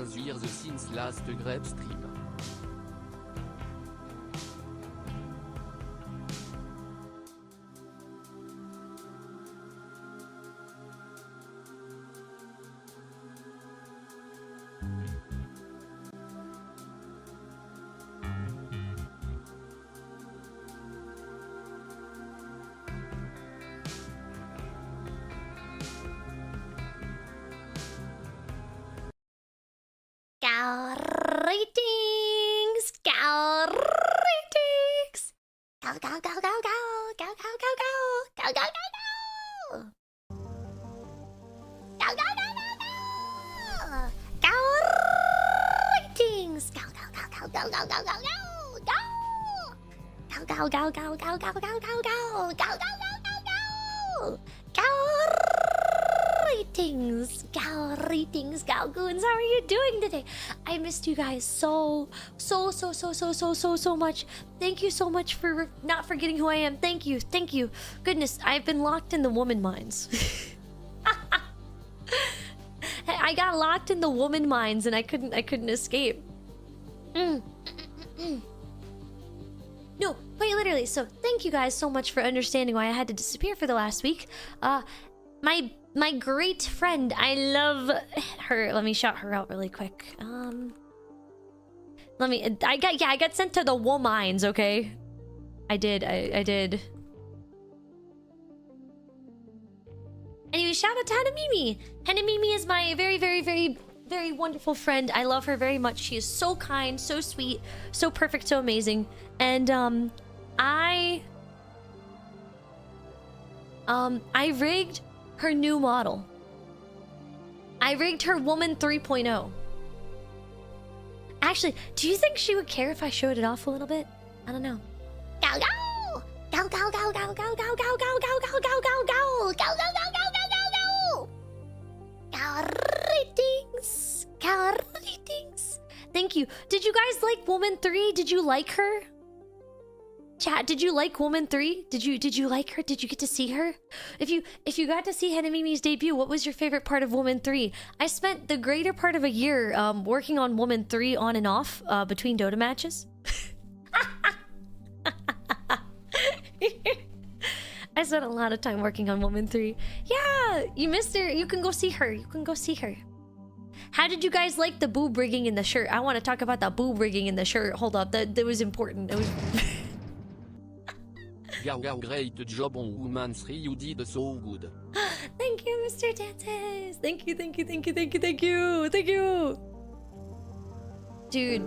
15 years since last grape stream. Gao ratings! Gao ratings! Gao, gao, gao, gao, gao! Gao, gao, gao, gao! Gao, gao, gao, gao! Gao, gao, gao, gao, gao! Gao ratings! Gao, gao, gao, gao, gao, gao, gao, gao, gao! Gao, gao, gao, gao, gao, gao, gao, gao, gao! Gao, gao, gao, gao, gao! Gao ratings! Gao ratings! Gao Goons, how are you doing today? I missed you guys so much. Thank you so much for not forgetting who I am. Thank you. Goodness, I've been locked in the woman mines. I got locked in the woman mines and I couldn't escape. No, quite literally. So thank you guys so much for understanding why I had to disappear for the last week. My great friend, I love her. Let me shout her out really quick. I got sent to the wool mines, okay? I did. Anyway, shout out to Hanamimi. Hanamimi is my very wonderful friend. I love her very much. She is so kind, so sweet, so perfect, so amazing. And I rigged her new model. I rigged her Woman 3.0. Actually, do you think she would care if I showed it off a little bit? I don't know. Gao Gao! Gao Gao Gao Gao Gao Gao Gao Gao Gao Gao Gao Gao Gao Gao Gao Gao Gao! Gao ratings! Gao ratings! Thank you. Did you guys like Woman 3? Did you like her? Chat, did you like Woman 3? Did you like her? Did you get to see her? If you got to see Hanamimi's debut, what was your favorite part of Woman 3? I spent the greater part of a year working on Woman 3 on and off between Dota matches. I spent a lot of time working on Woman 3. Yeah, you missed her. You can go see her. How did you guys like the boob rigging in the shirt? I want to talk about the boob rigging in the shirt. Hold up, that was important. It was... GAOGAO, great job on Woman 3, you did so good. Thank you, Mr. Dances. Thank you. Dude,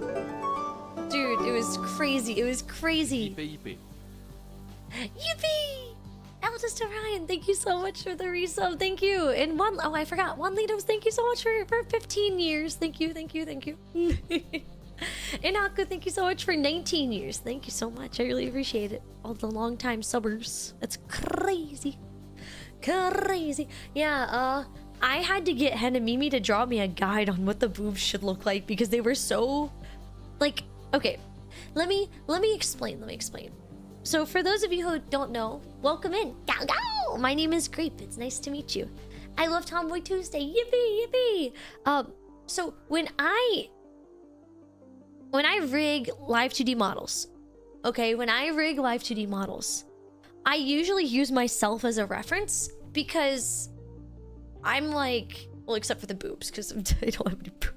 it was crazy. Yippee. Yippee! Eldest Orion, thank you so much for the resub. Thank you. And I forgot. Juan Litos, thank you so much for 15 years. Thank you. And Aku, thank you so much for 19 years. Thank you so much. I really appreciate it. All the long time subbers. That's crazy. Yeah, I had to get Hanamimi to draw me a guide on what the boobs should look like because they were so... Like, okay. Let me explain. So for those of you who don't know, welcome in. Gao Gao! My name is Grape. It's nice to meet you. I love Tomboy Tuesday. Yippee! So when I rig live 2D models, okay, I usually use myself as a reference because I'm like, well, except for the boobs, because I don't have any boobs.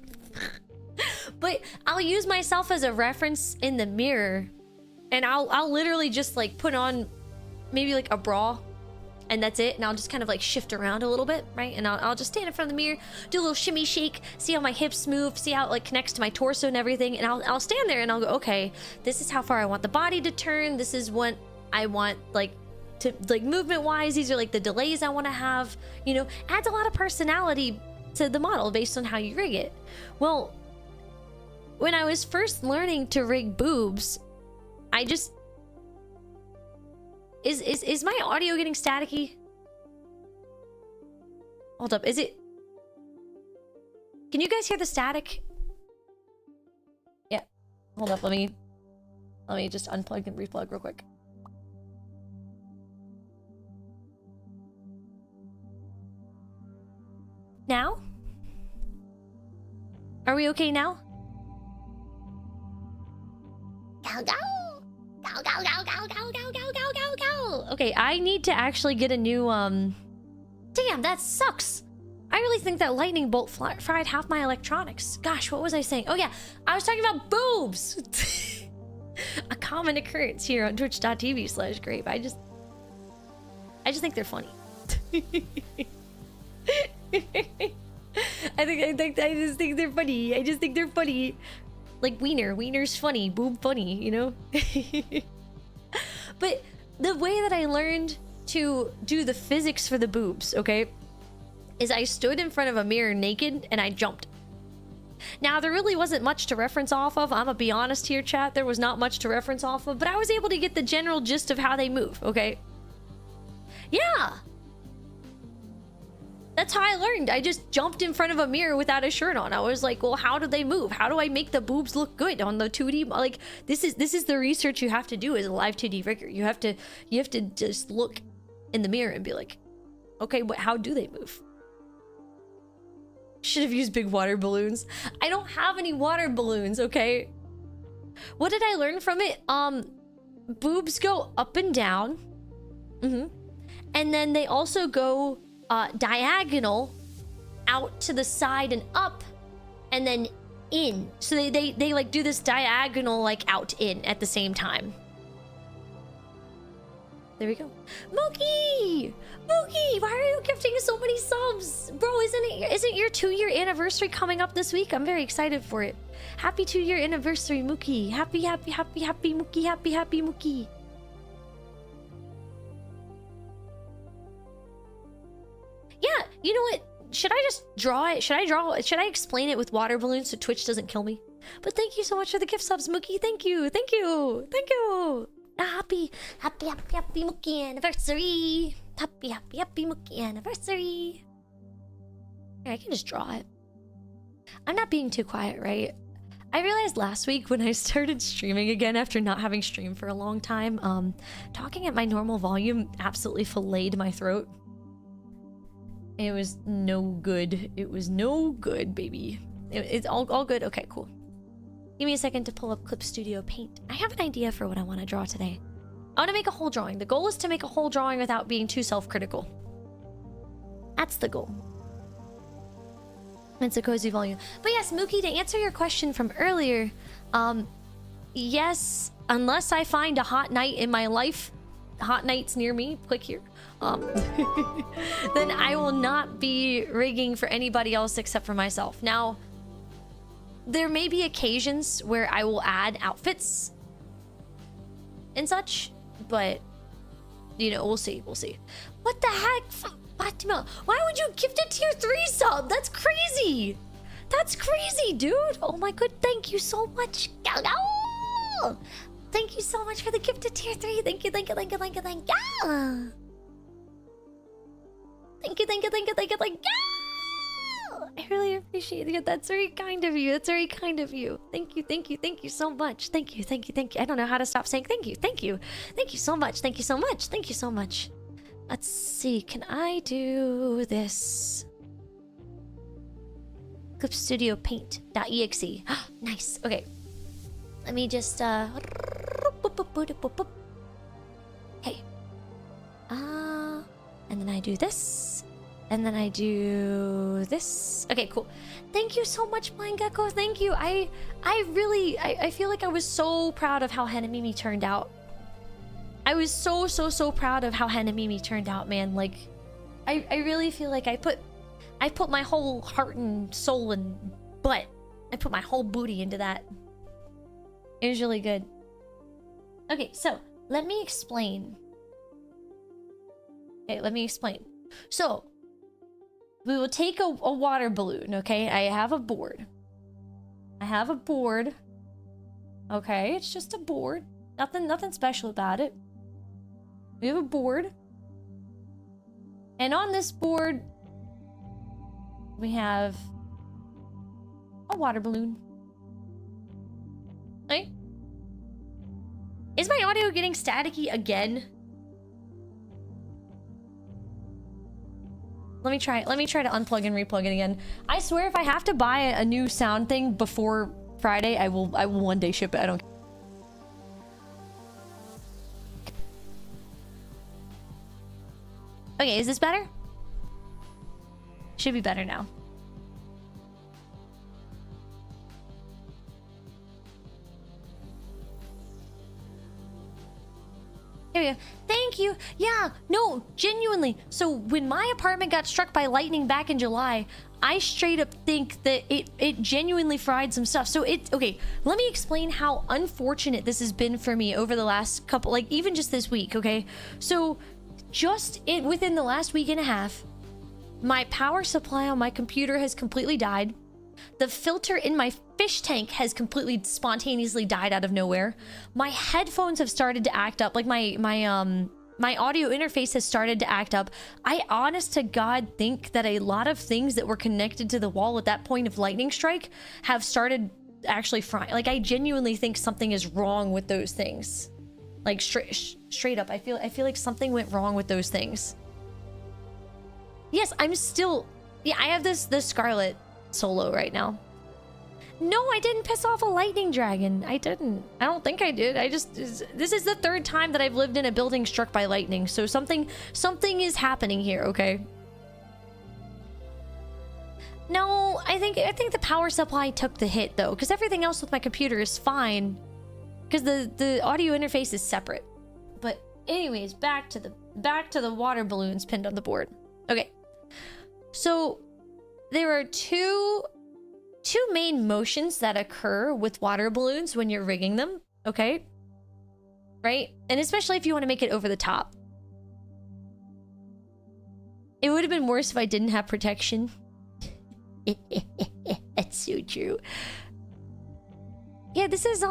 But I'll use myself as a reference in the mirror, and I'll literally just like put on maybe like a bra, and that's it, and I'll just kind of like shift around a little bit, right? And I'll just stand in front of the mirror, do a little shimmy shake, see how my hips move, see how it like connects to my torso and everything, and I'll stand there and I'll go, okay, this is how far I want the body to turn, this is what I want like to like movement wise, these are like the delays I want to have, you know. Adds a lot of personality to the model based on how you rig it. Well, when I was first learning to rig boobs, I just... Is my audio getting staticky? Hold up, is it... Can you guys hear the static? Yeah. Hold up, let me just unplug and replug real quick. Now? Are we okay now? Gao Gao! Gao Gao Gao Gao Gao Gao Gao Gao Gao Gao! Okay, I need to actually get a new, Damn, that sucks! I really think that lightning bolt fried half my electronics. Gosh, what was I saying? Oh yeah, I was talking about boobs! A common occurrence here on twitch.tv/grape. I just think they're funny. I just think they're funny. I just think they're funny. Like wiener. Wiener's funny. Boob funny, you know? But the way that I learned to do the physics for the boobs, okay, is I stood in front of a mirror naked and I jumped. Now, there really wasn't much to reference off of. I'm gonna be honest here, chat. There was not much to reference off of, but I was able to get the general gist of how they move, okay? Yeah! That's how I learned. I just jumped in front of a mirror without a shirt on. I was like, well, how do they move? How do I make the boobs look good on the 2D? Like, this is the research you have to do as a live 2D rigger. You have to just look in the mirror and be like, okay, how do they move? Should have used big water balloons. I don't have any water balloons, okay? What did I learn from it? Boobs go up and down. And then they also go diagonal out to the side and up and then in. So they like do this diagonal like out in at the same time. There we go. Mookie! Mookie, why are you gifting so many subs? Bro, isn't your 2-year anniversary coming up this week? I'm very excited for it. Happy 2-year anniversary, Mookie. Happy Mookie, happy Mookie. Yeah, you know what? Should I just draw it? Should I explain it with water balloons so Twitch doesn't kill me? But thank you so much for the gift subs, Mookie. Thank you. Happy Mookie anniversary. Happy Mookie anniversary. Here, I can just draw it. I'm not being too quiet, right? I realized last week when I started streaming again after not having streamed for a long time, talking at my normal volume absolutely filleted my throat. It was no good. It was no good, baby. It's all good. Okay, cool. Give me a second to pull up Clip Studio Paint. I have an idea for what I want to draw today. I want to make a whole drawing. The goal is to make a whole drawing without being too self-critical. That's the goal. It's a cozy volume. But yes, Mookie, to answer your question from earlier, yes, unless I find a hot night in my life, hot nights near me, click here, then I will not be rigging for anybody else except for myself. Now, there may be occasions where I will add outfits and such, but, you know, we'll see. What the heck? Fatima, why would you gift a tier 3 sub? That's crazy. That's crazy, dude. Oh my god, thank you so much. Thank you so much for the gift of tier 3. Thank you. Thank you. I really appreciate it. That's very kind of you. Thank you so much. Thank you. I don't know how to stop saying thank you. Thank you so much. Let's see, can I do this? Clip Studio Paint.exe. Nice. Okay. Let me just hey. And then I do this. And then I do this. Okay, cool. Thank you so much, Blind Gecko. Thank you. I feel like I was so proud of how Henamimi turned out. I was so proud of how Henamimi turned out, man. Like, I really feel like I put my whole heart and soul and butt. I put my whole booty into that. It was really good. Okay, so let me explain. So, we will take a water balloon, okay? I have a board. Okay, it's just a board. Nothing special about it. We have a board. And on this board, we have a water balloon. Right? Is my audio getting staticky again? Let me try to unplug and replug it again. I swear if I have to buy a new sound thing before Friday, I will one day ship it. I don't care. Okay, is this better? Should be better now. There we go. Thank you. Yeah, no, genuinely. So when my apartment got struck by lightning back in July, I straight up think that it genuinely fried some stuff. So okay, let me explain how unfortunate this has been for me over the last couple, like even just this week, okay? So just within the last week and a half, my power supply on my computer has completely died. The filter in my fish tank has completely spontaneously died out of nowhere. My headphones have started to act up. Like my audio interface has started to act up. I honest to God think that a lot of things that were connected to the wall at that point of lightning strike have started actually frying. Like I genuinely think something is wrong with those things. Like straight up, I feel like something went wrong with those things. Yes, I'm still... Yeah, I have this Scarlet solo right now. No, I didn't piss off a lightning dragon. I didn't. I don't think I did. This is the third time that I've lived in a building struck by lightning. So something is happening here, okay? No, I think the power supply took the hit though, because everything else with my computer is fine. Because the audio interface is separate. But anyways, back to the water balloons pinned on the board. Okay. So there are two main motions that occur with water balloons when you're rigging them, okay? Right? And especially if you want to make it over the top. It would have been worse if I didn't have protection. That's so true. Yeah, this is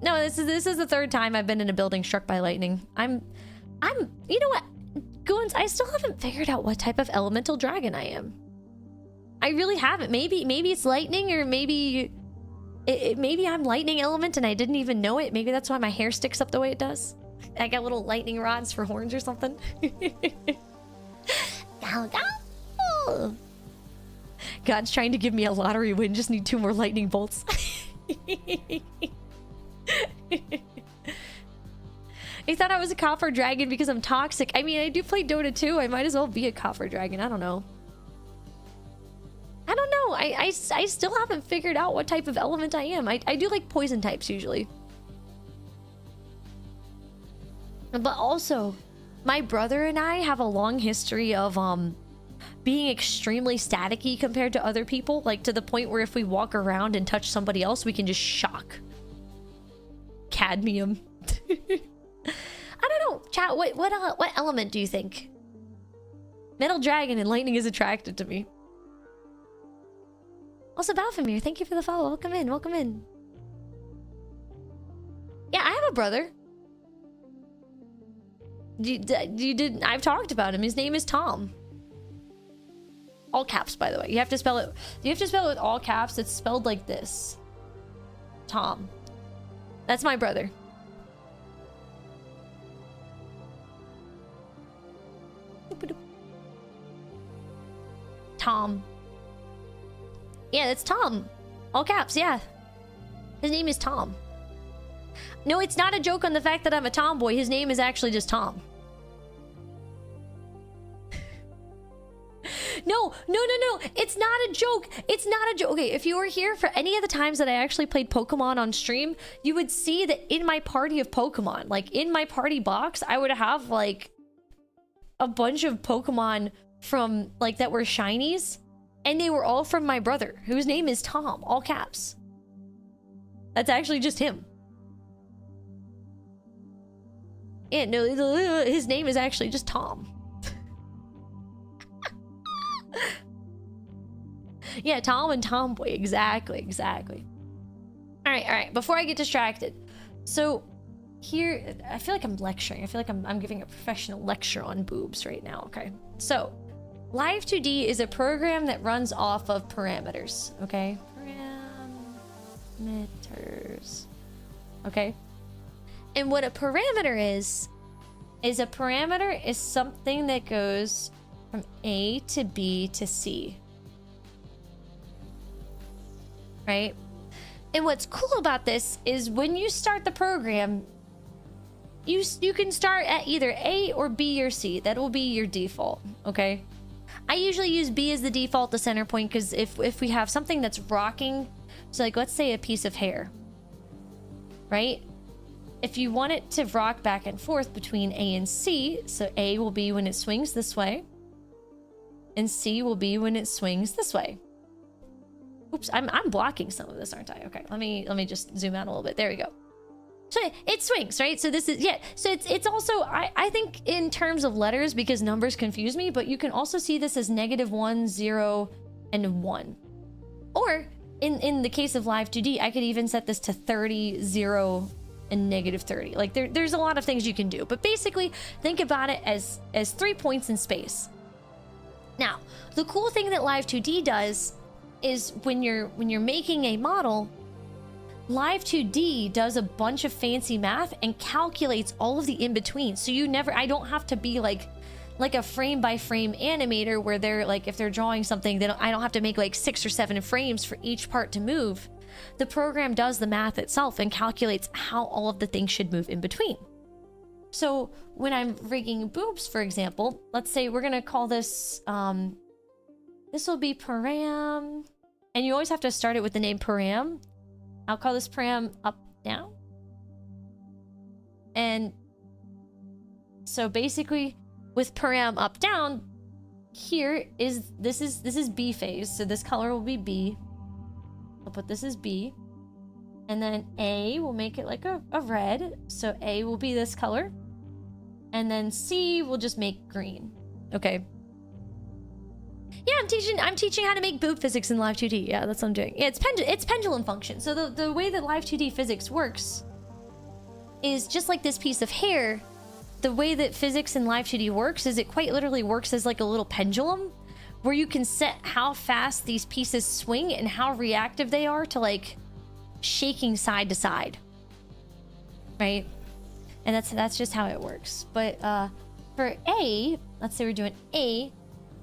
no, this is the third time I've been in a building struck by lightning. I'm you know what? Goons, I still haven't figured out what type of elemental dragon I am. I really haven't. Maybe it's lightning, or maybe maybe I'm lightning element and I didn't even know it. Maybe that's why my hair sticks up the way it does. I got little lightning rods for horns or something. God's trying to give me a lottery win. Just need 2 more lightning bolts. I thought I was a copper dragon because I'm toxic. I mean, I do play Dota 2. I might as well be a copper dragon. I don't know. I don't know. I still haven't figured out what type of element I am. I do like poison types usually. But also, my brother and I have a long history of being extremely staticky compared to other people. Like to the point where if we walk around and touch somebody else, we can just shock. Cadmium. I don't know, chat. What element do you think? Metal dragon and lightning is attracted to me. Also, Balfamir, thank you for the follow. Welcome in, welcome in. Yeah, I have a brother. You did. I've talked about him. His name is Tom. All caps, by the way. You have to spell it. You have to spell it with all caps. It's spelled like this. Tom. That's my brother. Tom. Yeah, that's Tom. All caps, yeah. His name is Tom. No, it's not a joke on the fact that I'm a tomboy. His name is actually just Tom. No. It's not a joke. It's not a joke. Okay, if you were here for any of the times that I actually played Pokemon on stream, you would see that in my party of Pokemon, like in my party box, I would have like a bunch of Pokemon from like that were shinies, and they were all from my brother, whose name is Tom, all caps. That's actually just him. Yeah, no, his name is actually just Tom. Yeah, Tom and Tomboy, exactly. All right, before I get distracted. So here, I feel like I'm lecturing. I feel like I'm giving a professional lecture on boobs right now, okay? So, Live2D is a program that runs off of parameters, okay? Parameters. Okay? And what a parameter is a parameter is something that goes from A to B to C. Right? And what's cool about this is when you start the program, you can start at either A or B or C. That will be your default, okay? I usually use B as the default, the center point, because if we have something that's rocking, so like let's say a piece of hair, right? If you want it to rock back and forth between A and C, so A will be when it swings this way, and C will be when it swings this way. Oops, I'm blocking some of this, aren't I? Okay, let me just zoom out a little bit. There we go. So it swings, right? So this is, yeah. So it's also, I think in terms of letters, because numbers confuse me, but you can also see this as -1, 0, and 1. Or in the case of Live 2D, I could even set this to 30, 0, and -30. Like there's a lot of things you can do, but basically think about it as 3 points in space. Now, the cool thing that Live 2D does is when you're making a model, Live 2D does a bunch of fancy math and calculates all of the in-between. So I don't have to be like a frame-by-frame animator where they're like, if they're drawing something, I don't have to make like 6 or 7 frames for each part to move. The program does the math itself and calculates how all of the things should move in between. So when I'm rigging boobs, for example, let's say we're gonna call this, this will be param, and you always have to start it with the name param. I'll call this param up, down. And so basically with param up, down, this is B phase. So this color will be B. I'll put this as B. And then A will make it like a red. So A will be this color. And then C will just make green. Okay. Yeah, I'm teaching how to make boob physics in Live 2D. Yeah, that's what I'm doing. Yeah, it's pendulum function. So the way that Live 2D physics works is just like this piece of hair. The way that physics in Live 2D works is it quite literally works as like a little pendulum where you can set how fast these pieces swing and how reactive they are to like shaking side to side. Right? And that's just how it works. But for A, let's say we're doing A.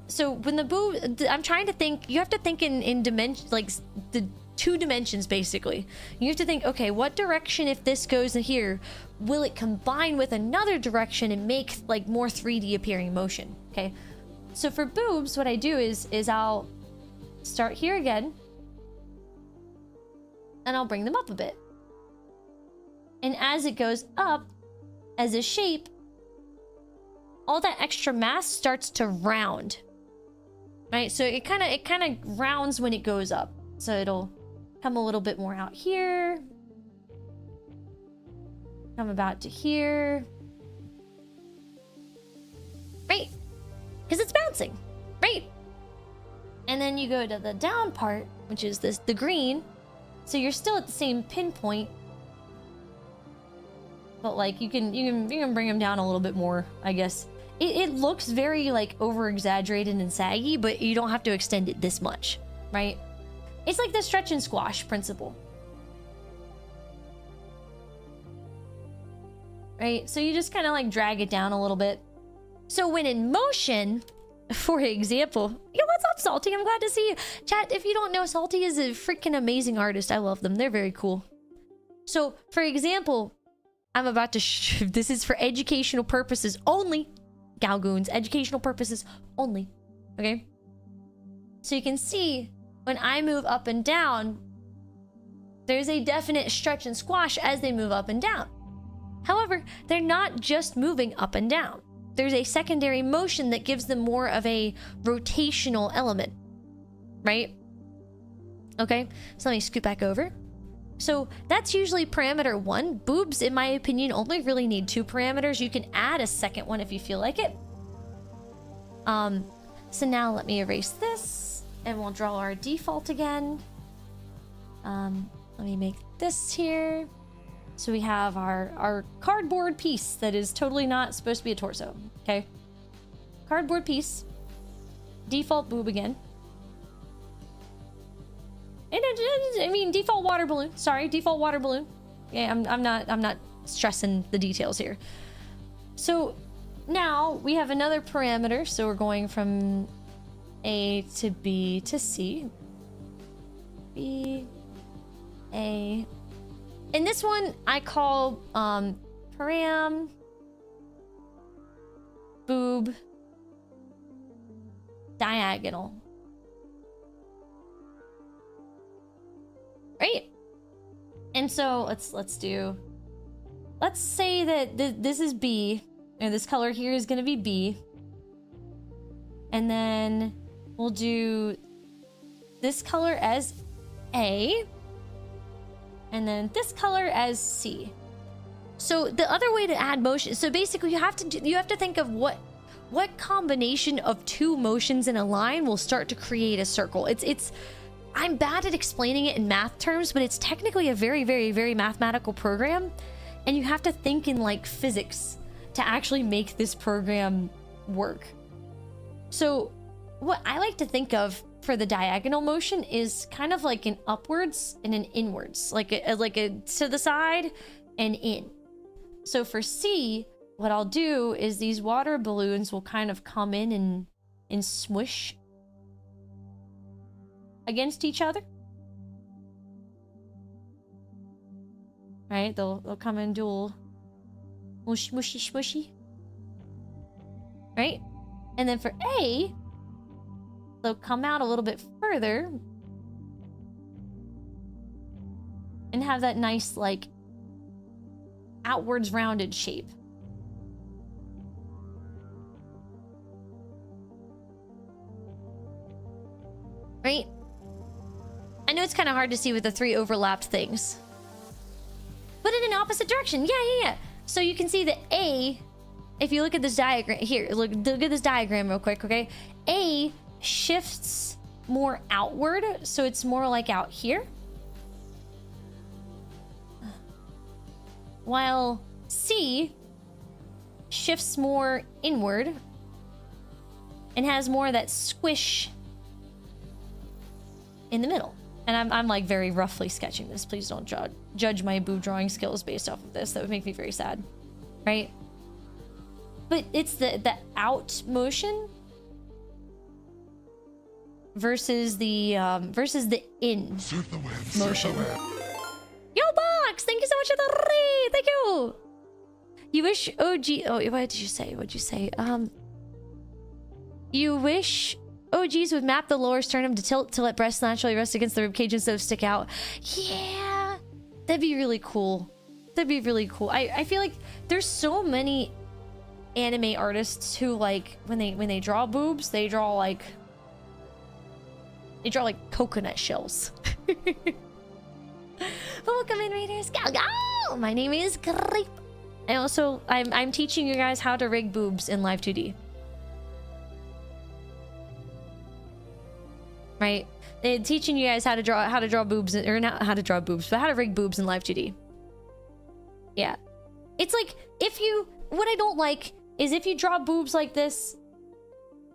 So when the boob, I'm trying to think, you have to think in dimensions, like the 2 dimensions basically. You have to think, okay, what direction, if this goes in here, will it combine with another direction and make like more 3D appearing motion? Okay. So for boobs, what I do is I'll start here again and I'll bring them up a bit. And as it goes up as a shape, all that extra mass starts to round. Right, so it kind of rounds when it goes up. So it'll come a little bit more out here. Come about to here. Right, because it's bouncing. Right, and then you go to the down part, which is the green. So you're still at the same pinpoint, but like you can bring them down a little bit more, I guess. It looks very like over exaggerated and saggy, but you don't have to extend it this much, right? It's like the stretch and squash principle. Right? So you just kind of like drag it down a little bit. So when in motion, for example, yo, what's up, Salty? I'm glad to see you. Chat, if you don't know, Salty is a freaking amazing artist. I love them. They're very cool. So for example, I'm about to this is for educational purposes only. Gao Goons, educational purposes only. Okay? So you can see when I move up and down, there's a definite stretch and squash as they move up and down. However, they're not just moving up and down. There's a secondary motion that gives them more of a rotational element. Right? Okay? So let me scoot back over. So that's usually parameter 1. Boobs, in my opinion, only really need 2 parameters. You can add a second one if you feel like it. So now let me erase this and we'll draw our default again. Let me make this here. So we have our cardboard piece that is totally not supposed to be a torso. Okay. Cardboard piece. Default boob again. And I mean, default water balloon. Sorry, default water balloon. Yeah, I'm not stressing the details here. So now we have another parameter, so we're going from A to B to C. B, A. And this one I call param boob diagonal. Right? And so let's say that this is B, and this color here is going to be B. And then we'll do this color as A, and then this color as C. So the other way to add motion, so basically you have to think of what combination of two motions in a line will start to create a circle. It's I'm bad at explaining it in math terms, but it's technically a very, very, very mathematical program, and you have to think in like physics to actually make this program work. So what I like to think of for the diagonal motion is kind of like an upwards and an inwards, like a to the side and in. So for C, what I'll do is these water balloons will kind of come in and smush against each other. Right? They'll come in dual mushy smushy. Right? And then for A, they'll come out a little bit further and have that nice like outwards rounded shape. Right? I know it's kind of hard to see with the three overlapped things, but in an opposite direction. Yeah. So you can see that A, if you look at this diagram here, look at this diagram real quick, okay? A shifts more outward, so it's more like out here, while C shifts more inward and has more of that squish in the middle. And I'm like very roughly sketching this. Please don't judge my boob drawing skills based off of this. That would make me very sad, right? But it's the out motion versus the in motion. Yo, Box! Thank you so much for the raid. Thank you. You wish OG. Oh, what did you say? What'd you say? You wish OGs would map the lower sternum to tilt to let breasts naturally rest against the ribcage instead of stick out. Yeah, that'd be really cool. That'd be really cool. I feel like there's so many anime artists who like when they draw boobs, they draw like coconut shells. Welcome in, Raiders. GAOGAO! My name is Creep. And also, I'm teaching you guys how to rig boobs in Live 2D. Right? They're teaching you guys how to draw boobs, or not how to draw boobs, but how to rig boobs in Live 2D. Yeah. It's like, what I don't like is if you draw boobs like this,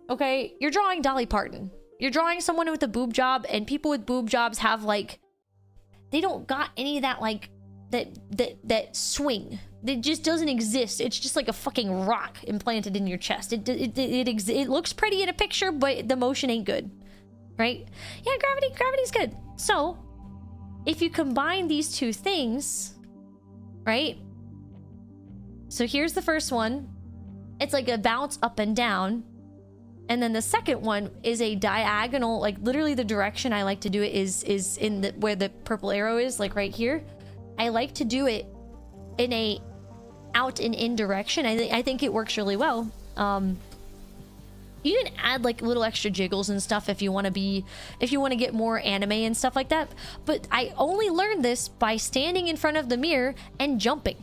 okay, you're drawing Dolly Parton. You're drawing someone with a boob job, and people with boob jobs have like, they don't got any of that like, that swing. It just doesn't exist. It's just like a fucking rock implanted in your chest. It looks pretty in a picture, but the motion ain't good. Right? Yeah, gravity's good. So, if you combine these two things, right? So here's the first one. It's like a bounce up and down. And then the second one is a diagonal, like literally the direction I like to do it is in where the purple arrow is, like right here. I like to do it in a out and in direction. I think it works really well. You can add like little extra jiggles and stuff if you want to get more anime and stuff like that. But I only learned this by standing in front of the mirror and jumping.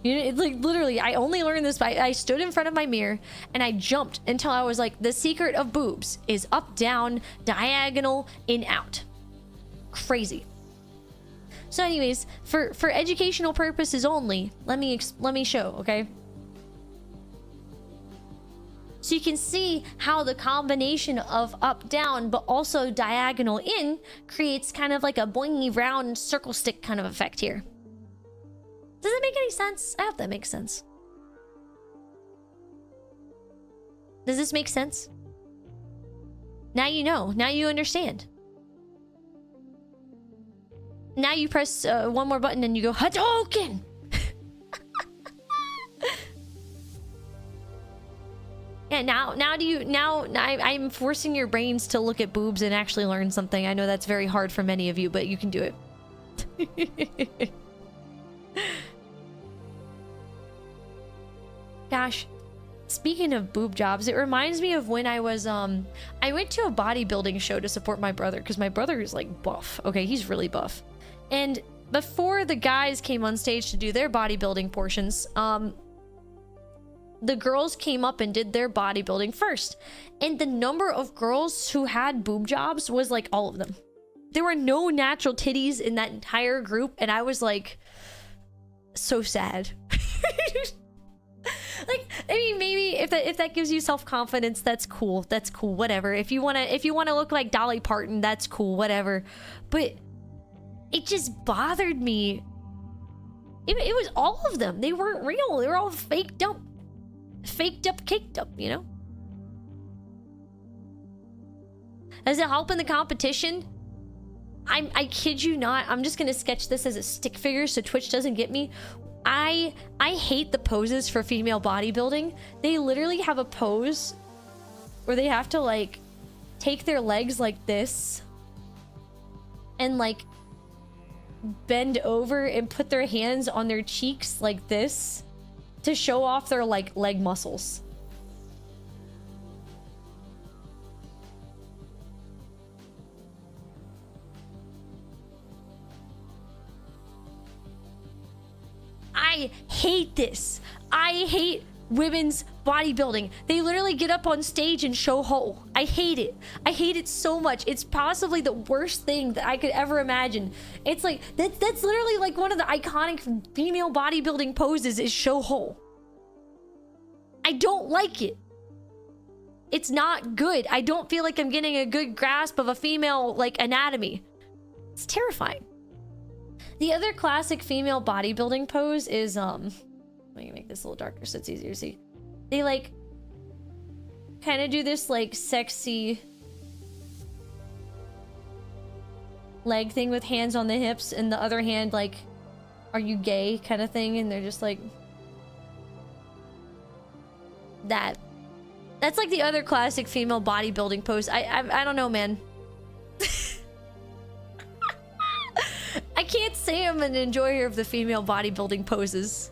You know, it's like literally, I only learned this by, I stood in front of my mirror and I jumped until I was like, the secret of boobs is up, down, diagonal, in, out. Crazy. So anyways, for educational purposes only, let me show, okay? So you can see how the combination of up, down, but also diagonal in creates kind of like a boingy round circle stick kind of effect here. Does that make any sense? I hope that makes sense. Does this make sense? Now you know. Now you understand. Now you press one more button and you go Hadouken! Yeah, now I'm forcing your brains to look at boobs and actually learn something. I know that's very hard for many of you, but you can do it. Gosh, speaking of boob jobs, it reminds me of when I was I went to a bodybuilding show to support my brother because my brother is like buff. Okay, he's really buff. And before the guys came on stage to do their bodybuilding portions, the girls came up and did their bodybuilding first. And the number of girls who had boob jobs was like all of them. There were no natural titties in that entire group, and I was like so sad. Like, I mean, maybe if that gives you self-confidence, that's cool. That's cool. Whatever. If you wanna look like Dolly Parton, that's cool. Whatever. But it just bothered me. It was all of them. They weren't real. They were all faked up, caked up. You know. Does it help in the competition? I kid you not. I'm just gonna sketch this as a stick figure so Twitch doesn't get me. I hate the poses for female bodybuilding. They literally have a pose where they have to like take their legs like this and like bend over and put their hands on their cheeks like this to show off their like leg muscles. I hate this. I hate women's bodybuilding. They literally get up on stage and show hole. I hate it. I hate it so much. It's possibly the worst thing that I could ever imagine. It's like that's literally like one of the iconic female bodybuilding poses is show hole. I don't like it. It's not good. I don't feel like I'm getting a good grasp of a female like anatomy. It's terrifying. The other classic female bodybuilding pose is let me make this a little darker so it's easier to see. They like kind of do this like sexy leg thing with hands on the hips and the other hand like are you gay kind of thing, and they're just like that. That's like the other classic female bodybuilding pose. I don't know, man. I can't say I'm an enjoyer of the female bodybuilding poses.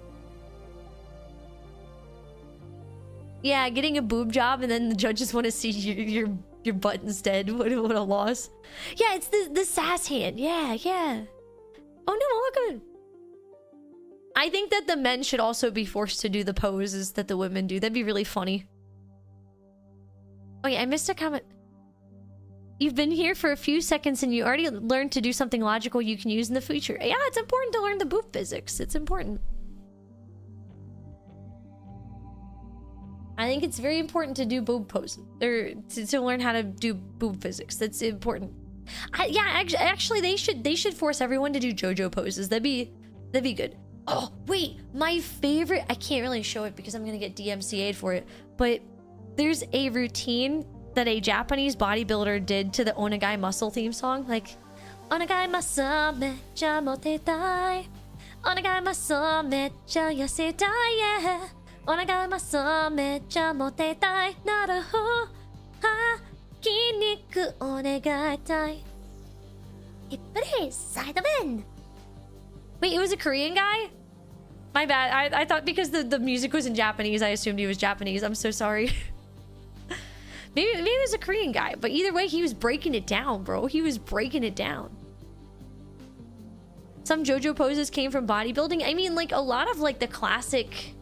Yeah, getting a boob job and then the judges want to see your butt instead. What a loss. Yeah, it's the sass hand. Yeah. Oh no, look at it. I think that the men should also be forced to do the poses that the women do. That'd be really funny. Oh yeah, I missed a comment. You've been here for a few seconds and you already learned to do something logical you can use in the future. Yeah, it's important to learn the boob physics. It's important. I think it's very important to do boob poses. Or to learn how to do boob physics. That's important. Yeah, actually they should force everyone to do JoJo poses. That'd be good. Oh, wait, my favorite, I can't really show it because I'm gonna get DMCA'd for it, but there's a routine that a Japanese bodybuilder did to the Onegai Muscle theme song, like Onegai Muscle mecha motetai, Onegai Muscle mecha yasetai, yeah, Onegai Muscle mecha motetai, naraho ha kinniku onegatai. Please, side bend. Wait, it was a Korean guy? My bad. I thought because the music was in Japanese, I assumed he was Japanese. I'm so sorry. Maybe it was a Korean guy, but either way, he was breaking it down, bro. He was breaking it down. Some JoJo poses came from bodybuilding. I mean, like, a lot of, like, the classic...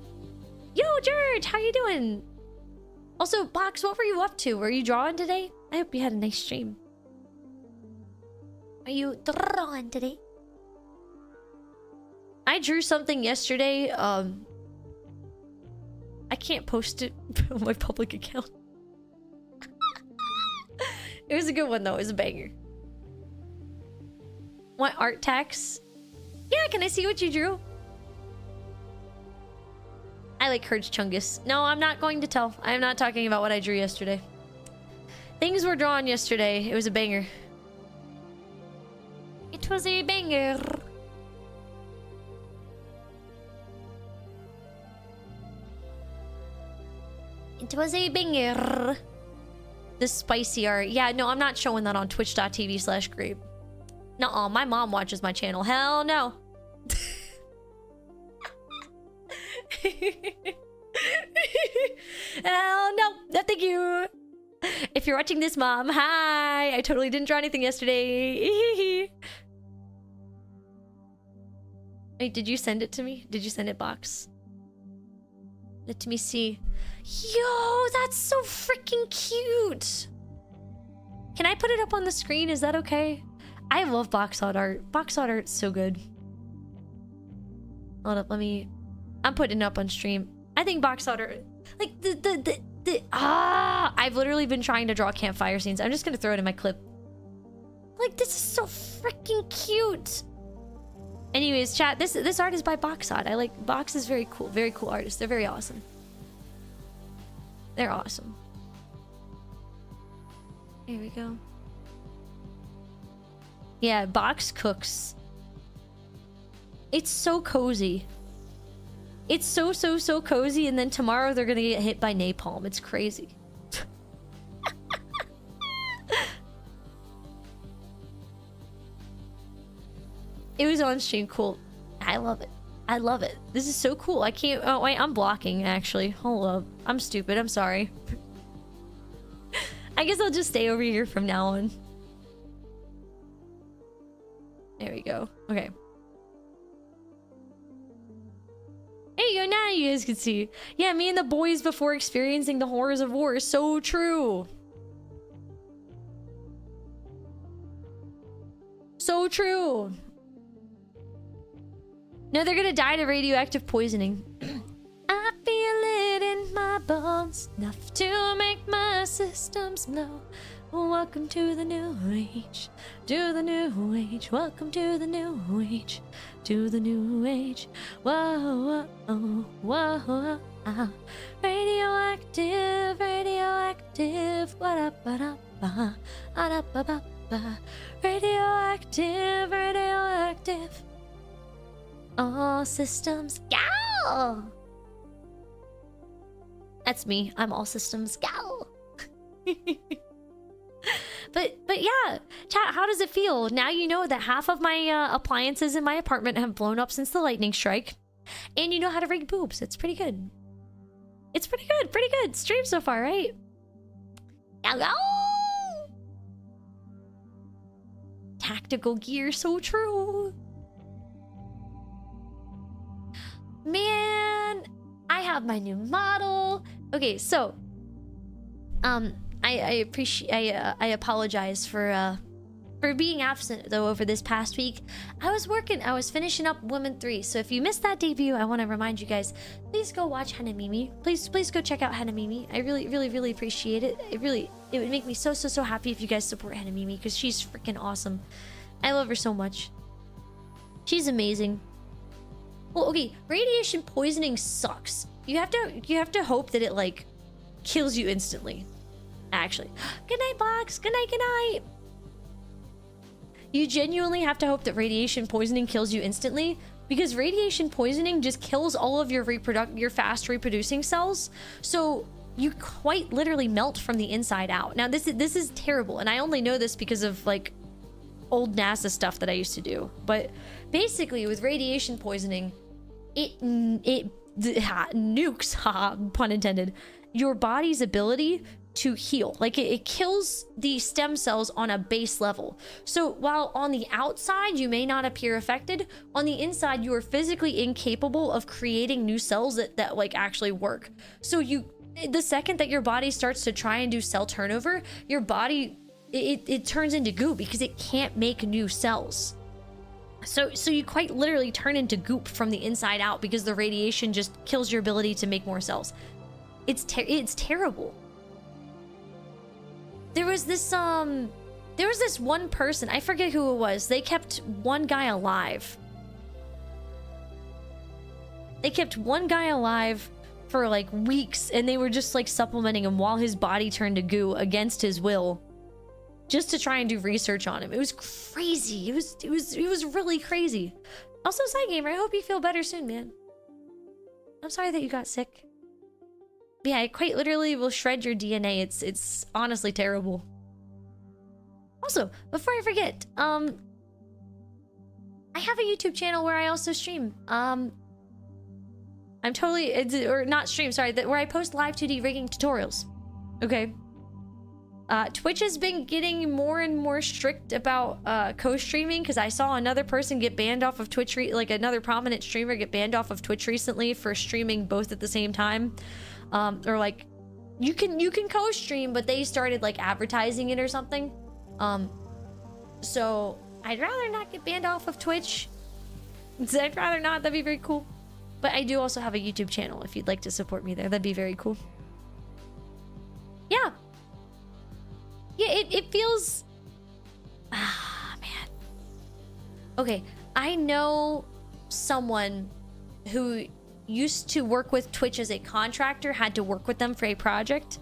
Yo, George, how you doing? Also, Box, what were you up to? Were you drawing today? I hope you had a nice stream. Are you drawing today? I drew something yesterday. I can't post it on my public account. It was a good one, though. It was a banger. Want art tax? Yeah, can I see what you drew? I like Courage Chungus. No, I'm not going to tell. I'm not talking about what I drew yesterday. Things were drawn yesterday. It was a banger. It was a banger. It was a banger. The spicy art. Yeah, no, I'm not showing that on twitch.tv/grape. Nuh-uh, my mom watches my channel. Hell no. Hell no. No, thank you. If you're watching this, Mom, hi. I totally didn't draw anything yesterday. Wait, did you send it to me? Did you send it, Box? Let me see. Yo, that's so freaking cute. Can I put it up on the screen? Is that okay? I love box art. Box art's so good. Hold up, let me... I'm putting it up on stream. I think box art... Like, I've literally been trying to draw campfire scenes. I'm just gonna throw it in my clip. Like, this is so freaking cute. Anyways, chat, this art is by Box Art. I like... Box is very cool. Very cool artists. They're very awesome. They're awesome. Here we go. Yeah, Box cooks. It's so cozy. It's so cozy, and then tomorrow they're gonna get hit by napalm. It's crazy. It was on stream. Cool. I love it. I love it. This is so cool. I can't... Oh, wait. I'm blocking, actually. Hold up. I'm stupid. I'm sorry. I guess I'll just stay over here from now on. There we go. Okay. There you go. Now you guys can see. Yeah, me and the boys before experiencing the horrors of war. So true. So true. No, they're gonna die to radioactive poisoning. I feel it in my bones, enough to make my systems blow. Welcome to the new age, to the new age. Welcome to the new age, to the new age. Whoa, whoa, whoa, whoa. Radioactive, radioactive. What up, what up, radioactive, radioactive. All systems go. That's me. I'm all systems go. But yeah, chat, how does it feel? Now you know that half of my appliances in my apartment have blown up since the lightning strike. And you know how to rig boobs. It's pretty good. It's pretty good. Pretty good. Stream so far, right? GAOGAO! Tactical gear, so true. Man, I have my new model. Okay, so I apologize for being absent though over this past week. I was finishing up Woman 3. So if you missed that debut, I want to remind you guys, please go watch Hanamimi. Please go check out Hanamimi. I really appreciate it. It would make me so happy if you guys support Hanamimi, because she's freaking awesome. I love her so much. She's amazing. Well, okay, radiation poisoning sucks. You have to hope that it like kills you instantly. Actually. Good night, Box. Good night, good night. You genuinely have to hope that radiation poisoning kills you instantly, because radiation poisoning just kills all of your fast reproducing cells. So you quite literally melt from the inside out. Now this is terrible, and I only know this because of like old NASA stuff that I used to do. But basically with radiation poisoning, it nukes, pun intended, your body's ability to heal. Like it kills the stem cells on a base level. So while on the outside you may not appear affected, on the inside you are physically incapable of creating new cells that like actually work. So the second that your body starts to try and do cell turnover, your body it turns into goo because it can't make new cells. So you quite literally turn into goop from the inside out because the radiation just kills your ability to make more cells. It's terrible. There was this one person, I forget who it was. They kept one guy alive. They kept one guy alive for like weeks, and they were just like supplementing him while his body turned to goo against his will, just to try and do research on him. It was crazy. It was really crazy. Also, Cygamer, I hope you feel better soon, man. I'm sorry that you got sick. Yeah, it quite literally will shred your DNA. It's honestly terrible. Also, before I forget, I have a YouTube channel where I also stream. I'm totally, or not stream, sorry, where I post live 2D rigging tutorials. Okay. Twitch has been getting more and more strict about co-streaming, because I saw another person get banned off of Twitch, like another prominent streamer get banned off of Twitch recently for streaming both at the same time. Or like, you can co-stream, but they started like advertising it or something. So I'd rather not get banned off of Twitch. I'd rather not, that'd be very cool. But I do also have a YouTube channel if you'd like to support me there. That'd be very cool. Yeah. Yeah, it feels... Ah, man. Okay, I know someone who used to work with Twitch as a contractor, had to work with them for a project,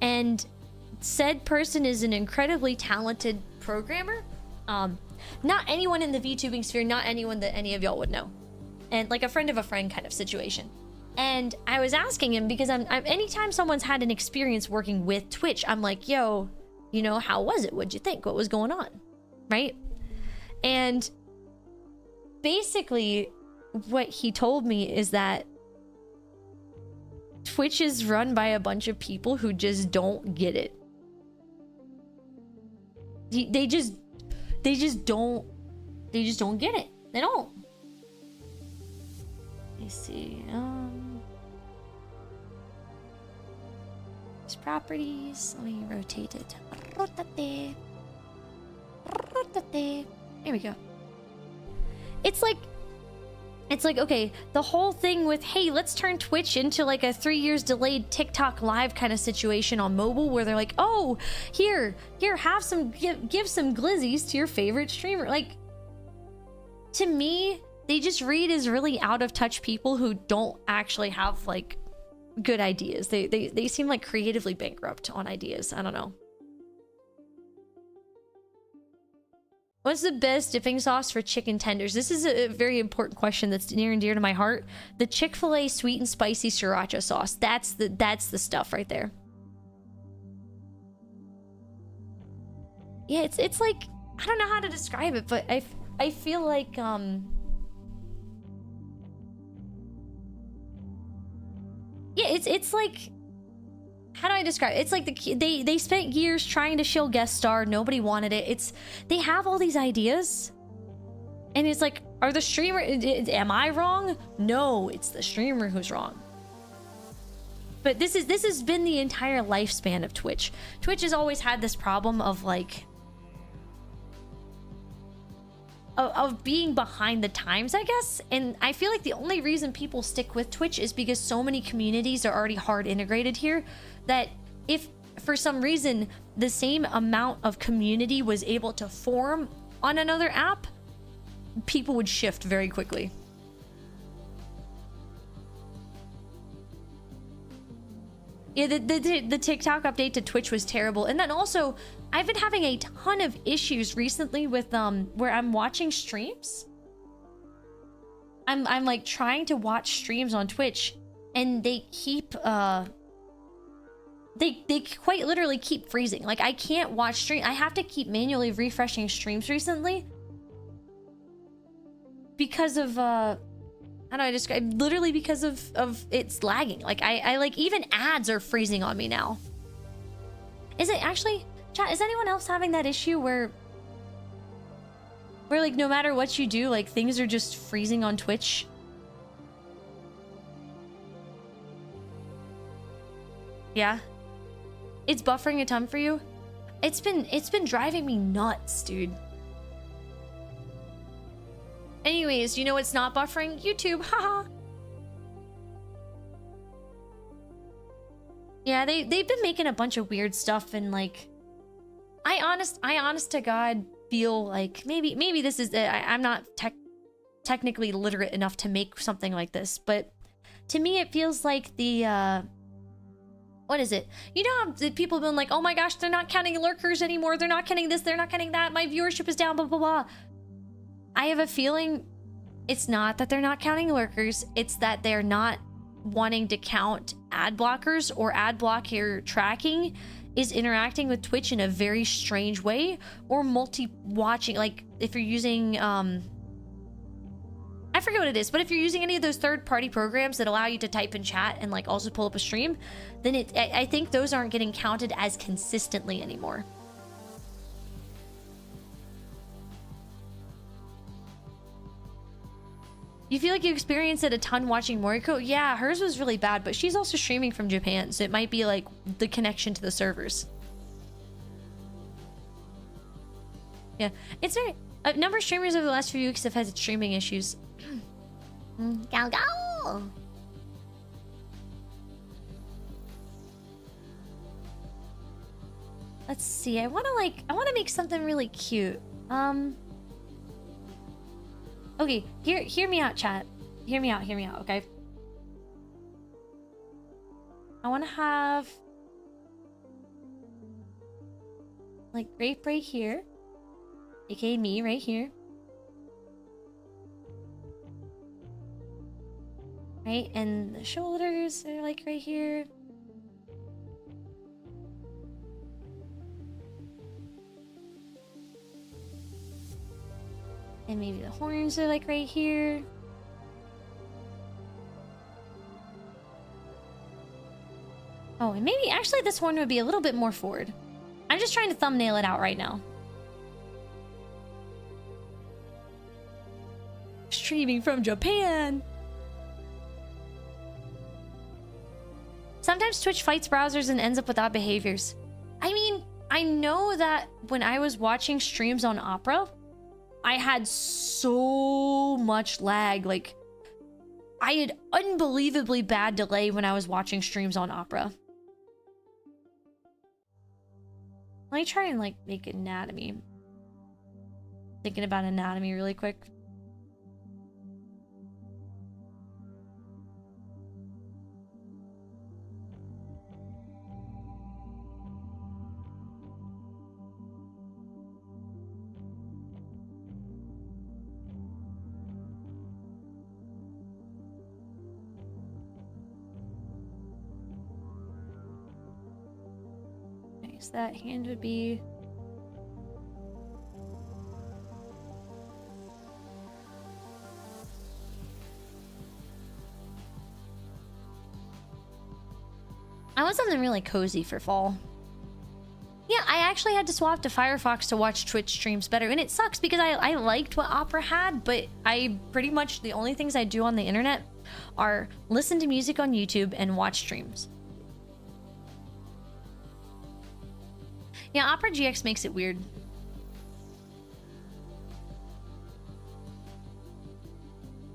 and said person is an incredibly talented programmer. Not anyone in the VTubing sphere, not anyone that any of y'all would know. And like a friend of a friend kind of situation. And I was asking him, because I'm anytime someone's had an experience working with Twitch, I'm like, yo, you know, how was it? What'd you think? What was going on? Right? And basically what he told me is that Twitch is run by a bunch of people who just don't get it. They just don't get it. They don't. Let me see. These properties. Let me rotate it. Rotate. Rotate. Here we go. It's like, okay, the whole thing with, hey, let's turn Twitch into like a 3 years delayed TikTok live kind of situation on mobile, where they're like, oh, here, have some, give some glizzies to your favorite streamer. Like, to me, they just read as really out of touch people who don't actually have like good ideas. They seem like creatively bankrupt on ideas. I don't know. What's the best dipping sauce for chicken tenders? This is a very important question that's near and dear to my heart. The Chick-fil-A sweet and spicy sriracha sauce. That's the stuff right there. Yeah, it's like, I don't know how to describe it, but I feel like yeah, it's like, how do I describe it? It's like they spent years trying to shill guest star. Nobody wanted it. They have all these ideas, and it's like, are the streamer? Am I wrong? No, it's the streamer who's wrong. But this has been the entire lifespan of Twitch. Twitch has always had this problem of like, of being behind the times, I guess. And I feel like the only reason people stick with Twitch is because so many communities are already hard integrated here, that if for some reason the same amount of community was able to form on another app, people would shift very quickly. Yeah, the TikTok update to Twitch was terrible. And then also, I've been having a ton of issues recently with where I'm watching streams. I'm like trying to watch streams on Twitch, and they keep they quite literally keep freezing. Like, I can't watch stream. I have to keep manually refreshing streams recently because of how do I describe? Literally because of it's lagging. Like, I like, even ads are freezing on me now. Is it actually, chat, is anyone else having that issue where like no matter what you do, like things are just freezing on Twitch? Yeah. It's buffering a ton for you? It's been driving me nuts, dude. Anyways, you know what's not buffering? YouTube, haha. Yeah, they've been making a bunch of weird stuff, and like, I honest to God feel like maybe this is I'm not technically literate enough to make something like this, but To me, it feels like the, what is it? You know how the people have been like, oh my gosh, they're not counting lurkers anymore. They're not counting this. They're not counting that. My viewership is down, blah, blah, blah. I have a feeling it's not that they're not counting lurkers. It's that they're not wanting to count ad blockers, or ad blocker tracking is interacting with Twitch in a very strange way, or multi-watching. Like if you're using, I forget what it is, but if you're using any of those third-party programs that allow you to type in chat and like also pull up a stream, then I think those aren't getting counted as consistently anymore. You feel like you experience it a ton watching Moriko? Yeah, hers was really bad, but she's also streaming from Japan, so it might be like the connection to the servers. Yeah, it's very... A number of streamers over the last few weeks have had streaming issues. GAOGAO! Let's see, I want to make something really cute. Okay, hear me out, chat. Hear me out, okay? I want to have like grape right here, aka me right here, right? And the shoulders are like right here. And maybe the horns are like right here. Oh, and maybe actually this horn would be a little bit more forward. I'm just trying to thumbnail it out right now. Streaming from Japan. Sometimes Twitch fights browsers and ends up with odd behaviors. I mean, I know that when I was watching streams on Opera, I had so much lag. Like, I had unbelievably bad delay when I was watching streams on Opera. Let me try and like make anatomy. Thinking about anatomy really quick. So that hand would be... I want something really cozy for fall. Yeah, I actually had to swap to Firefox to watch Twitch streams better, and it sucks because I liked what Opera had, but I pretty much, the only things I do on the internet are listen to music on YouTube and watch streams. Yeah, Opera GX makes it weird.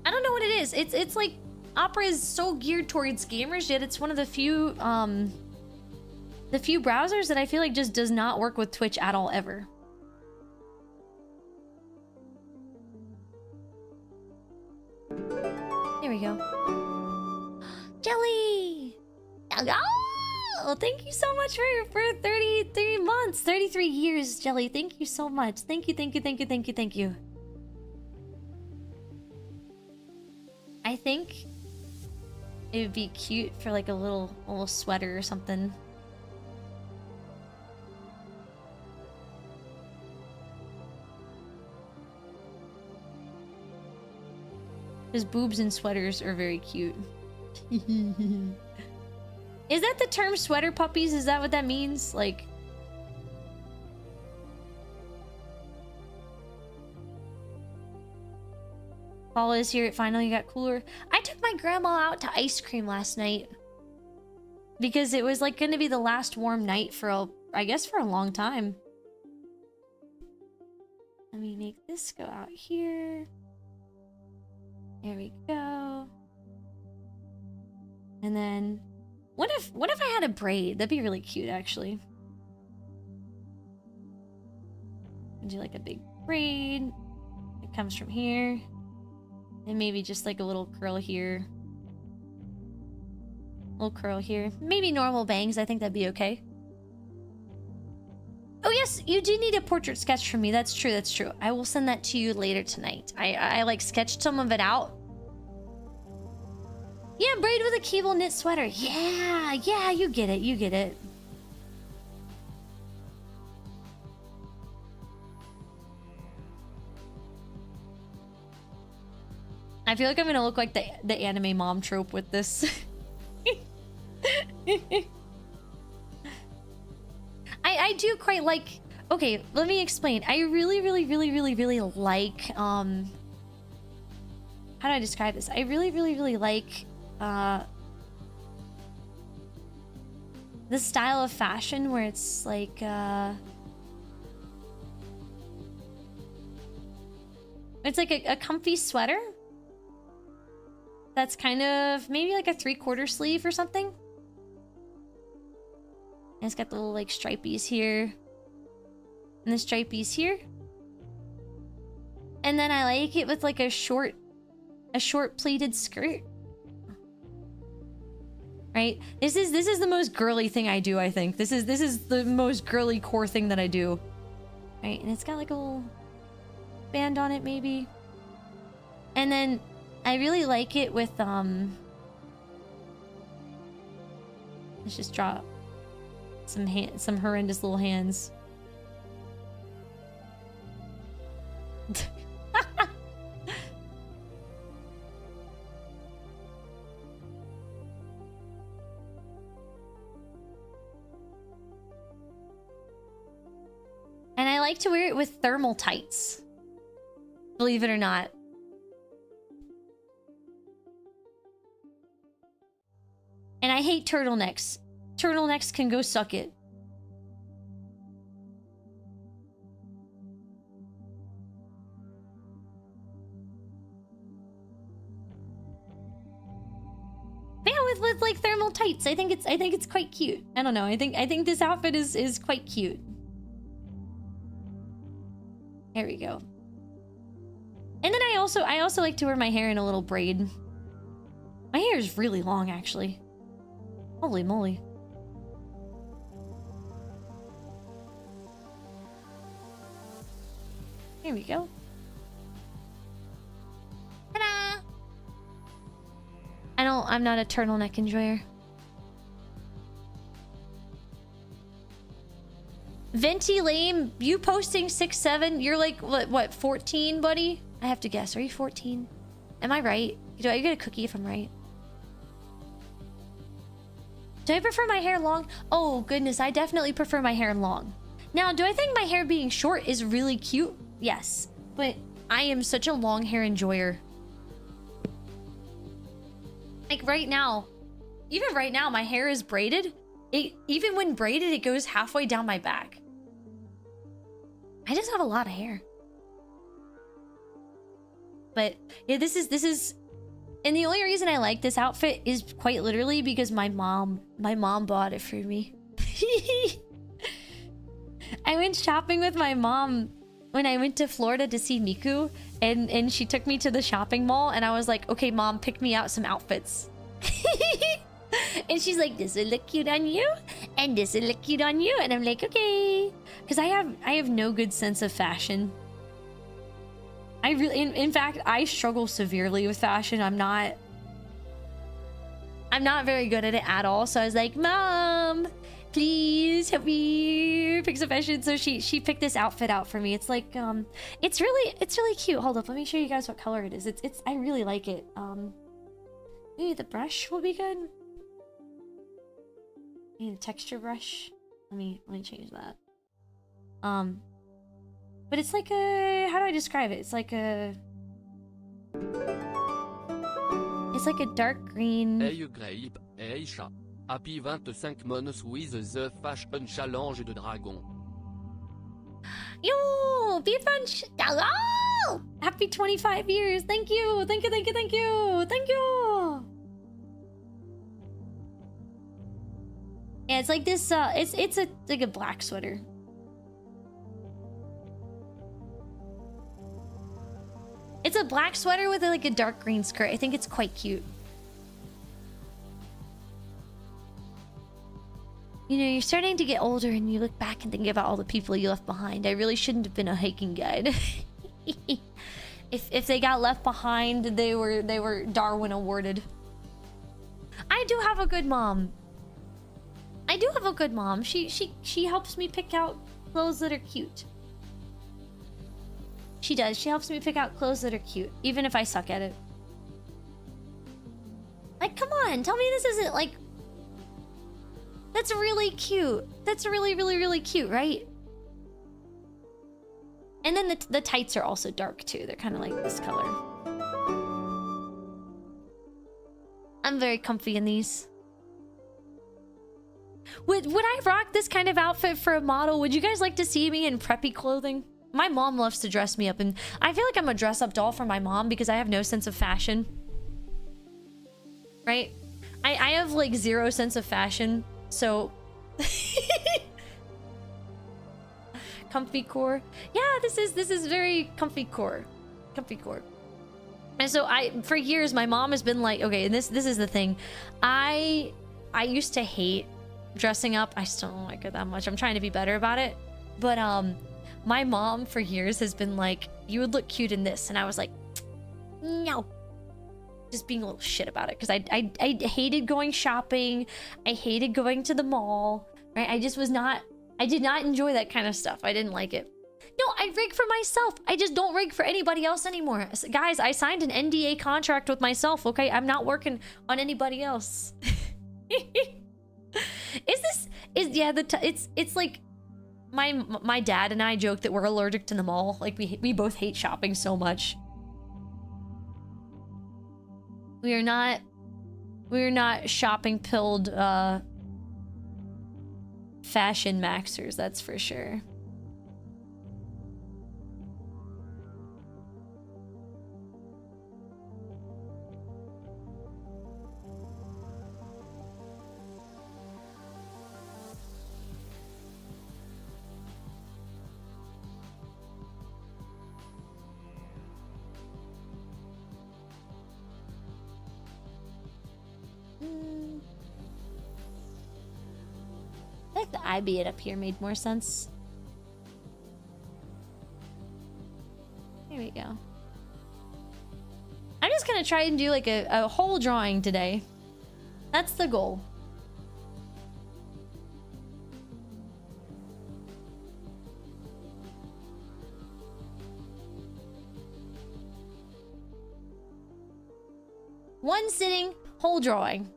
I don't know what it is. It's like Opera is so geared towards gamers, yet it's one of the few browsers that I feel like just does not work with Twitch at all ever. There we go. Jelly! Oh, thank you so much for 33 months, 33 years, Jelly. Thank you so much. Thank you, thank you, thank you, thank you, thank you. I think it would be cute for like a little sweater or something. Because boobs and sweaters are very cute. Is that the term sweater puppies? Is that what that means? Like... Fall is here. It finally got cooler. I took my grandma out to ice cream last night. Because it was like going to be the last warm night for I guess for a long time. Let me make this go out here. There we go. And then... What if I had a braid? That'd be really cute, actually. Do like a big braid. It comes from here. And maybe just like a little curl here. Little curl here. Maybe normal bangs. I think that'd be okay. Oh yes, you do need a portrait sketch from me. That's true, that's true. I will send that to you later tonight. I like sketched some of it out. Yeah, braid with a cable knit sweater. Yeah, yeah, you get it, you get it. I feel like I'm gonna look like the anime mom trope with this. I do quite like... Okay, let me explain. I really like... How do I describe this? I really like... the style of fashion where it's like... It's like a comfy sweater. That's kind of... Maybe like a 3/4 sleeve or something. And it's got the little like stripies here. And the stripies here. And then I like it with like a short pleated skirt. Right? This is the most girly thing I do, I think. This is the most girly core thing that I do. Right? And it's got like a little band on it maybe. And then I really like it with let's just draw some horrendous little hands. And I like to wear it with thermal tights. Believe it or not. And I hate turtlenecks. Turtlenecks can go suck it. Yeah, with like thermal tights. I think it's quite cute. I don't know. I think this outfit is quite cute. There we go. And then I also like to wear my hair in a little braid. My hair is really long actually. Holy moly. Here we go. Ta-da! I'm not a turtleneck enjoyer. Venti lame, you posting 6'7"? You're like what 14, buddy? I have to guess. Are you 14? Am I right? Do I get a cookie if I'm right? Do I prefer my hair long? Oh goodness, I definitely prefer my hair long. Now, do I think my hair being short is really cute? Yes, but I am such a long hair enjoyer. Like right now, even right now, my hair is braided. Even when braided, it goes halfway down my back. I just have a lot of hair. But yeah, this is, and the only reason I like this outfit is quite literally because my mom bought it for me. I went shopping with my mom when I went to Florida to see Miku, and she took me to the shopping mall, and I was like, okay, mom, pick me out some outfits. And she's like, this will look cute on you, and this will look cute on you, and I'm like, okay, because I have no good sense of fashion. I really, in fact, I struggle severely with fashion. I'm not very good at it at all. So I was like, Mom, please help me pick some fashion. So she picked this outfit out for me. It's like, it's really cute. Hold up, let me show you guys what color it is. I really like it. Maybe the brush will be good. Maybe the texture brush. Let me change that. But it's like a... How do I describe it? It's like a dark green... Hey Grape, hey chat. Happy 25 months with the Fashion Challenge de Dragon. Yo! Beefench! Oh! Happy 25 years! Thank you! Thank you, thank you, thank you! Thank you! Yeah, it's like this, it's like a black sweater. It's a black sweater with like a dark green skirt. I think it's quite cute. You know, you're starting to get older and you look back and think about all the people you left behind. I really shouldn't have been a hiking guide. If they got left behind, they were Darwin awarded. I do have a good mom. I do have a good mom. She helps me pick out clothes that are cute. She does. She helps me pick out clothes that are cute, even if I suck at it. Like, come on, tell me this isn't like... That's really cute. That's really, really, really cute, right? And then the tights are also dark too. They're kind of like this color. I'm very comfy in these. Would I rock this kind of outfit for a model? Would you guys like to see me in preppy clothing? My mom loves to dress me up, and I feel like I'm a dress-up doll for my mom because I have no sense of fashion. Right? I have like zero sense of fashion, so... Comfy core. Yeah, this is very comfy core. Comfy core. And so for years my mom has been like, okay, and this is the thing. I used to hate dressing up. I still don't like it that much. I'm trying to be better about it. But my mom for years has been like, you would look cute in this, and I was like, no. Just being a little shit about it because I hated going shopping. I hated going to the mall. Right? I did not enjoy that kind of stuff. I didn't like it. No, I rig for myself. I just don't rig for anybody else anymore. Guys, I signed an NDA contract with myself, okay? I'm not working on anybody else. It's like my dad and I joke that we're allergic to the mall. Like we both hate shopping so much. We're not shopping pilled fashion maxers, that's for sure. I think the eye being up here made more sense. Here we go. I'm just gonna try and do like a whole drawing today. That's the goal. One sitting, whole drawing.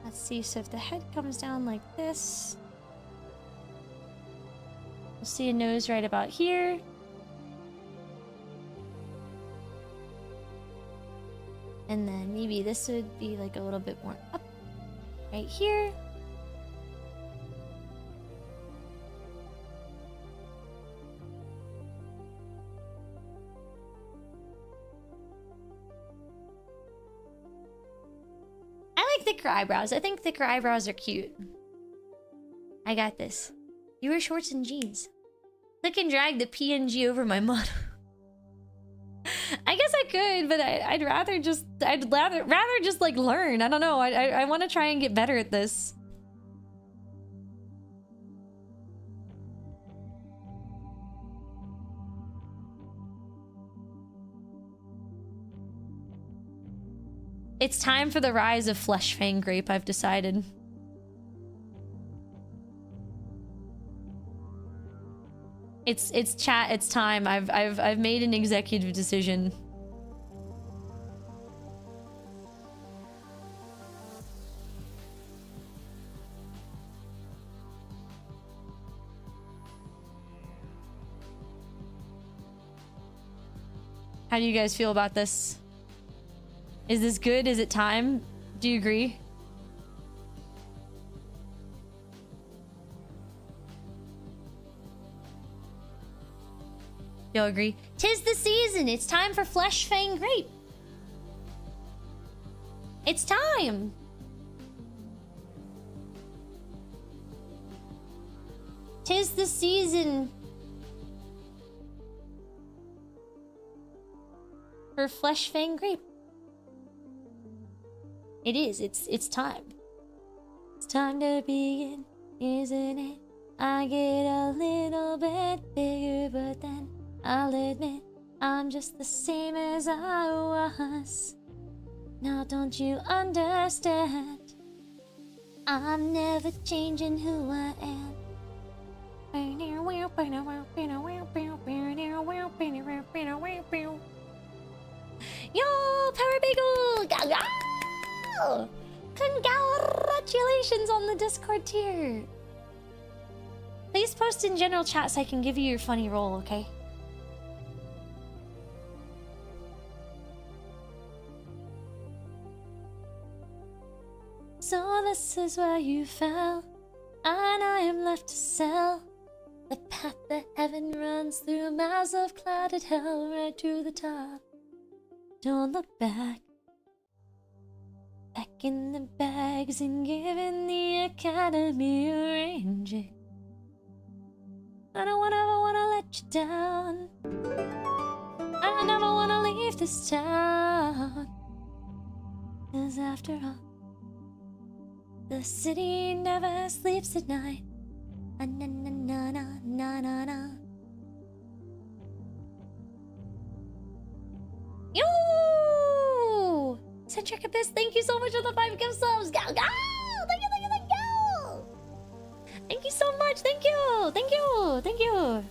Let's see, so if the head comes down like this, we'll see a nose right about here. And then maybe this would be like a little bit more up right here. Thicker eyebrows. I think thicker eyebrows are cute. I got this. You wear shorts and jeans. Click and drag the PNG over my model. I guess I could, but I'd rather just like learn. I don't know. I want to try and get better at this. It's time for the rise of Flesh Fang Grape, I've decided. It's chat, it's time. I've made an executive decision. How do you guys feel about this? Is this good? Is it time? Do you agree? Y'all agree? 'Tis the season. It's time for Flesh Fang Grape. It's time. Tis the season for Flesh Fang Grape. It is. It's time. It's time to begin, isn't it? I get a little bit bigger, but then I'll admit I'm just the same as I was. Now don't you understand? I'm never changing who I am. Yo, Power Bagel! GAOGAO! Congratulations on the Discord tier! Please post in general chat so I can give you your funny roll, okay? So this is where you fell, and I am left to sell the path that heaven runs through, a mass of clouded hell right to the top. Don't look back. Back in the bags and giving the academy a ranging. I don't ever wanna let you down. I don't ever wanna leave this town. 'Cause after all, the city never sleeps at night. Na na na na na na na. Yo! Centric Abyss, thank you so much for the 5 gift subs. GAOGAO! Thank you, thank you, thank you! Thank you so much. Thank you. Thank you. Thank you.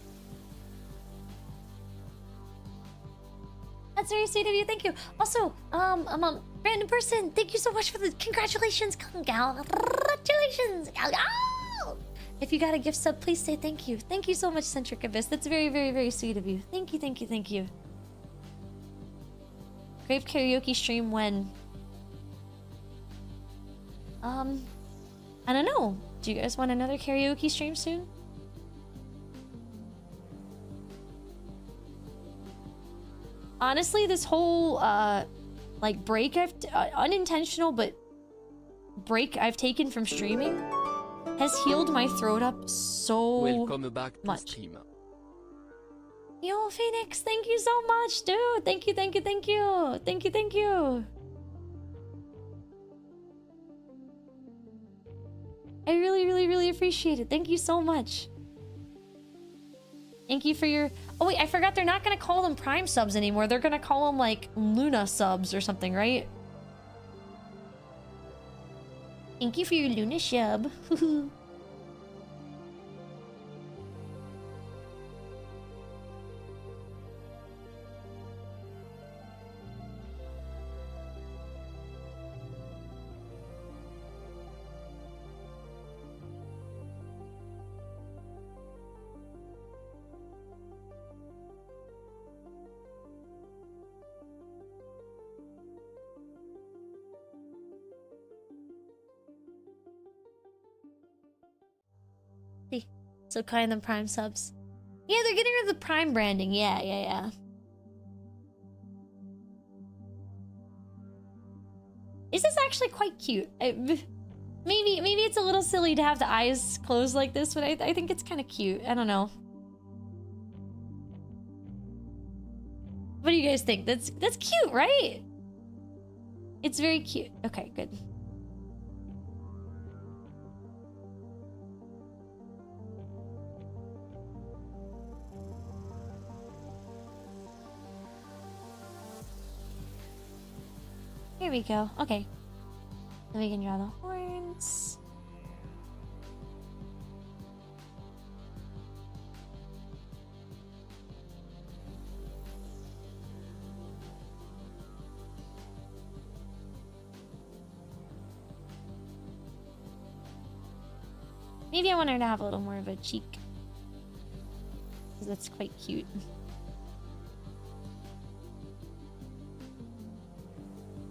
That's very sweet of you. Thank you. Also, random person, thank you so much for the congratulations. Congratulations. GAOGAO! If you got a gift sub, please say thank you. Thank you so much, Centric Abyss. That's very, very, very sweet of you. Thank you, thank you, thank you. Grape karaoke stream when? I don't know. Do you guys want another karaoke stream soon? Honestly, this whole like break unintentional but break I've taken from streaming has healed my throat up so Welcome back to much. stream. Yo, Phoenix, thank you so much, dude. Thank you, thank you, thank you. Thank you, thank you. I really, really, really appreciate it. Thank you so much. Thank you for your... Oh, wait, I forgot they're not going to call them Prime subs anymore. They're going to call them, like, Luna subs or something, right? Thank you for your Luna sub. So calling them Prime subs. Yeah, they're getting rid of the Prime branding. Yeah. This is actually quite cute. Maybe it's a little silly to have the eyes closed like this, but I think it's kind of cute. I don't know. What do you guys think? That's cute, right? It's very cute. Okay, good. Here we go. Okay. Then we can draw the horns. Maybe I want her to have a little more of a cheek. Because that's quite cute.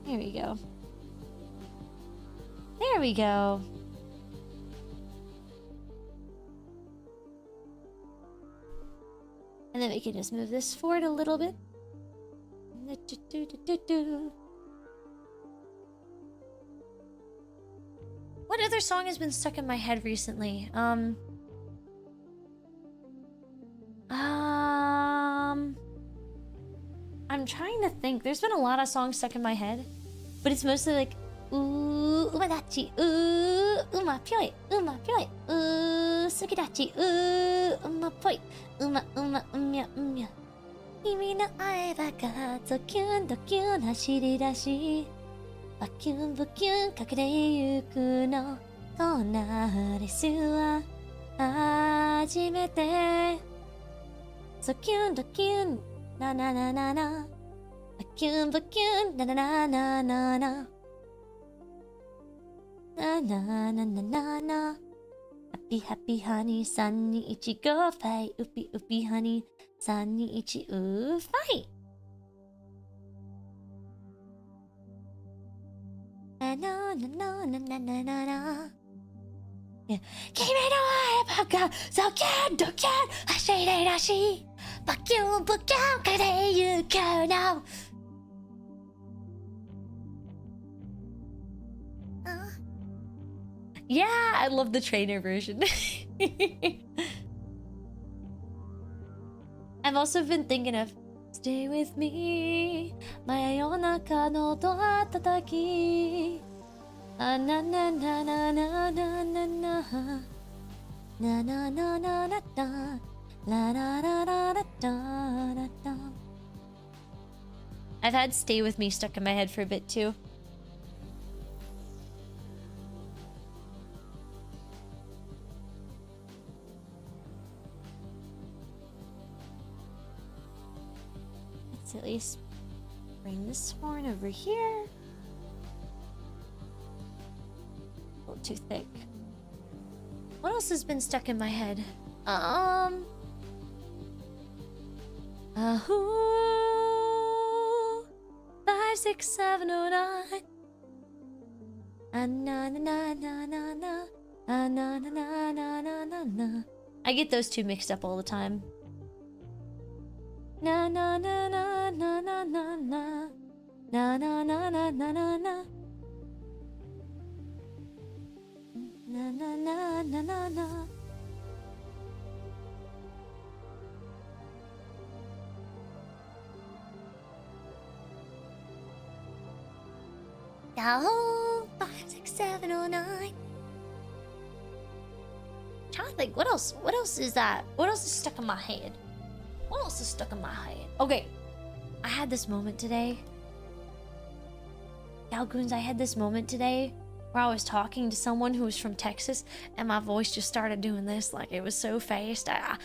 There we go. There we go. And And then we can just move this forward a little bit. What other song has been stuck in my head recently? I'm trying to think. There's been a lot of songs stuck in my head, but it's mostly like umadachi, uma pyoi, sukidachi, uma poi, uma umya umya. Kimi no aiba ga zokyun dokyun hashiri dashi, bakyun bukyun kakure yuku no konna desu wa hajimete. Zokyun dokyun na na na na na, bakyun bukyun na na na na na na. Na na na na na na. Happy happy honey, sunny ichi go fight. Upi upi honey, sunny ichi fight. Na na na na na na na na na. Yeah. Kimi no aiba ga zokyun dokyun hashiri dashi, bakyun bukyun kakure yuku no. Yeah, I love the trainer version. I've also been thinking of stay with me, my yonaka no doa tataki. Na na na na na na na na na na na na na na la da da da da da da. I've had stay with me stuck in my head for a bit too. At least bring this horn over here. A little too thick. What else has been stuck in my head? 5, 6, 7, 9. Na na na na na na na na na na na na. I get those two mixed up all the time. Na na na na na na na na na na na na na na na na na na na na. Yahoo! 5, 6, 7, 9. Trying to think, what else? What else is that? What else is stuck in my head? What else is stuck in my head? Okay, I had this moment today. Gao Goons, I had this moment today where I was talking to someone who was from Texas, and my voice just started doing this. Like, it was so fast. I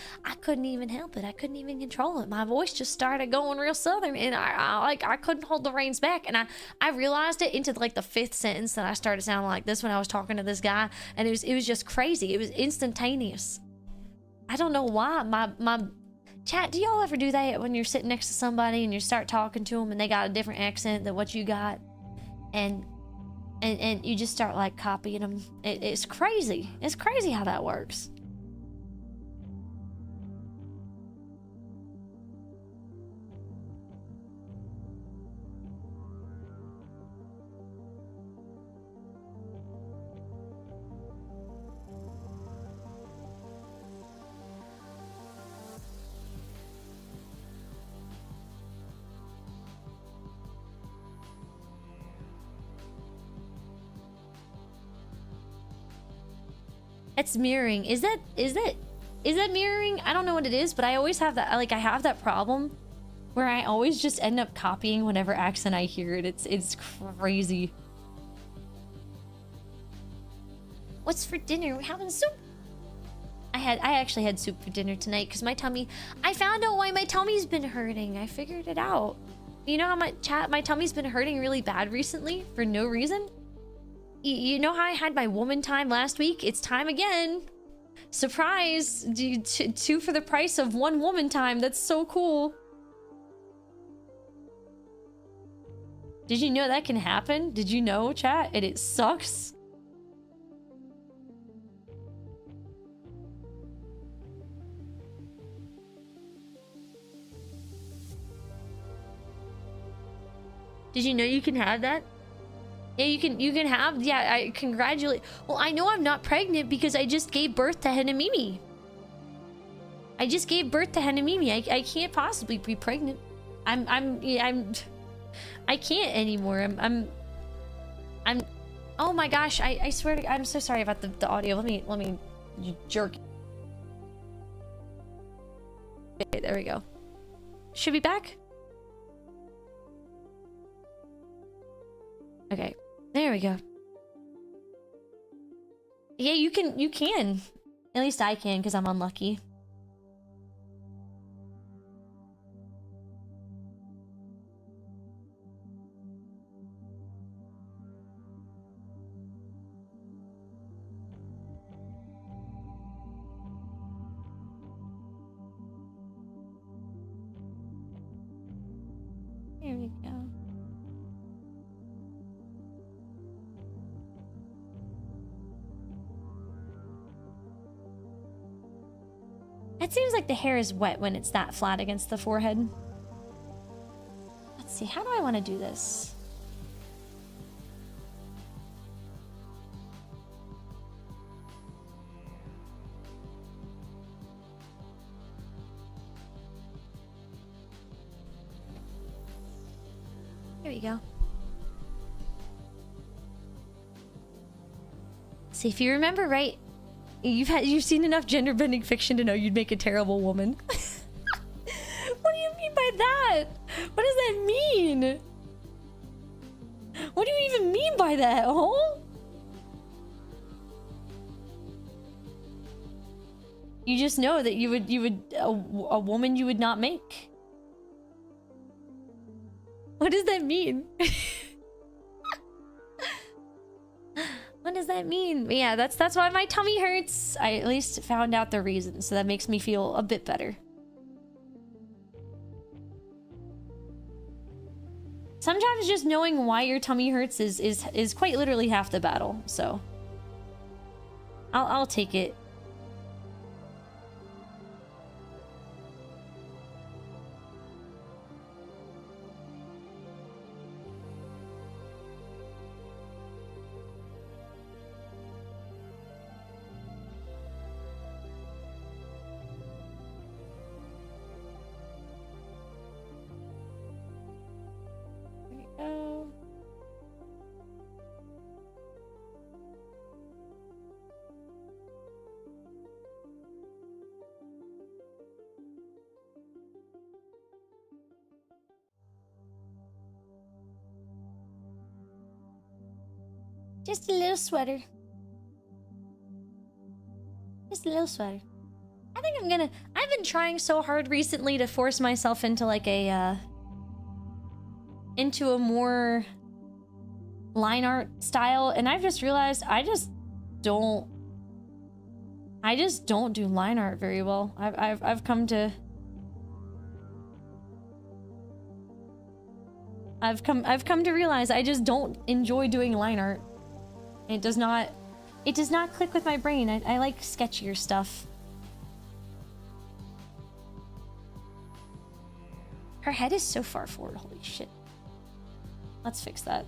couldn't even help it. I couldn't even control it. My voice just started going real southern, and I couldn't hold the reins back. And I realized it into like the 5th sentence that I started sounding like this when I was talking to this guy, and it was just crazy. It was instantaneous. I don't know why. My chat, do y'all ever do that when you're sitting next to somebody and you start talking to them and they got a different accent than what you got, and you just start like copying them? It's crazy. It's crazy how that works. It's mirroring. Is that mirroring? I don't know what it is, but I always have that. Like, I have that problem where I always just end up copying whatever accent I hear it. It's crazy. What's for dinner? We're having soup. I actually had soup for dinner tonight because my tummy. I found out why my tummy's been hurting. I figured it out. You know how my tummy's been hurting really bad recently for no reason? You know how I had my woman time last week? It's time again. Surprise! 2 for the price of 1 woman time. That's so cool. Did you know that can happen? Did you know, chat? And it sucks. Did you know you can have that? Yeah, you can have, yeah, I congratulate. Well, I know I'm not pregnant because I just gave birth to Henamimi. I just gave birth to Henamimi. I can't possibly be pregnant. I can't anymore. I'm oh my gosh, I swear to, I'm so sorry about the audio. Let me you jerk. Okay, there we go. Should be back? Okay. There we go. Yeah, you can. At least I can, because I'm unlucky. There we go. It seems like the hair is wet when it's that flat against the forehead. Let's see, how do I want to do this? Here we go. See, if you remember right, you've seen enough gender bending fiction to know you'd make a terrible woman. What do you mean by that? What does that mean? What do you even mean by that, oh? You just know that you would a woman you would not make. What does that mean? What does that mean? Yeah, that's why my tummy hurts. I at least found out the reason, so that makes me feel a bit better. Sometimes just knowing why your tummy hurts is quite literally half the battle, so I'll take it. Just a little sweater. Just a little sweater. I think I've been trying so hard recently to force myself into like a, into a more line art style, and I've just realized I just don't do line art very well. I've come to realize I just don't enjoy doing line art. It does not click with my brain. I like sketchier stuff. Her head is so far forward, holy shit. Let's fix that.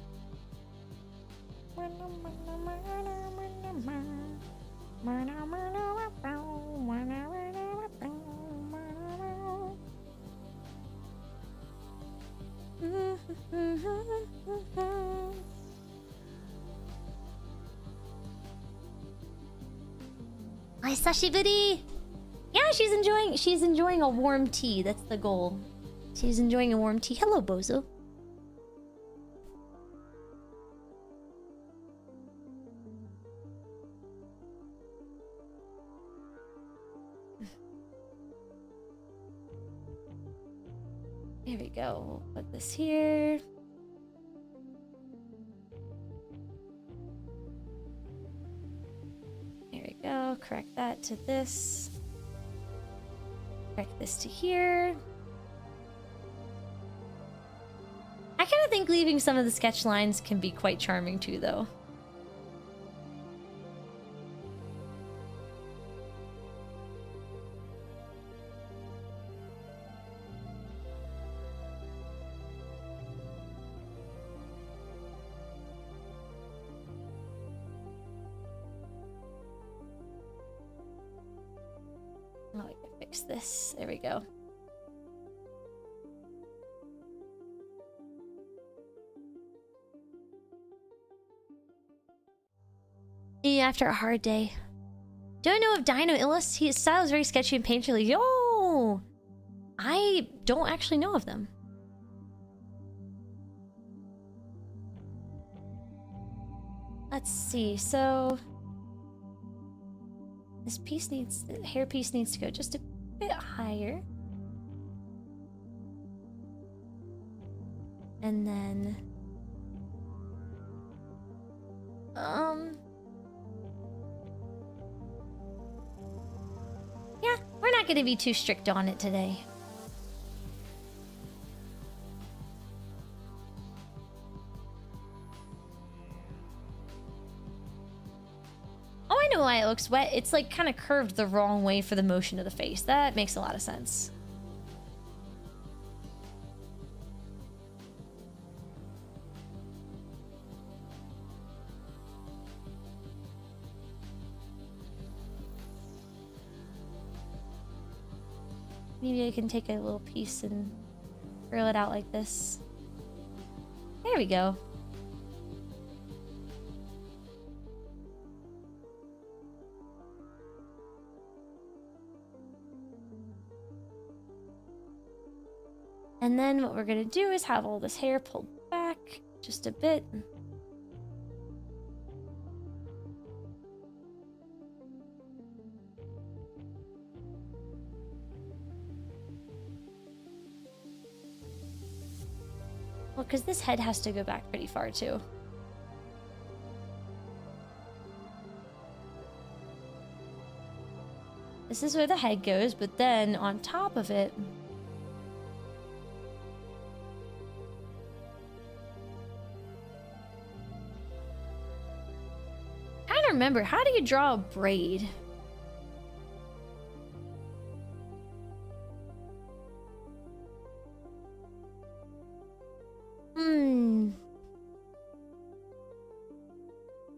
Hi, Sashiburi! Yeah, she's enjoying a warm tea. That's the goal. She's enjoying a warm tea. Hello, Bozo. There we go. We'll put this here. There we go. Correct that to this. Correct this to here. I kind of think leaving some of the sketch lines can be quite charming too, though. Oh, I can fix this. There we go. Yeah, after a hard day. Do I know of Dino Illis? His style is very sketchy and painterly. Yo! I don't actually know of them. Let's see, so... This piece needs... The hair piece needs to go just a bit higher. And then... Yeah, we're not gonna be too strict on it today. Oh, I know why it looks wet. It's like kind of curved the wrong way for the motion of the face. That makes a lot of sense. Maybe I can take a little piece and curl it out like this. There we go. And then what we're gonna do is have all this hair pulled back just a bit. Well, because this head has to go back pretty far too. This is where the head goes, but then on top of it... I don't remember. How do you draw a braid?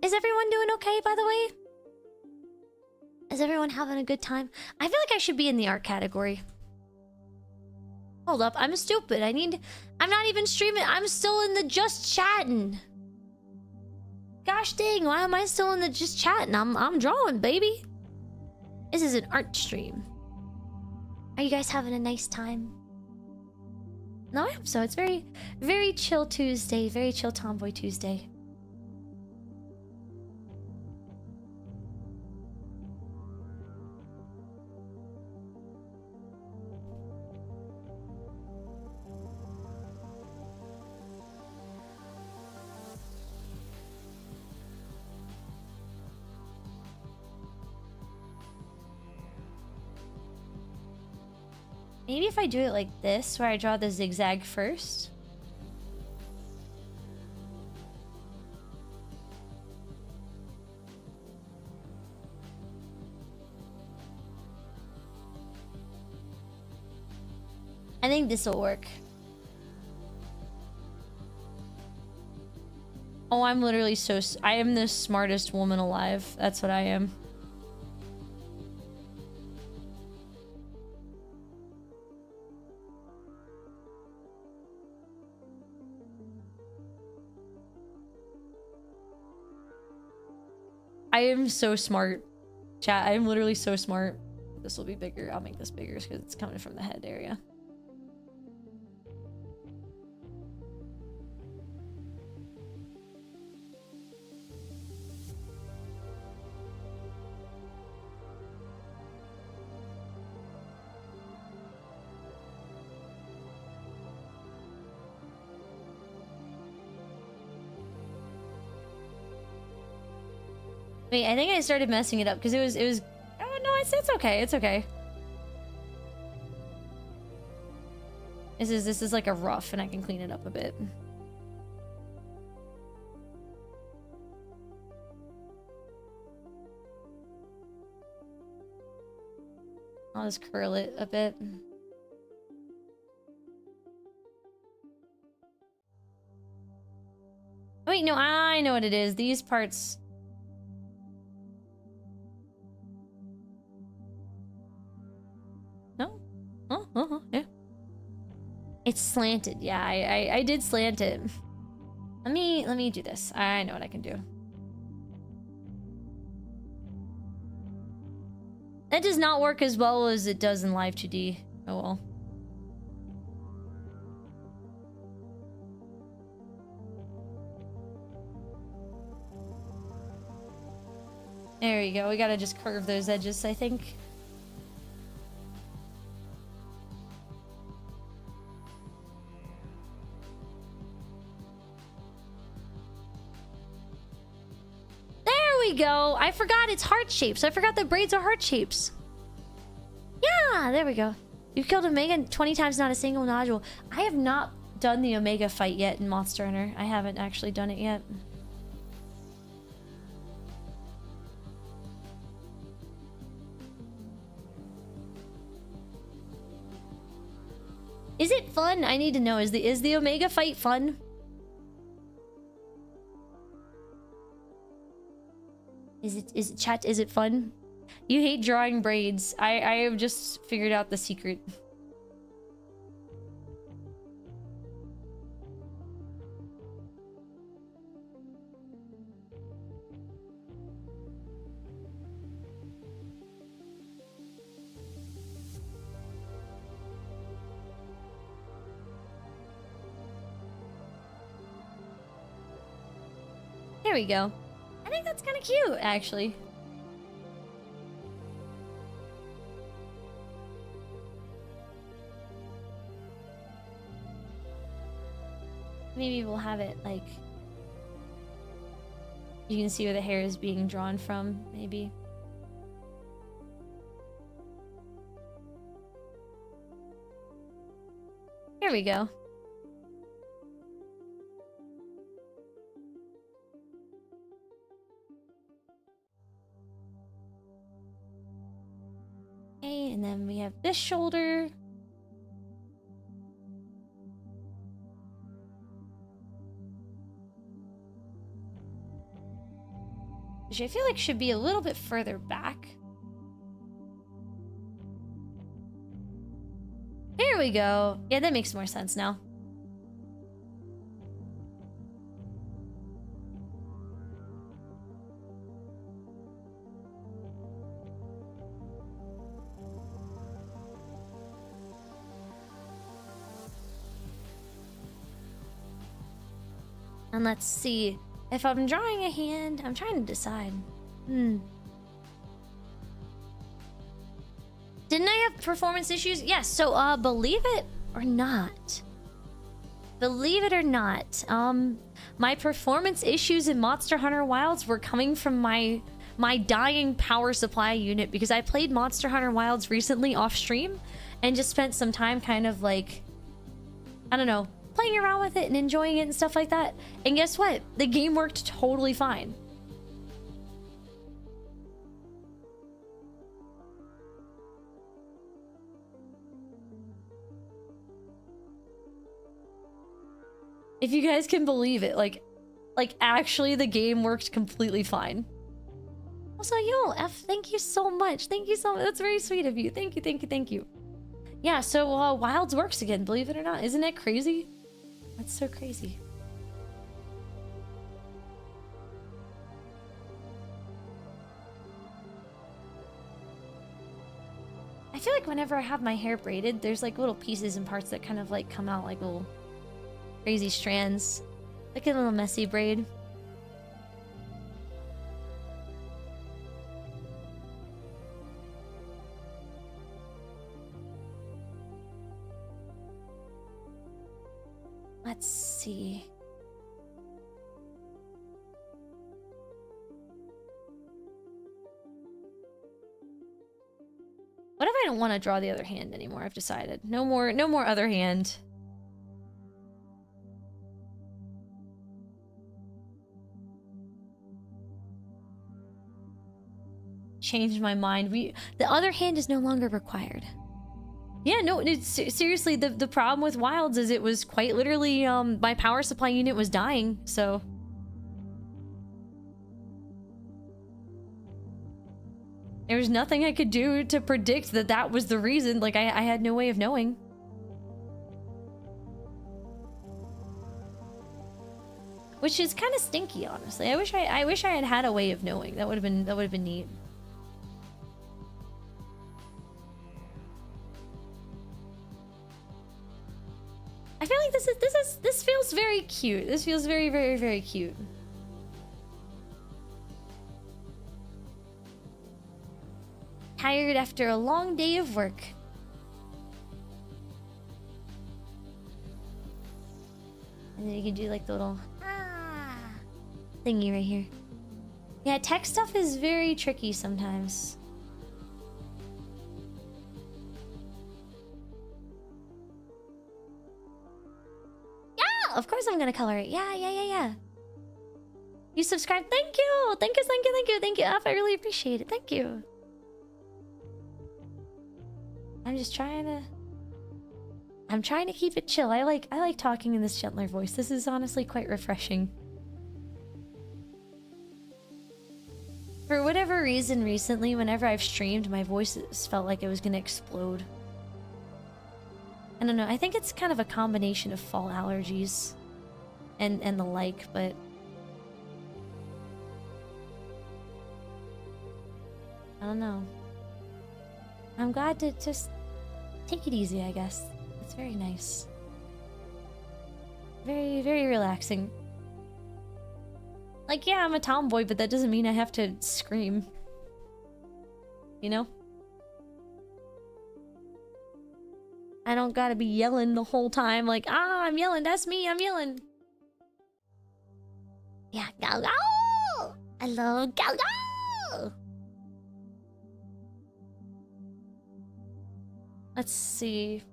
Is everyone doing okay, by the way? Is everyone having a good time? I feel like I should be in the art category. Hold up, I'm stupid. I'm not even streaming. I'm still in the just chatting. Gosh dang, why am I still in the just chatting? I'm drawing, baby. This is an art stream. Are you guys having a nice time? No, I hope so. It's very, very chill Tuesday. Very chill Tomboy Tuesday. Maybe if I do it like this, where I draw the zigzag first. I think this will work. Oh, I'm literally I am the smartest woman alive. That's what I am. I am so smart. Chat, I am literally so smart. This will be bigger. I'll make this bigger because it's coming from the head area. Wait, I think I started messing it up because it was oh no, it's okay. It's okay. This is like a rough and I can clean it up a bit. I'll just curl it a bit. Wait, no, I know what it is. These parts. It's slanted. Yeah, I did slant it. Let me do this. I know what I can do. That does not work as well as it does in Live 2D. Oh well. There you go. We gotta just curve those edges, I think. There we go. I forgot it's heart shapes. I forgot the braids are heart shapes. Yeah, there we go. You've killed Omega 20 times, not a single nodule. I have not done the Omega fight yet in Monster Hunter. I haven't actually done it yet. Is it fun? I need to know. Is the Omega fight fun? Is it chat? Is it fun? You hate drawing braids. I have just figured out the secret. There we go. I think that's kind of cute, actually. Maybe we'll have it like you can see where the hair is being drawn from, maybe. Here we go. Okay, and then we have this shoulder. Which I feel like should be a little bit further back. There we go. Yeah, that makes more sense now. And let's see. If I'm drawing a hand, I'm trying to decide. Didn't I have performance issues? Yes, so believe it or not. Believe it or not, my performance issues in Monster Hunter Wilds were coming from my dying power supply unit because I played Monster Hunter Wilds recently off stream and just spent some time kind of like, I don't know, playing around with it and enjoying it and stuff like that. And guess what? The game worked totally fine. If you guys can believe it, like actually the game worked completely fine. Also, yo, F, thank you so much. Thank you so much. That's very sweet of you. Thank you, thank you, thank you. Yeah, so Wilds works again, believe it or not. Isn't that crazy? That's so crazy. I feel like whenever I have my hair braided, there's like little pieces and parts that kind of like come out like little crazy strands. Like a little messy braid. Let's see. What if I don't want to draw the other hand anymore? I've decided. No more other hand. Changed my mind. The other hand is no longer required. Yeah, no, it's seriously, the problem with Wilds is it was quite literally, my power supply unit was dying, so. There was nothing I could do to predict that that was the reason, like, I had no way of knowing. Which is kind of stinky, honestly. I wish I had a way of knowing. That would have been neat. I feel like this feels very cute. This feels very, very, very cute. Tired after a long day of work. And then you can do like the little thingy right here. Yeah, tech stuff is very tricky sometimes. Yeah, of course I'm gonna color it. Yeah. You subscribe. Thank you. Thank you, F. I really appreciate it. Thank you. I'm trying to keep it chill. I like talking in this gentler voice. This is honestly quite refreshing. For whatever reason recently, whenever I've streamed, my voice has felt like it was gonna explode. I don't know, I think it's kind of a combination of fall allergies and the like, but I don't know. I'm glad to just take it easy, I guess. It's very nice. Very, very relaxing. Like, yeah, I'm a tomboy, but that doesn't mean I have to scream. You know? I don't gotta be yelling the whole time, like, ah, I'm yelling, that's me, I'm yelling. Yeah, GAOGAO! I love GAOGAO! Let's see.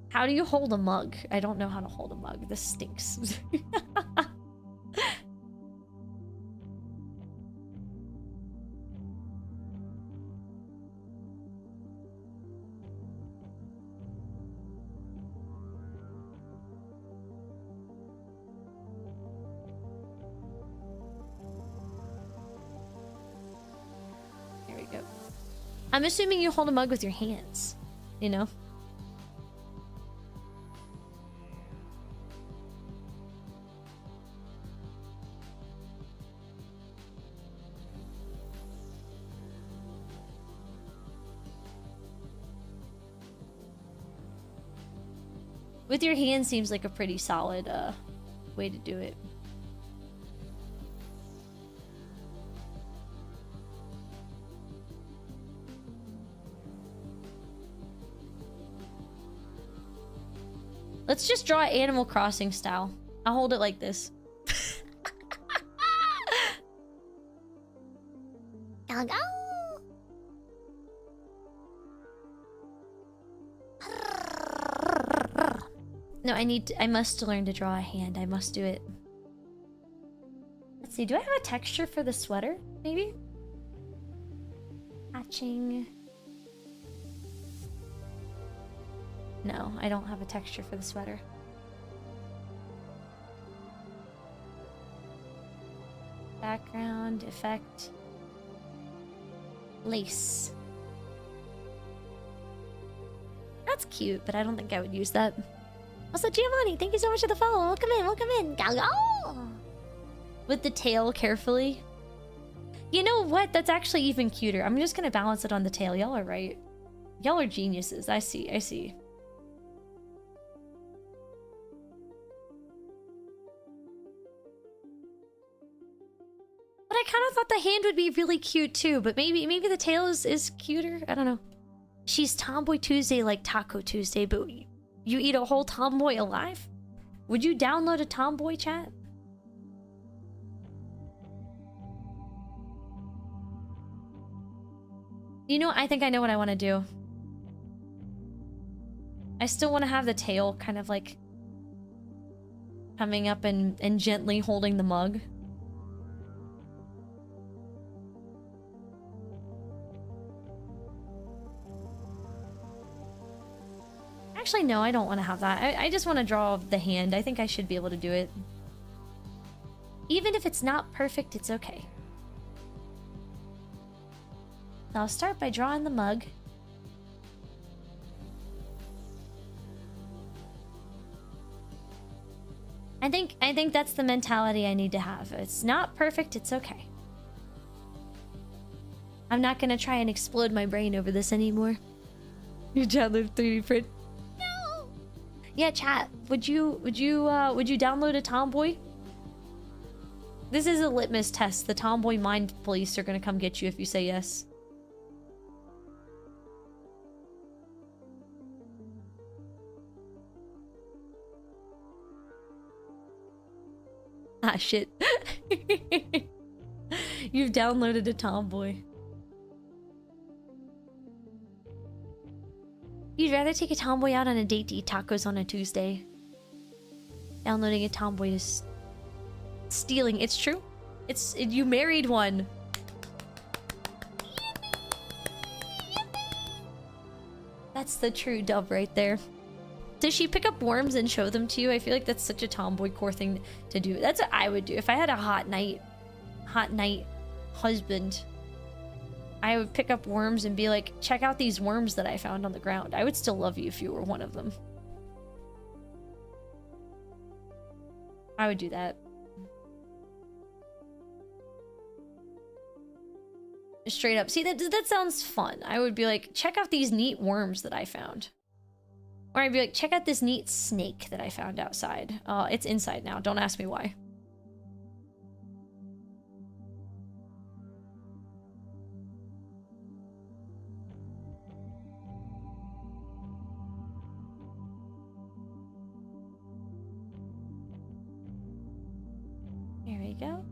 How do you hold a mug? I don't know how to hold a mug. This stinks. There we go. I'm assuming you hold a mug with your hands, you know? With your hand seems like a pretty solid way to do it. Let's just draw Animal Crossing style. I'll hold it like this. GAOGAO! No, I must learn to draw a hand. I must do it. Let's see, do I have a texture for the sweater, maybe? Hatching. No, I don't have a texture for the sweater. Background, effect. Lace. That's cute, but I don't think I would use that. Also, Giovanni, thank you so much for the follow. Welcome in. GAOGAO! With the tail carefully. You know what? That's actually even cuter. I'm just gonna balance it on the tail. Y'all are right. Y'all are geniuses. I see. But I kind of thought the hand would be really cute too. But maybe the tail is cuter. I don't know. She's Tomboy Tuesday like Taco Tuesday, but you eat a whole tomboy alive? Would you download a tomboy, chat? You know, I think I know what I want to do. I still want to have the tail kind of like coming up and gently holding the mug. Actually, no, I don't want to have that. I just want to draw the hand. I think I should be able to do it. Even if it's not perfect, it's okay. So I'll start by drawing the mug. I think that's the mentality I need to have. It's not perfect, it's okay. I'm not gonna try and explode my brain over this anymore. You download 3D print. No. Yeah, chat. Would you download a tomboy? This is a litmus test. The tomboy mind police are gonna come get you if you say yes. Ah, shit. You've downloaded a tomboy. You'd rather take a tomboy out on a date to eat tacos on a Tuesday. Downloading a tomboy is stealing. It's true. You married one. That's the true dub right there. Does she pick up worms and show them to you? I feel like that's such a tomboy core thing to do. That's what I would do. If I had a hot night husband, I would pick up worms and be like, check out these worms that I found on the ground. I would still love you if you were one of them. I would do that. Straight up. See, that sounds fun. I would be like, check out these neat worms that I found. Or I'd be like, check out this neat snake that I found outside. It's inside now. Don't ask me why. Here we go.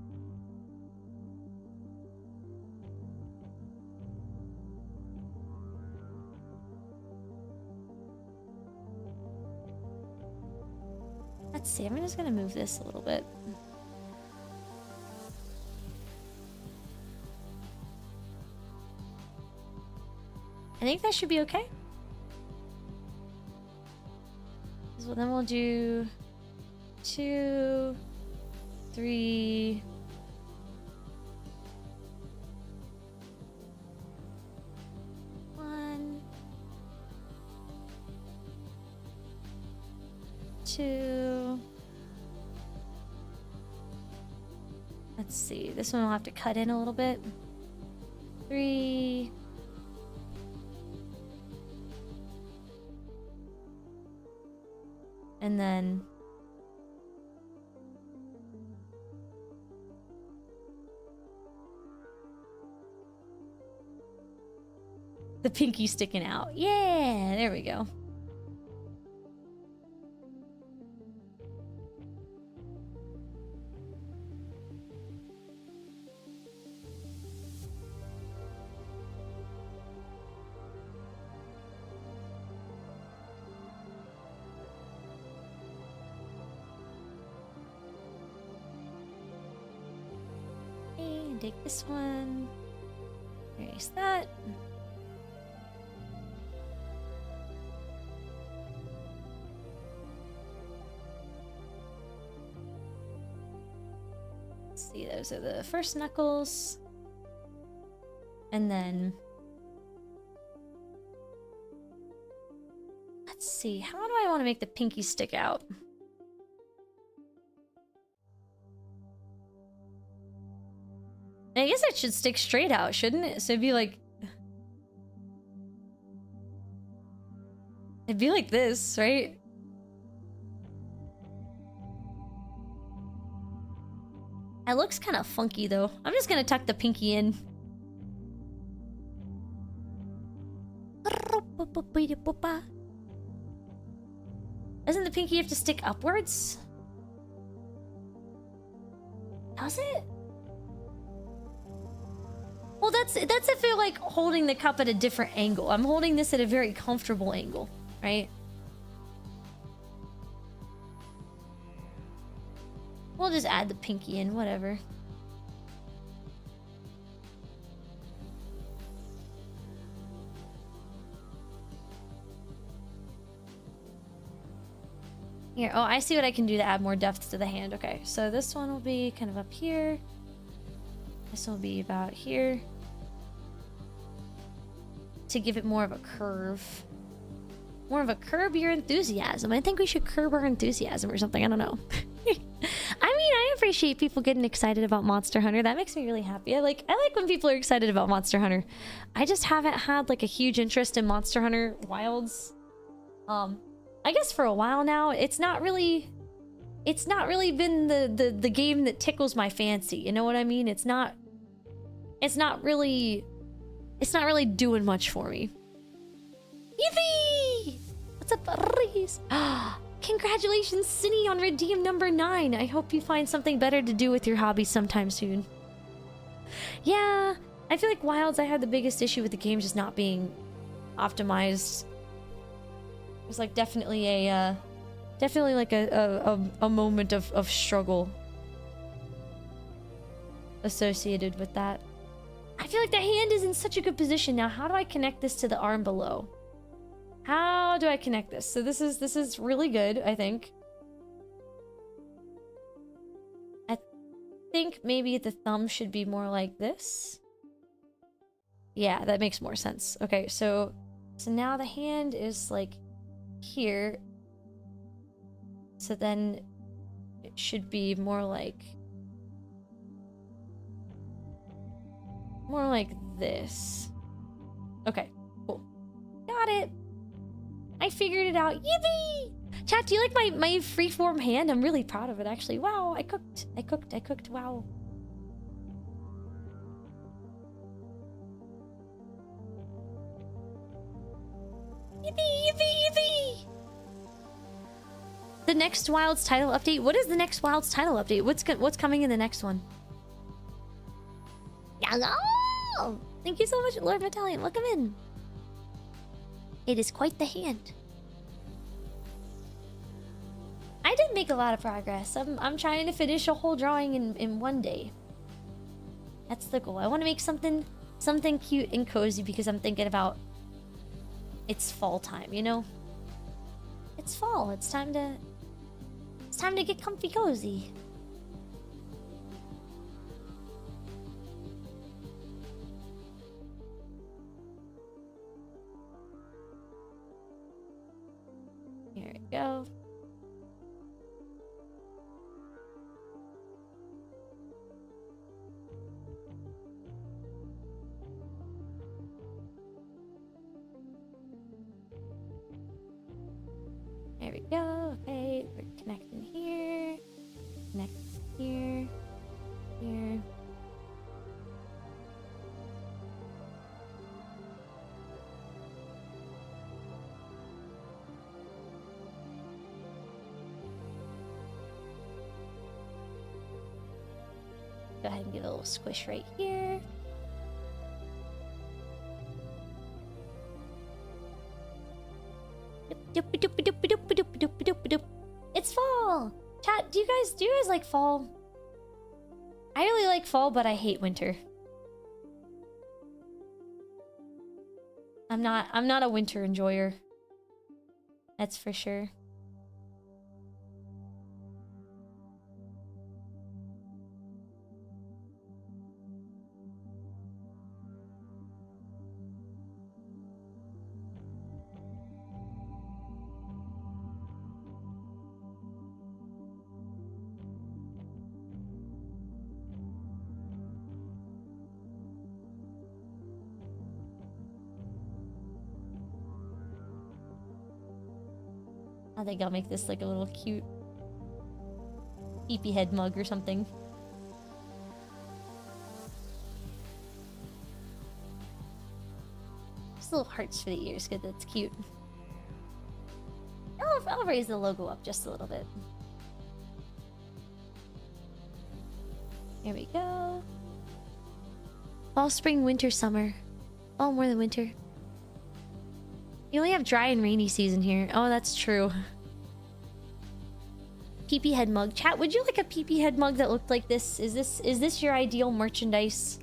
Let's see, I'm just gonna move this a little bit. I think that should be okay. So then we'll do 2, 3. One, 2. Let's see. This one will have to cut in a little bit. 3. And then the pinky sticking out. Yeah, there we go. Take this one, erase that. Let's see, those are the first knuckles. And then let's see, how do I want to make the pinky stick out? I guess it should stick straight out, shouldn't it? So it'd be like this, right? It looks kind of funky though. I'm just gonna tuck the pinky in. Doesn't the pinky have to stick upwards? Does it? Well, that's if you're like holding the cup at a different angle. I'm holding this at a very comfortable angle, right? We'll just add the pinky in, whatever. Here, oh, I see what I can do to add more depth to the hand. Okay, so this one will be kind of up here. This will be about here. To give it more of a curve. More of a curb your enthusiasm. I think we should curb our enthusiasm or something. I don't know. appreciate people getting excited about Monster Hunter. That makes me really happy. I like when people are excited about Monster Hunter. I just haven't had like a huge interest in Monster Hunter Wilds. I guess for a while now. It's not really been the game that tickles my fancy. You know what I mean? It's not really doing much for me. Yippee! What's up, Reese? Congratulations, Cinny, on redeem number 9. I hope you find something better to do with your hobby sometime soon. Yeah, I feel like Wilds, I had the biggest issue with the game just not being optimized. It was like definitely like a moment of struggle associated with that. I feel like the hand is in such a good position now. How do I connect this to the arm below? How do I connect this? So this is really good, I think. I think maybe the thumb should be more like this. Yeah, that makes more sense. Okay, so now the hand is like here. So then it should be more like this. Okay, cool. Got it. I figured it out. Yippee! Chat, do you like my freeform hand? I'm really proud of it, actually. Wow, I cooked. Wow. Yippee! The next Wilds title update? What is the next Wilds title update? What's coming in the next one? GAOGAO! Thank you so much, Lord Battalion. Welcome in. It is quite the hand. I did make a lot of progress. I'm trying to finish a whole drawing in one day. That's the goal. I want to make something cute and cozy because I'm thinking about it's fall time, you know? It's fall. It's time to get comfy cozy. Here we go. There we go. Okay, we're connecting here. Connect here. Here. Go ahead and give it a little squish right here. It's fall! Chat, do you guys like fall? I really like fall, but I hate winter. I'm not a winter enjoyer. That's for sure. I think I'll make this like a little cute peepee head mug or something. Just little hearts for the ears, good, that's cute. I'll raise the logo up just a little bit. Here we go. Fall, spring, winter, summer. Fall more than winter. You only have dry and rainy season here. Oh, that's true. Peepee head mug. Chat, would you like a peepee head mug that looked like this? Is this your ideal merchandise?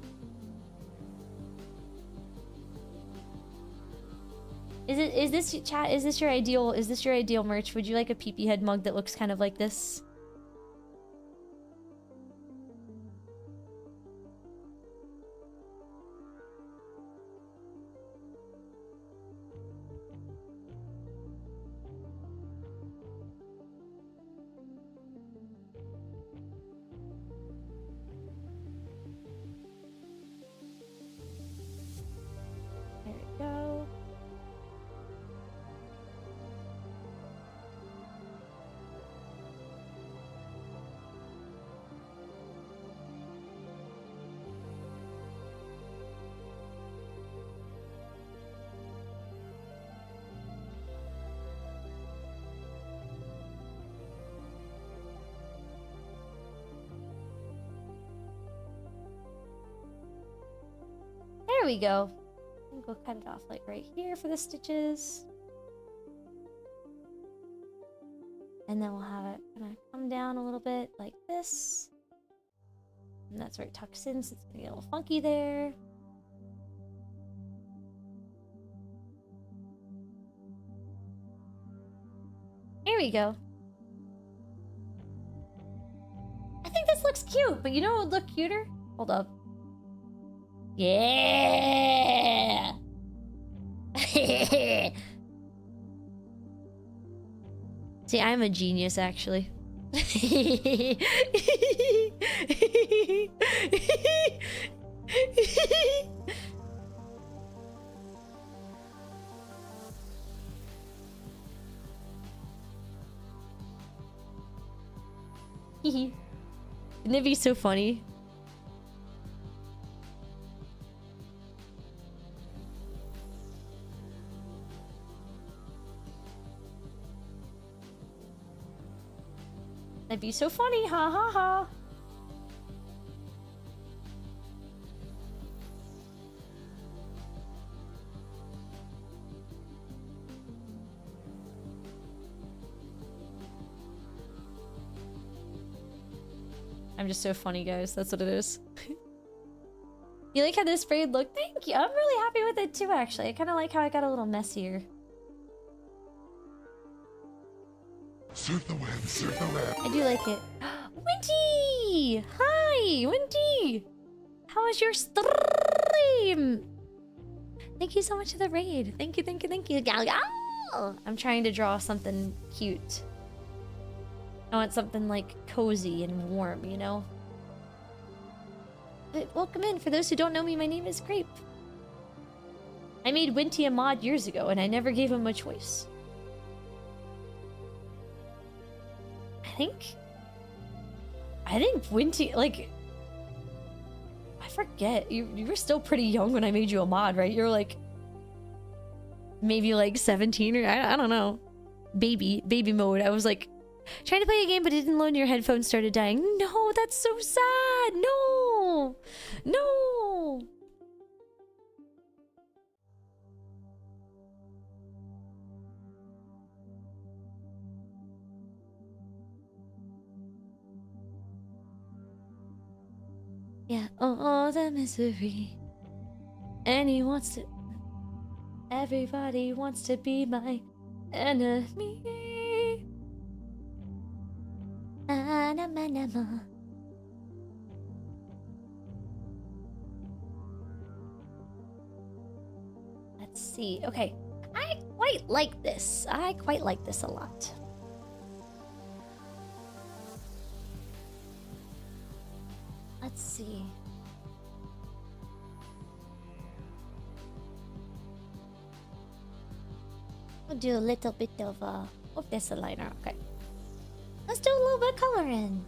Is this chat? Is this your ideal merch? Would you like a peepee head mug that looks kind of like this? There we go. I'm gonna go cut it off like right here for the stitches. And then we'll have it kind of come down a little bit like this. And that's where it tucks in, so it's gonna get a little funky there. Here we go. I think this looks cute, but you know what would look cuter? Hold up. Yeah! See, I'm a genius, actually. Wouldn't it be so funny? That'd be so funny, ha ha ha. I'm just so funny, guys. That's what it is. You like how this braid looked? Thank you. I'm really happy with it too, actually. I kind of like how it got a little messier. Surf the web, surf the web. I do like it. Winty! Hi, Winty! How was your stream? Thank you so much for the raid. Thank you, thank you, thank you. GAOGAO! I'm trying to draw something cute. I want something like cozy and warm, you know? But welcome in. For those who don't know me, my name is Grape. I made Winty a mod years ago, and I never gave him a choice. I think Winty, like, I forget. You were still pretty young when I made you a mod, right? You were like, maybe like 17 or I don't know. Baby mode. I was like, trying to play a game, but it didn't load and your headphones started dying. No, that's so sad. No. No. Yeah, oh, the misery. And he wants to... Everybody wants to be my enemy. Anama. Let's see. Okay. I quite like this. I quite like this a lot. Let's see. I'll do a little bit of oh, there's a liner. Okay. Let's do a little bit of color in.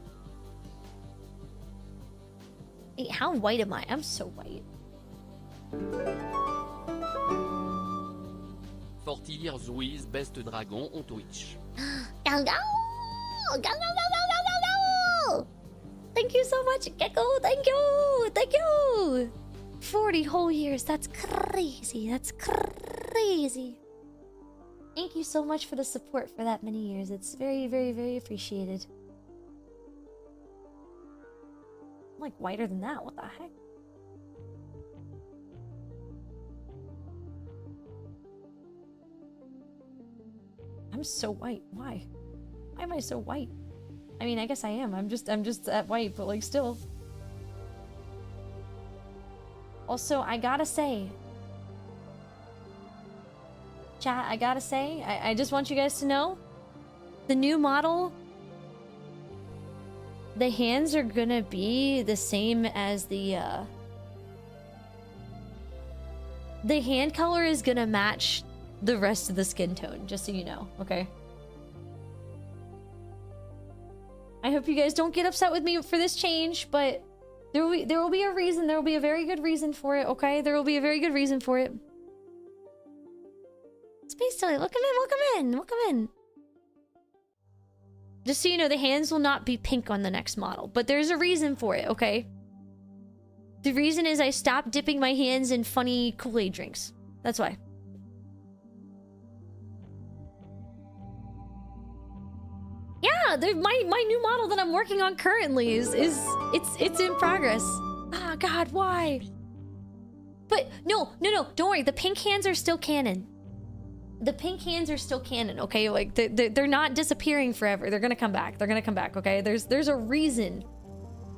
Hey, how white am I? I'm so white. Fortilier Zouiz, best dragon on Twitch. GAOGAO! GAOGAO! Thank you so much, Gecko. Thank you. Thank you. 40 whole years. That's crazy. That's crazy. Thank you so much for the support for that many years. It's very, very, very appreciated. I'm like whiter than that. What the heck? I'm so white. Why? Why am I so white? I mean, I guess I am. I'm just that white, but like still. Also, I gotta say, chat, I gotta say, I just want you guys to know, the new model, the hands are gonna be the same as the hand color is gonna match the rest of the skin tone, just so you know, okay? I hope you guys don't get upset with me for this change, but there will be a reason. There will be a very good reason for it, okay? There will be a very good reason for it. Space Tilly, welcome in, welcome in, welcome in. Just so you know, the hands will not be pink on the next model, but there's a reason for it, okay? The reason is I stopped dipping my hands in funny Kool-Aid drinks. That's why. Yeah, my new model that I'm working on currently is it's in progress. Ah, God, why? But no, don't worry. The pink hands are still canon. The pink hands are still canon, okay? Like they're not disappearing forever. They're gonna come back. They're gonna come back, okay? There's a reason.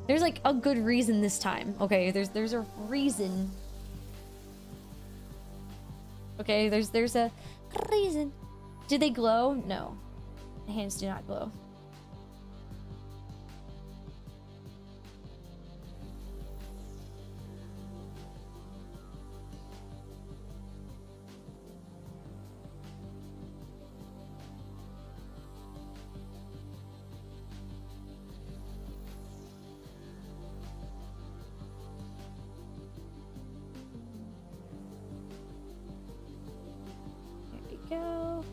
There's like a good reason this time, okay? There's a reason. Okay, there's a reason. Do they glow? No. The hands do not glow. Go.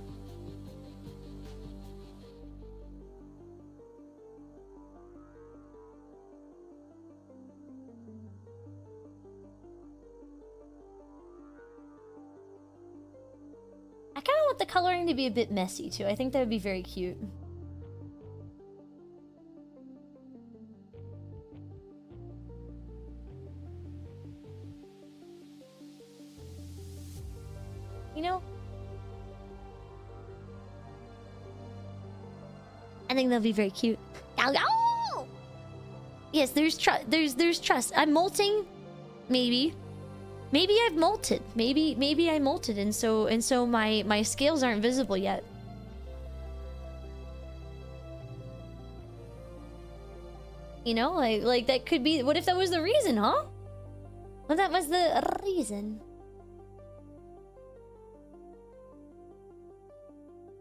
I kind of want the coloring to be a bit messy too. I think that would be very cute. You know? I think that'll be very cute. GAOGAO! Yes, there's trust. I'm molting, maybe. Maybe I've molted. Maybe I molted, and so my scales aren't visible yet. You know, like that could be. What if that was the reason, huh? What if that was the reason?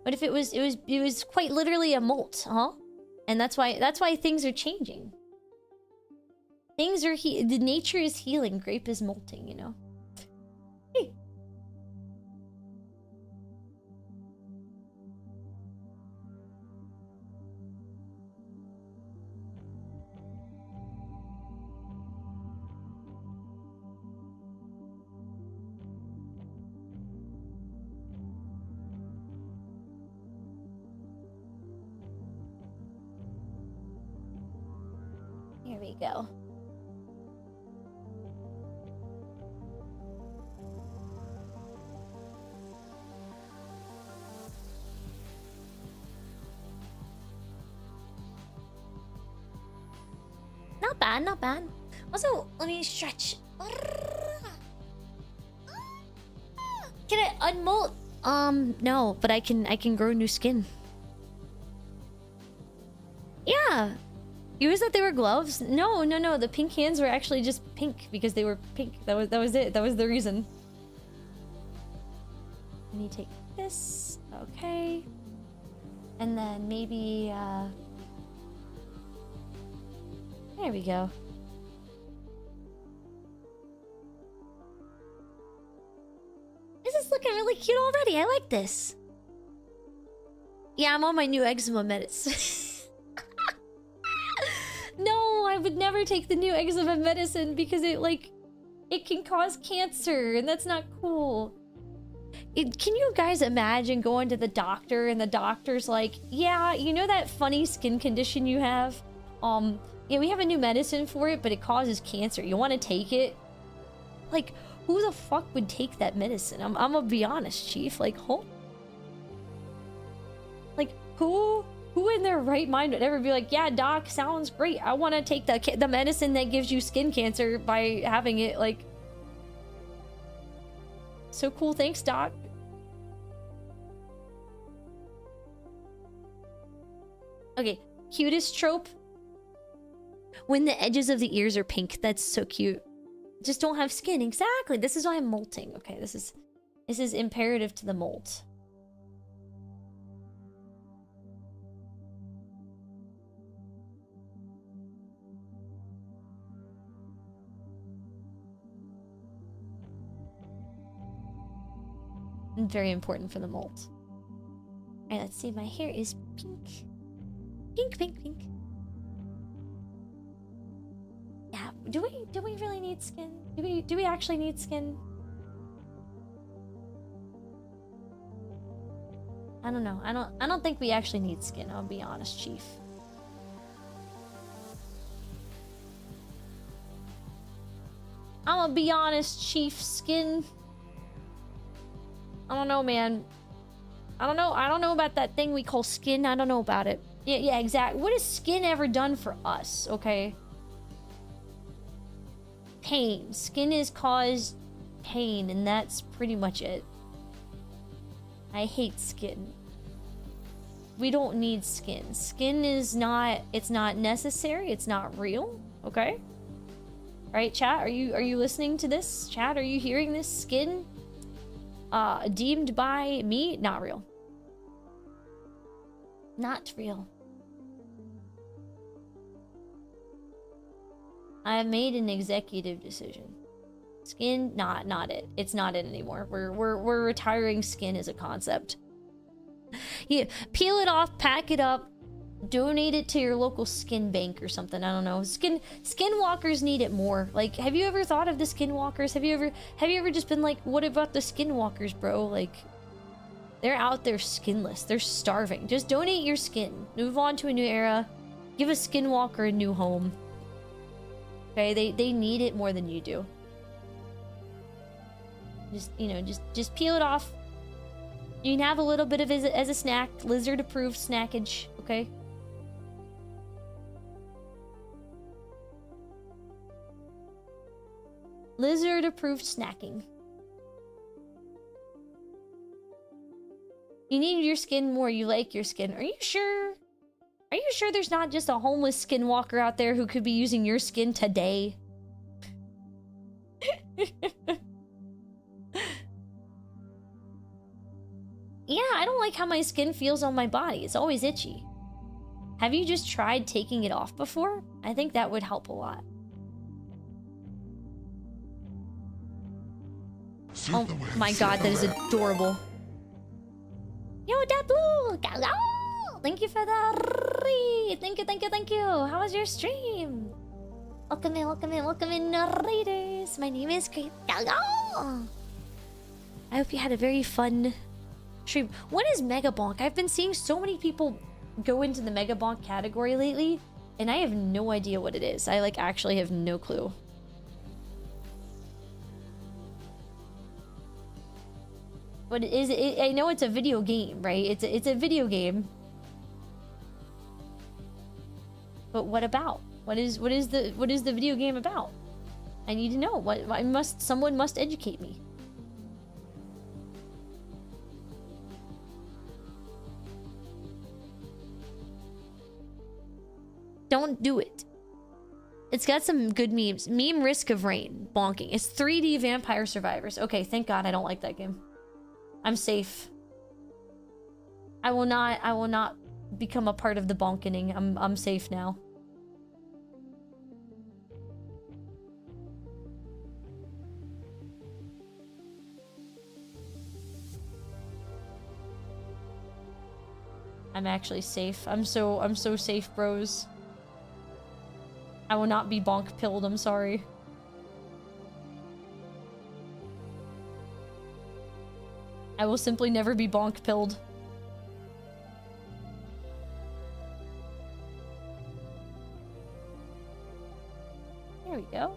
What if it was quite literally a molt, huh? And that's why things are changing. Things are the nature is healing, grape is molting, you know. Hey. Here we go. Not bad, not bad. Also, let me stretch. Can I unmolt? No, but I can grow new skin. Yeah. You always thought they were gloves? No. The pink hands were actually just pink because they were pink. That was it. That was the reason. Let me take this. Okay. And then maybe there we go. This is looking really cute already. I like this. Yeah, I'm on my new eczema medicine. No, I would never take the new eczema medicine because it can cause cancer, and that's not cool. Can you guys imagine going to the doctor and the doctor's like, yeah, you know that funny skin condition you have? Yeah, we have a new medicine for it, but it causes cancer. You want to take it? Like, who the fuck would take that medicine? I'm gonna be honest, Chief. Like, who in their right mind would ever be like, yeah, doc, sounds great. I want to take the medicine that gives you skin cancer by having it, like... So cool, thanks, doc. Okay, cutest trope. When the edges of the ears are pink, that's so cute. Just don't have skin, exactly. This is why I'm molting. Okay, this is imperative to the molt. Very important for the molt. Alright, let's see. My hair is pink. Pink. Yeah, do we really need skin? Do we actually need skin? I don't know. I don't think we actually need skin, I'll be honest, Chief. I'm gonna be honest, Chief. Skin. I don't know, man. I don't know about that thing we call skin. I don't know about it. Yeah, exactly. What has skin ever done for us, okay? Pain. Skin has caused pain, and that's pretty much it. I hate skin. We don't need skin. Skin is not, it's not necessary, it's not real, okay? Right, chat? Are you listening to this? Chat, are you hearing this? Skin deemed by me not real. Not real. I have made an executive decision. Skin, not it. It's not it anymore. We're retiring skin as a concept. Yeah, peel it off, pack it up, donate it to your local skin bank or something. I don't know. Skinwalkers need it more. Like, have you ever thought of the skinwalkers? Have you ever just been like, what about the skinwalkers, bro? Like, they're out there skinless. They're starving. Just donate your skin. Move on to a new era. Give a skinwalker a new home. Okay, they need it more than you do. Just, you know, just peel it off. You can have a little bit of it as a snack. Lizard approved snackage, okay? Lizard approved snacking. You need your skin more, you like your skin. Are you sure? Are you sure there's not just a homeless skinwalker out there who could be using your skin today? Yeah, I don't like how my skin feels on my body. It's always itchy. Have you just tried taking it off before? I think that would help a lot. Oh my god, that is adorable. Yo, that blue! GAOGAO! Thank you for the read! Thank you! How was your stream? Welcome in, raiders! My name is Great GAOGAO! I hope you had a very fun stream. What is Mega Bonk? I've been seeing so many people go into the Mega Bonk category lately, and I have no idea what it is. I, like, actually have no clue. But I know it's a video game, right? It's a video game. But what about? What is the video game about? I need to know. Someone must educate me. Don't do it. It's got some good memes. Meme Risk of Rain. Bonking. It's 3D Vampire Survivors. Okay, thank God I don't like that game. I'm safe. I will not become a part of the bonkening. I'm safe now. I'm actually safe. I'm so safe, bros. I will not be bonk pilled, I'm sorry. I will simply never be bonk pilled. There we go.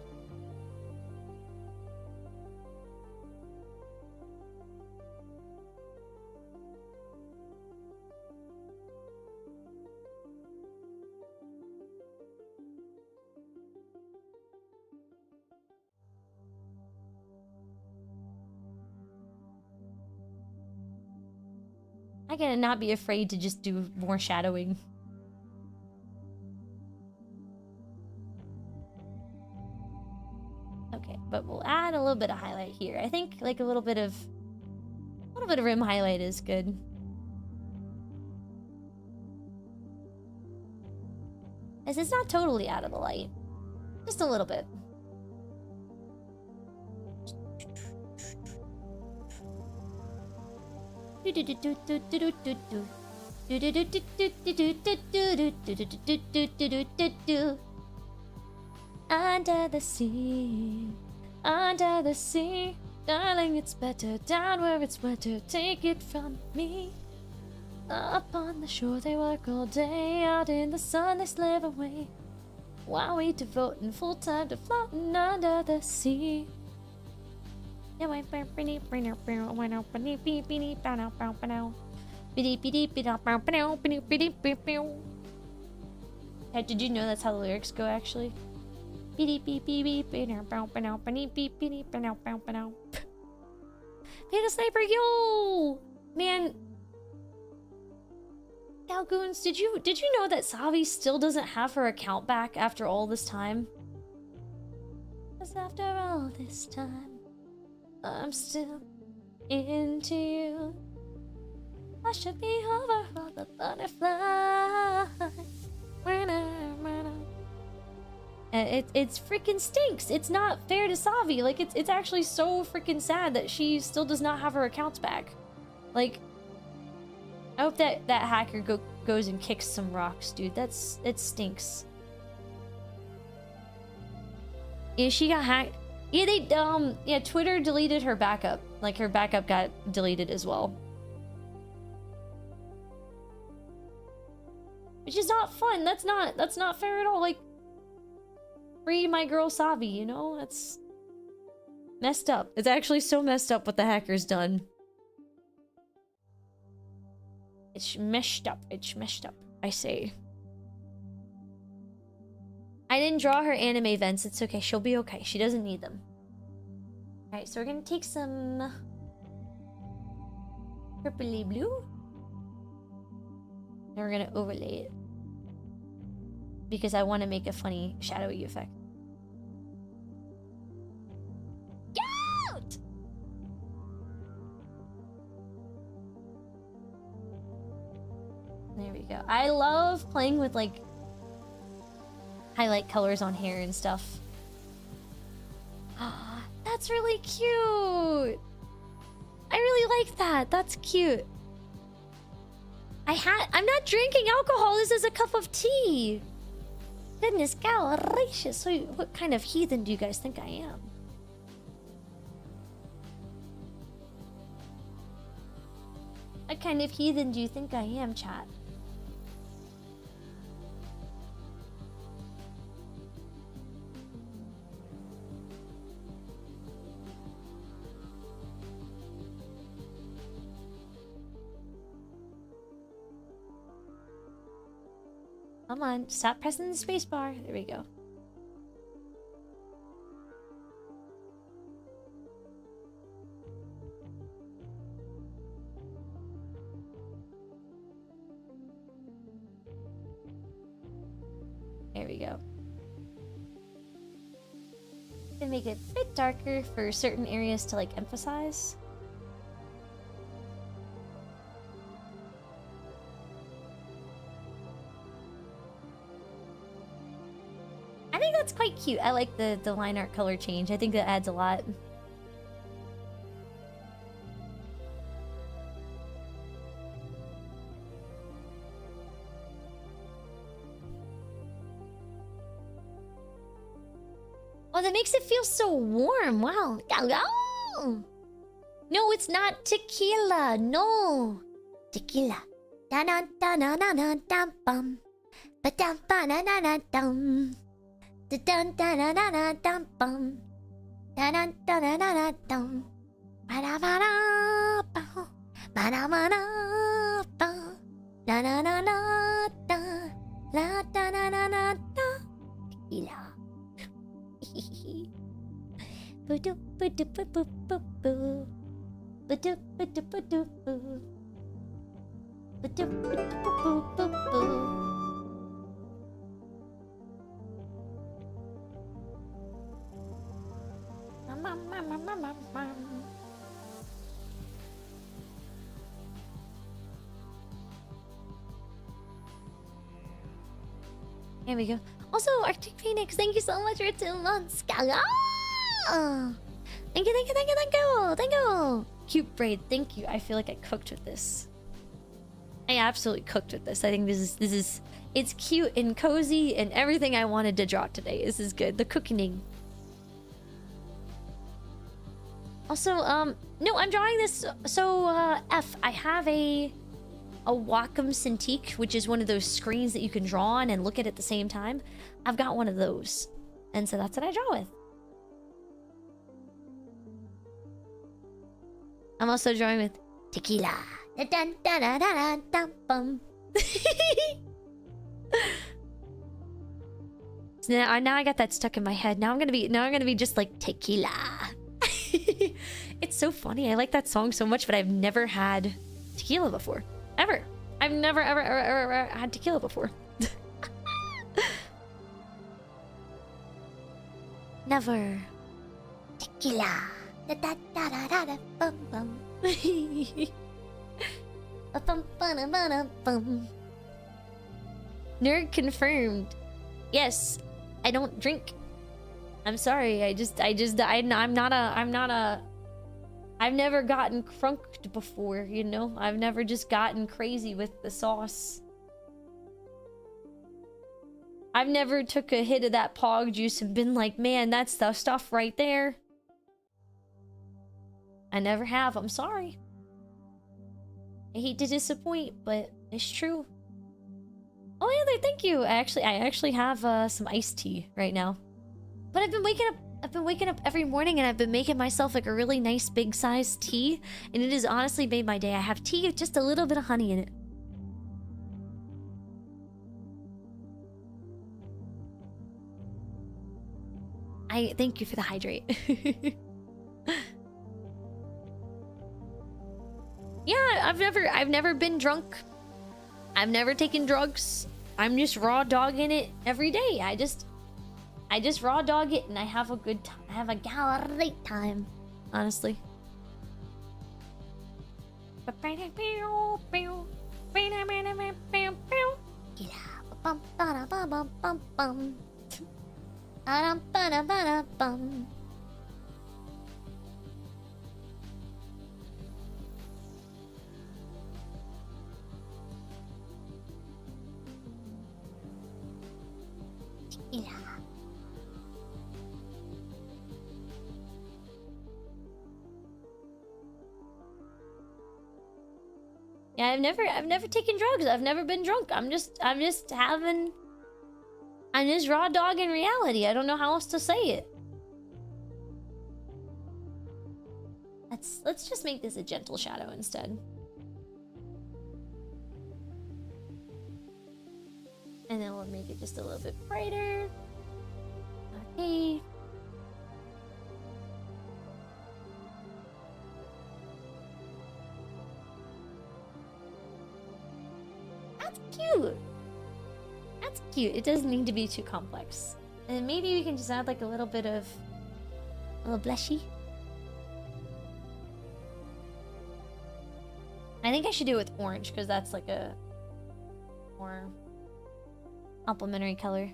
I gotta not be afraid to just do more shadowing. Okay, but we'll add a little bit of highlight here. I think like a little bit of rim highlight is good. As it's not totally out of the light. Just a little bit. Under the sea, under the sea. Darling, it's better down where it's wetter. Take it from me. Up on the shore they work all day. Out in the sun they slave away. While we devoting full time to floating under the sea. Hey, did you know that's how the lyrics go actually? Panda Sniper, yo! Man, Gao Goons, did you know that Savi still doesn't have her account back after all this time? 'Cause after all this time, I'm still into you. I should be over all the butterflies. It's freaking stinks. It's not fair to Savi. Like, it's actually so freaking sad that she still does not have her accounts back. Like, I hope that hacker goes and kicks some rocks, dude. It stinks. Yeah, she got hacked. Yeah, yeah, Twitter deleted her backup. Like, her backup got deleted as well. Which is not fun. That's not fair at all. Like, free my girl Savi, you know? That's messed up. It's actually so messed up what the hacker's done. It's messed up. It's messed up, I say. I didn't draw her anime events. It's okay. She'll be okay. She doesn't need them. Alright, so we're gonna take some purpley blue. And we're gonna overlay it. Because I want to make a funny shadowy effect. Out! There we go. I love playing with, like, highlight colors on hair and stuff. Ah, that's really cute. I really like that. That's cute. I'm not drinking alcohol. This is a cup of tea. Goodness, gracious. What kind of heathen do you guys think I am? What kind of heathen do you think I am, chat? Come on, stop pressing the spacebar. There we go. There we go. Gonna make it a bit darker for certain areas to, like, emphasize. I think that's quite cute. I like the line art color change. I think that adds a lot. Oh, that makes it feel so warm. Wow. No, it's not tequila. No. Tequila. Da-na-da-na-na-na-dum-bum. Ba-dum-ba-na-na-na-dum. Da-dun-da-na-na-na-dum-bum. Da-dun-da-na-na-na-dum. Ba-da-ba-da-ba. Ba-da-ba-da-ba. Da-na-na-na-da. La-da-na-na-na-da. Tequila. Ba-do-ba-do-ba-boo-boo-boo. Ba-do-ba-do-ba-do-boo. Ba-do-ba-do-ba-boo-boo-boo. There we go. Also, Arctic Phoenix, thank you so much for 2 months. Thank you, thank you, thank you, thank you, thank you. Cute braid, thank you. I feel like I cooked with this. I absolutely cooked with this. I think this is it's cute and cozy and everything I wanted to draw today. This is good. The cooking. Also, no, I'm drawing this. So, I have a Wacom Cintiq, which is one of those screens that you can draw on and look at the same time. I've got one of those, and so that's what I draw with. I'm also drawing with tequila. Dun, dun, dun, dun, dun, dun, bum. So now I got that stuck in my head. Now I'm gonna be just like tequila. It's so funny. I like that song so much, but I've never had tequila before. Ever. I've never ever had tequila before. Never. Tequila. Da, da, da, da, da, da, bum, bum. Bum, bum, bum, bum. Nerd confirmed. Yes, I don't drink. I'm sorry. I'm not a. I've never gotten crunked before, you know? I've never just gotten crazy with the sauce. I've never took a hit of that pog juice and been like, man, that's the stuff right there. I never have. I'm sorry. I hate to disappoint, but it's true. Oh yeah, thank you. I actually have some iced tea right now. But I've been waking up every morning and I've been making myself like a really nice big size tea, and it has honestly made my day. I have tea with just a little bit of honey in it. I thank you for the hydrate. Yeah, I've never been drunk. I've never taken drugs. I'm just raw dogging it every day. I just raw dog it and I have a good time. I have a great time, honestly. Yeah, I've never taken drugs. I've never been drunk. I'm just raw dogging reality. I don't know how else to say it. Let's just make this a gentle shadow instead. And then we'll make it just a little bit brighter. Okay. That's cute. That's cute. It doesn't need to be too complex. And maybe we can just add like a little bit of a little blushy. I think I should do it with orange because that's like a more complementary color.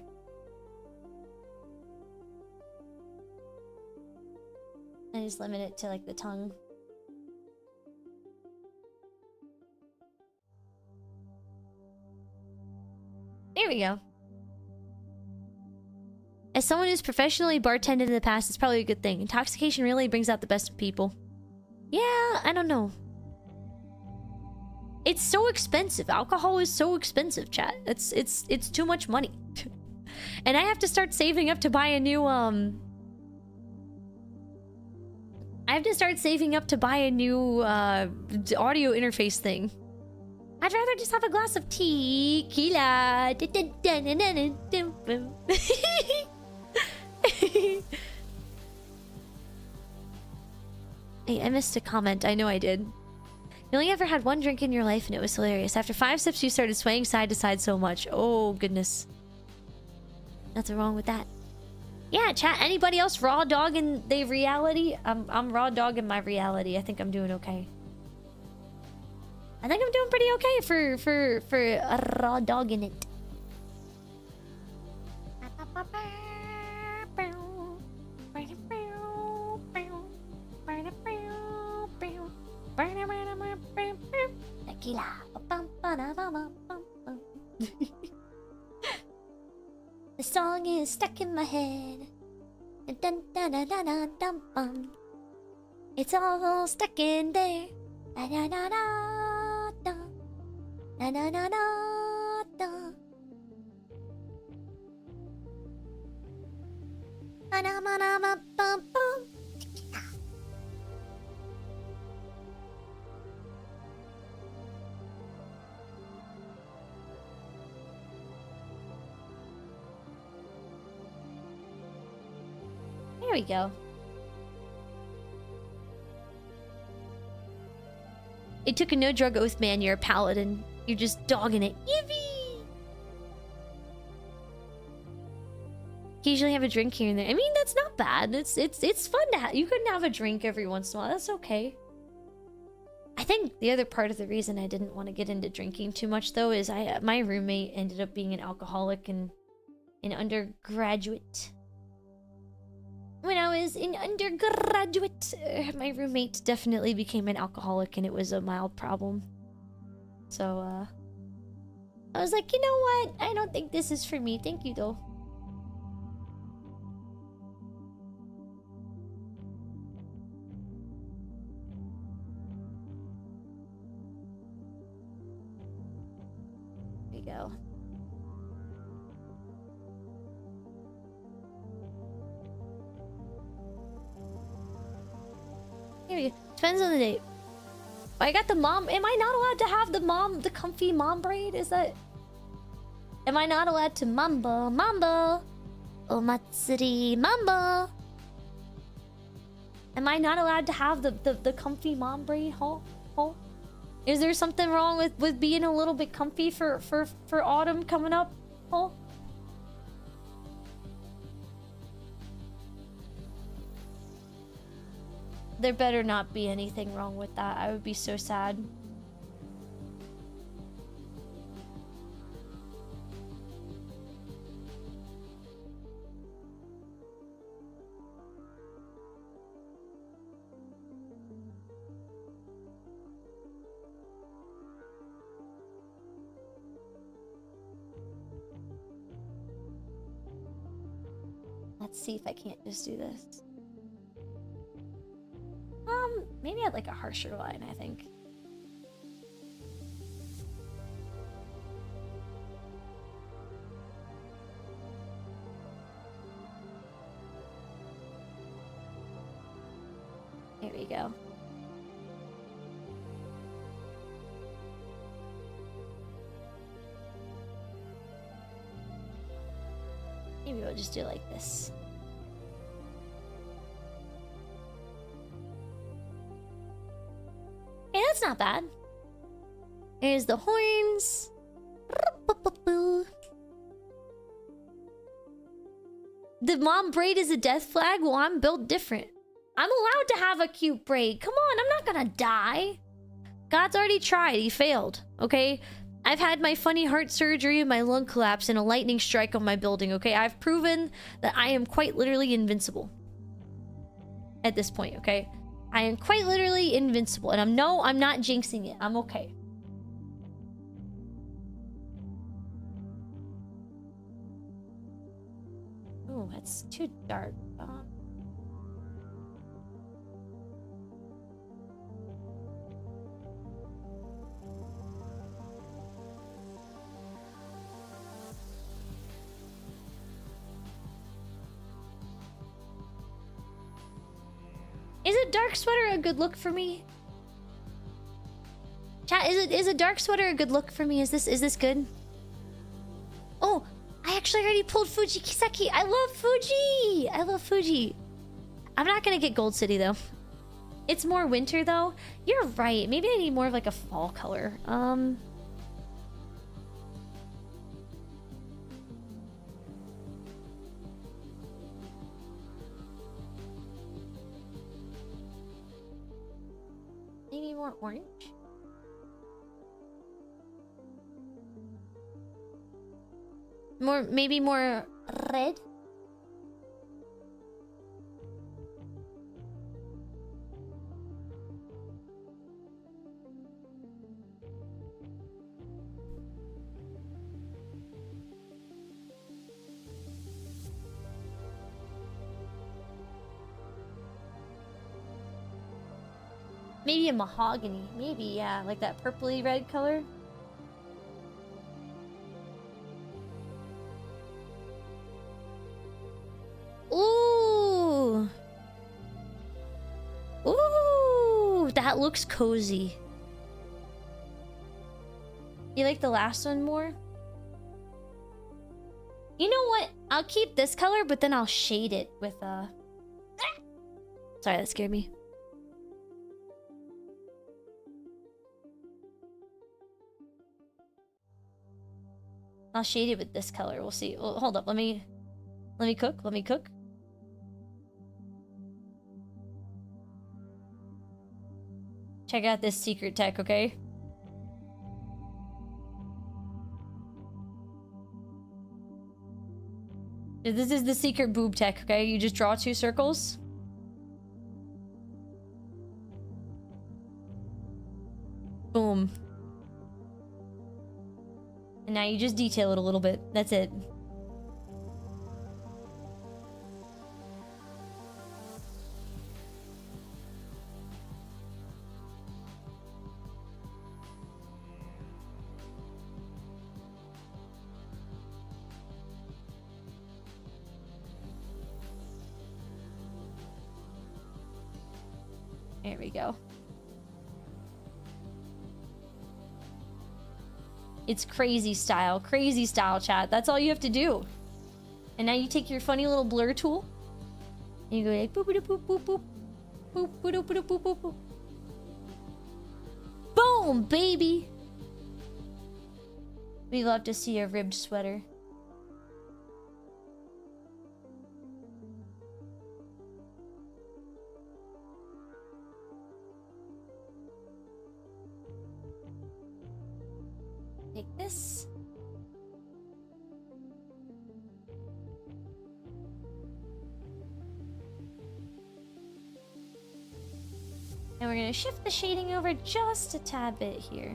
I just limit it to like the tongue. There we go. As someone who's professionally bartended in the past, it's probably a good thing. Intoxication really brings out the best in people. Yeah, I don't know. It's so expensive. Alcohol is so expensive, chat. It's too much money. And I have to start saving up to buy a new I have to start saving up to buy a new audio interface thing. I'd rather just have a glass of tequila. Hey, I missed a comment. I know I did. You only ever had one drink in your life and it was hilarious. After 5 sips, you started swaying side to side so much. Oh, goodness. Nothing wrong with that. Yeah, chat. Anybody else raw dogging their reality? I'm raw dogging my reality. I think I'm doing okay. I think I'm doing pretty okay for raw dogging it. Tequila. The song is stuck in my head. Dun, dun, dun, dun, dun, dun, dun. It's all stuck in there. Da, da, da, da, da. Da, da, da, da, da. Ba, da, ba, da, ba, ba, ba. There we go. It took a no-drug oath, man. You're a paladin. You're just dogging it. Yippee! Occasionally have a drink here and there. I mean, that's not bad. It's fun to have. You can have a drink every once in a while. That's okay. I think the other part of the reason I didn't want to get into drinking too much, though, is my roommate ended up being an alcoholic in undergraduate. When I was in undergraduate, my roommate definitely became an alcoholic, and it was a mild problem. So, I was like, you know what? I don't think this is for me. Thank you, though. There we go. Here we go. Depends on the date. I got the mom. Am I not allowed to have the comfy mom braid? Is that... Am I not allowed to mambo? Oh, Matsuri mambo. Am I not allowed to have the comfy mom braid? Huh? Is there something wrong with being a little bit comfy for autumn coming up? Huh? There better not be anything wrong with that. I would be so sad. Let's see if I can't just do this. Maybe I'd like a harsher line, I think. There we go. Maybe we'll just do it like this. Hey, that's not bad. Here's the horns. The mom braid is a death flag? Well, I'm built different. I'm allowed to have a cute braid. Come on, I'm not gonna die. God's already tried. He failed, okay? I've had my funny heart surgery and my lung collapse and a lightning strike on my building, okay? I've proven that I am quite literally invincible. At this point, okay? I am quite literally invincible. And I'm not jinxing it. I'm okay. Oh, that's too dark. Is a dark sweater a good look for me? Chat, is a dark sweater a good look for me? Is this good? Oh, I actually already pulled Fuji Kiseki. I love Fuji. I love Fuji. I'm not gonna get Gold City though. It's more winter though. You're right. Maybe I need more of like a fall color. Maybe more orange? Maybe more red? Maybe a mahogany. Maybe, yeah, like that purpley red color. Ooh. Ooh, that looks cozy. You like the last one more? You know what? I'll keep this color, but then I'll shade it with Sorry, that scared me. I'll shade it with this color. We'll see. Oh, hold up. Let me cook. Let me cook. Check out this secret tech, okay? This is the secret boob tech, okay? You just draw 2 circles. Boom. And now you just detail it a little bit. That's it. There we go. It's crazy style, chat. That's all you have to do. And now you take your funny little blur tool, and you go like boop boop boop boop boop boop boop boop boop boop boop. Boom, baby. We love to see a ribbed sweater. Take this. And we're going to shift the shading over just a tad bit here.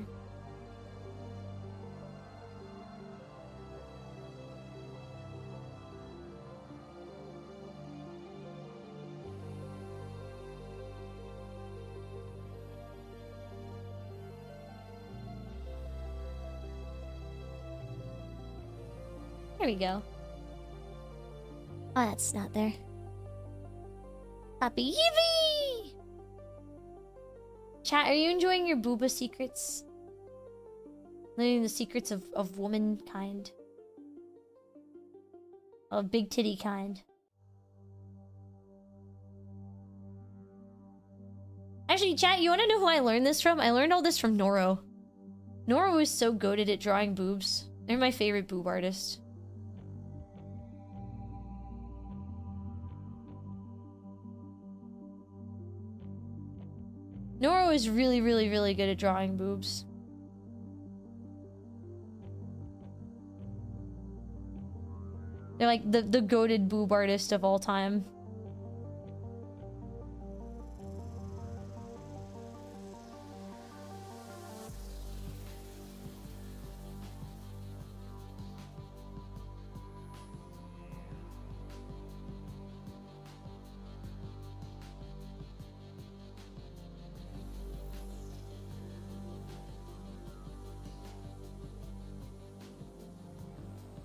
There we go. Oh, that's not there. Happy Eevee! Chat, are you enjoying your booba secrets? Learning the secrets of womankind. Of big titty kind. Actually, chat, you wanna know who I learned this from? I learned all this from Noro. Noro was so goated at drawing boobs. They're my favorite boob artist. Noro is really, really, really good at drawing boobs. They're like the goated boob artist of all time.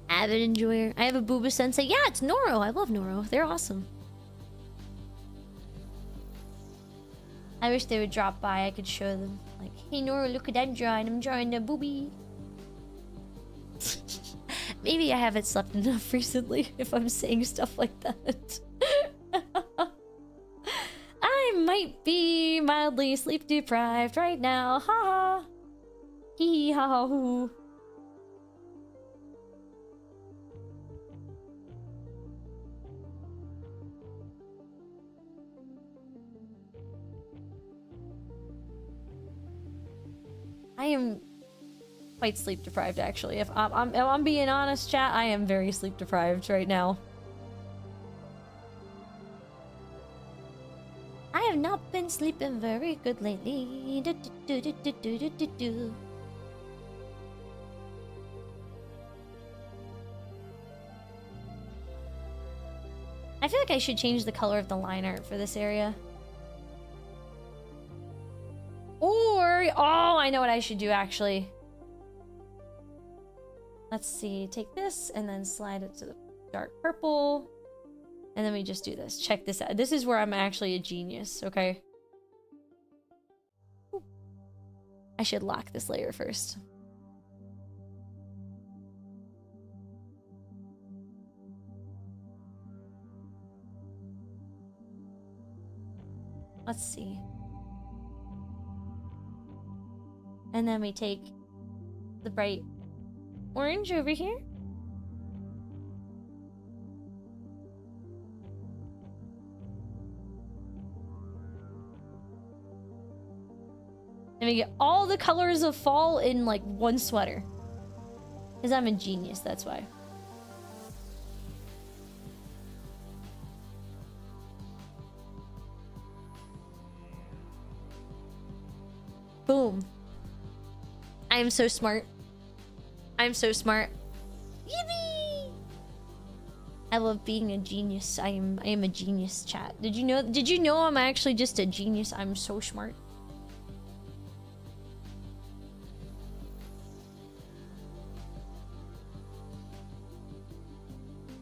Avid enjoyer. I have a booba sensei. Yeah, it's Noro. I love Noro. They're awesome. I wish they would drop by. I could show them. Like, hey Noro, look what I'm drawing. I'm drawing a boobie. Maybe I haven't slept enough recently if I'm saying stuff like that. I might be mildly sleep deprived right now. Ha ha. Hee hee ha ha hoo. I am quite sleep deprived, actually. If I'm being honest, chat, I am very sleep deprived right now. I have not been sleeping very good lately. I feel like I should change the color of the line art for this area. I know what I should do actually. Let's see, take this and then slide it to the dark purple. And then we just do this. Check this out. This is where I'm actually a genius, okay? I should lock this layer first. Let's see. And then we take the bright orange over here. And we get all the colors of fall in like one sweater. Because I'm a genius, that's why. Boom. I am so smart. I'm so smart. Yippee! I love being a genius. I am a genius, chat. Did you know I'm actually just a genius? I'm so smart.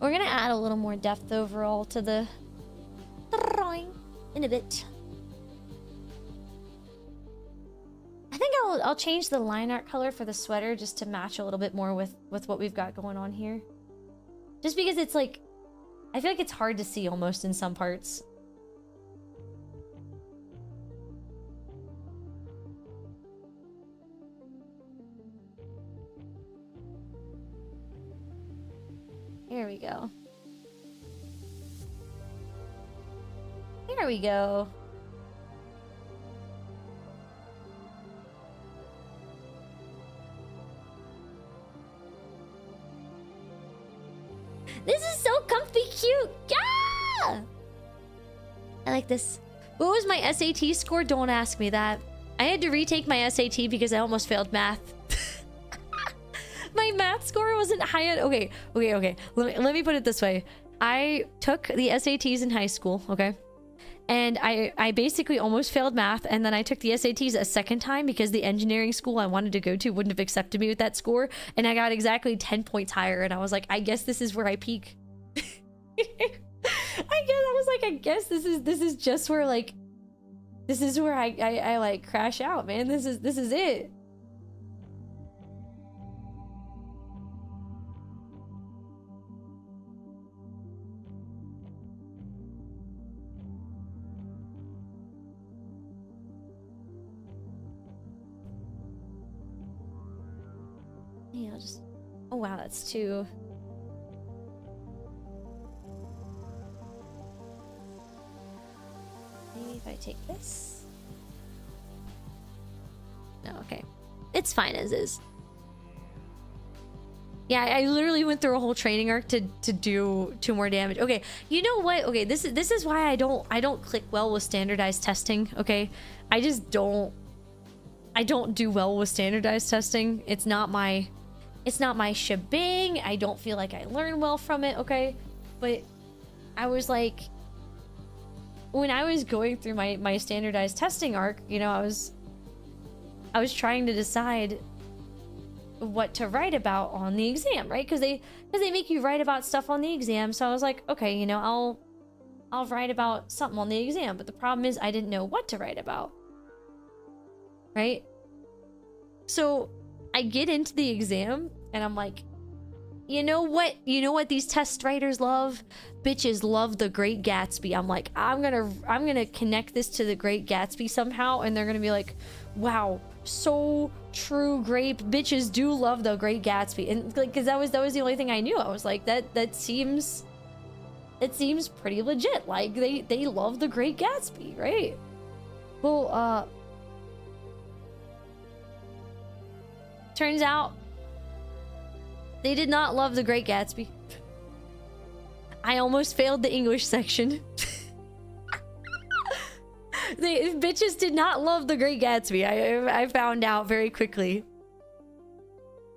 We're gonna add a little more depth overall to the drawing in a bit. I think I'll change the line art color for the sweater just to match a little bit more with what we've got going on here. Just because it's like, I feel like it's hard to see almost in some parts. Here we go. Here we go. This is so comfy cute. Yeah! I like this. What was my SAT score? Don't ask me that. I had to retake my SAT because I almost failed math. My math score wasn't high enough. Okay. Let me put it this way. I took the SATs in high school, okay? And I basically almost failed math, and then I took the SATs a second time because the engineering school I wanted to go to wouldn't have accepted me with that score, and I got exactly 10 points higher, and I was like, I guess this is where I peak. I guess this is just where like this is where I like crash out, man. This is it. Yeah, I'll just... Oh wow, that's too... Maybe if I take this... No, okay. It's fine as is. Yeah, I literally went through a whole training arc to do 2 more damage. Okay, you know what? Okay, this is why I don't click well with standardized testing, okay? I just don't... I don't do well with standardized testing. It's not my shebang. I don't feel like I learn well from it, okay? But I was like, when I was going through my standardized testing arc, you know, I was trying to decide what to write about on the exam, right? Because they make you write about stuff on the exam. So I was like, okay, you know, I'll write about something on the exam. But the problem is I didn't know what to write about, right? So I get into the exam and I'm like, you know what these test writers love? Bitches love The Great Gatsby. I'm like, I'm gonna connect this to The Great Gatsby somehow, and they're gonna be like, wow, so true, grape. Bitches do love The Great Gatsby. And like, because that was the only thing I knew. I was like, it seems pretty legit. Like they love The Great Gatsby, right? Well, turns out they did not love The Great Gatsby. I almost failed the English section. Bitches did not love The Great Gatsby. I found out very quickly.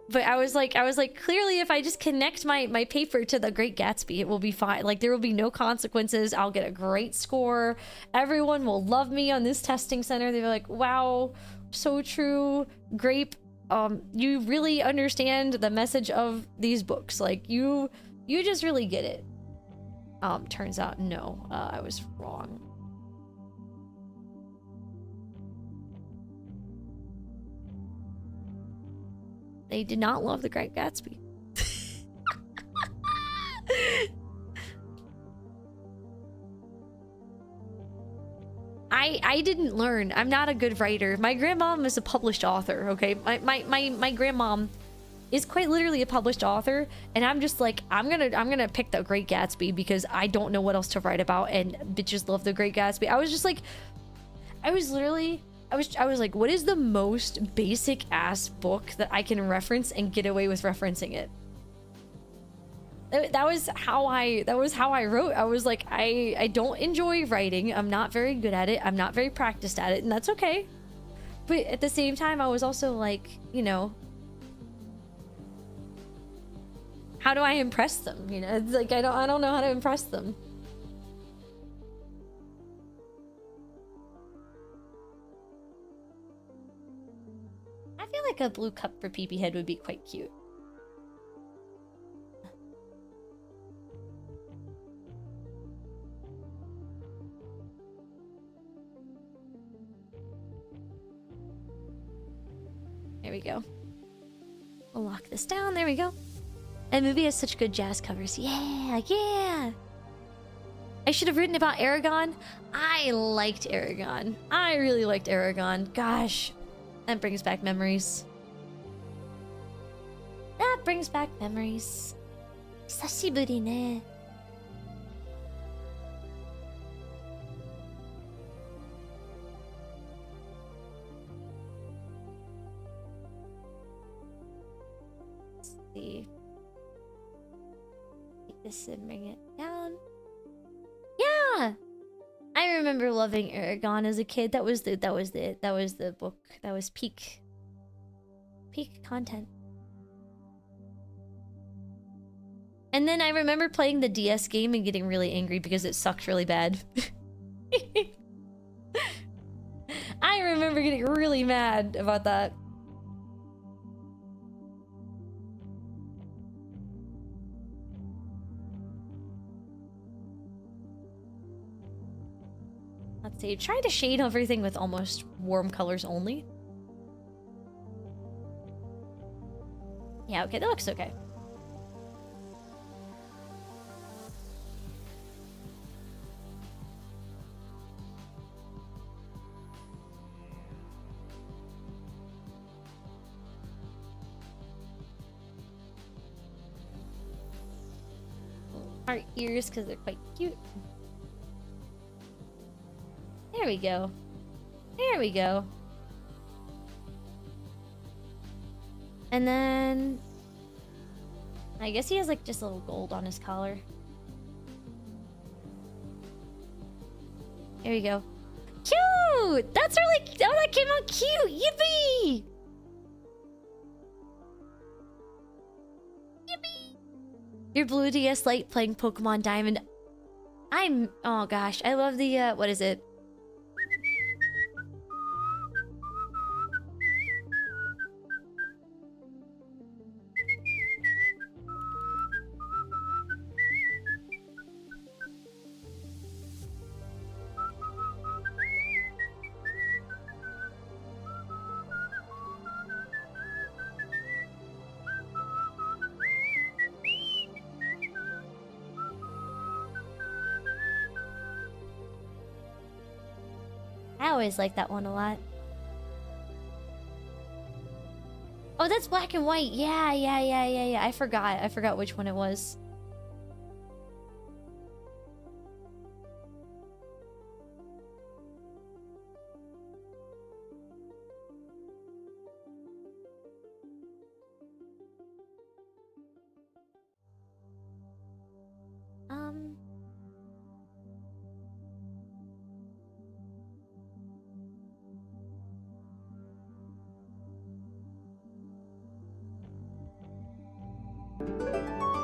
But I was like, clearly if I just connect my paper to The Great Gatsby, it will be fine. Like, there will be no consequences. I'll get a great score. Everyone will love me on this testing center. They were like, wow, so true. Grape, you really understand the message of these books. Like, you just really get it. Turns out, no, I was wrong. They did not love The Great Gatsby. I didn't learn. I'm not a good writer. My grandmom is a published author, okay? My grandmom is quite literally a published author, and I'm just like, I'm gonna pick The Great Gatsby because I don't know what else to write about, and bitches love The Great Gatsby. I was just like, I was like, what is the most basic ass book that I can reference and get away with referencing it? That was how I wrote. I was like, I don't enjoy writing. I'm not very good at it. I'm not very practiced at it, and that's okay. But at the same time, I was also like, you know, how do I impress them? You know, it's like I don't know how to impress them. I feel like a blue cup for Peepee Head would be quite cute. There we go. We'll lock this down. There we go. And the movie has such good jazz covers. Yeah, yeah. I should have written about Aragon. I liked Aragon. I really liked Aragon. Gosh, that brings back memories. That brings back memories. Sashiburi ne. See. Take this and bring it down. Yeah, I remember loving Aragon as a kid. That was the book. That was peak content. And then I remember playing the DS game and getting really angry because it sucked really bad. I remember getting really mad about that. Let's see, try to shade everything with almost warm colors only. Yeah, okay, that looks okay. Our ears, because they're quite cute. There we go. There we go. And then I guess he has like just a little gold on his collar. There we go. Cute! That's really... Oh, that came out cute! Yippee! Yippee! Your blue DS Lite playing Pokemon Diamond. Oh gosh, I love the, what is it? I always like that one a lot. Oh, that's black and white. Yeah. I forgot which one it was.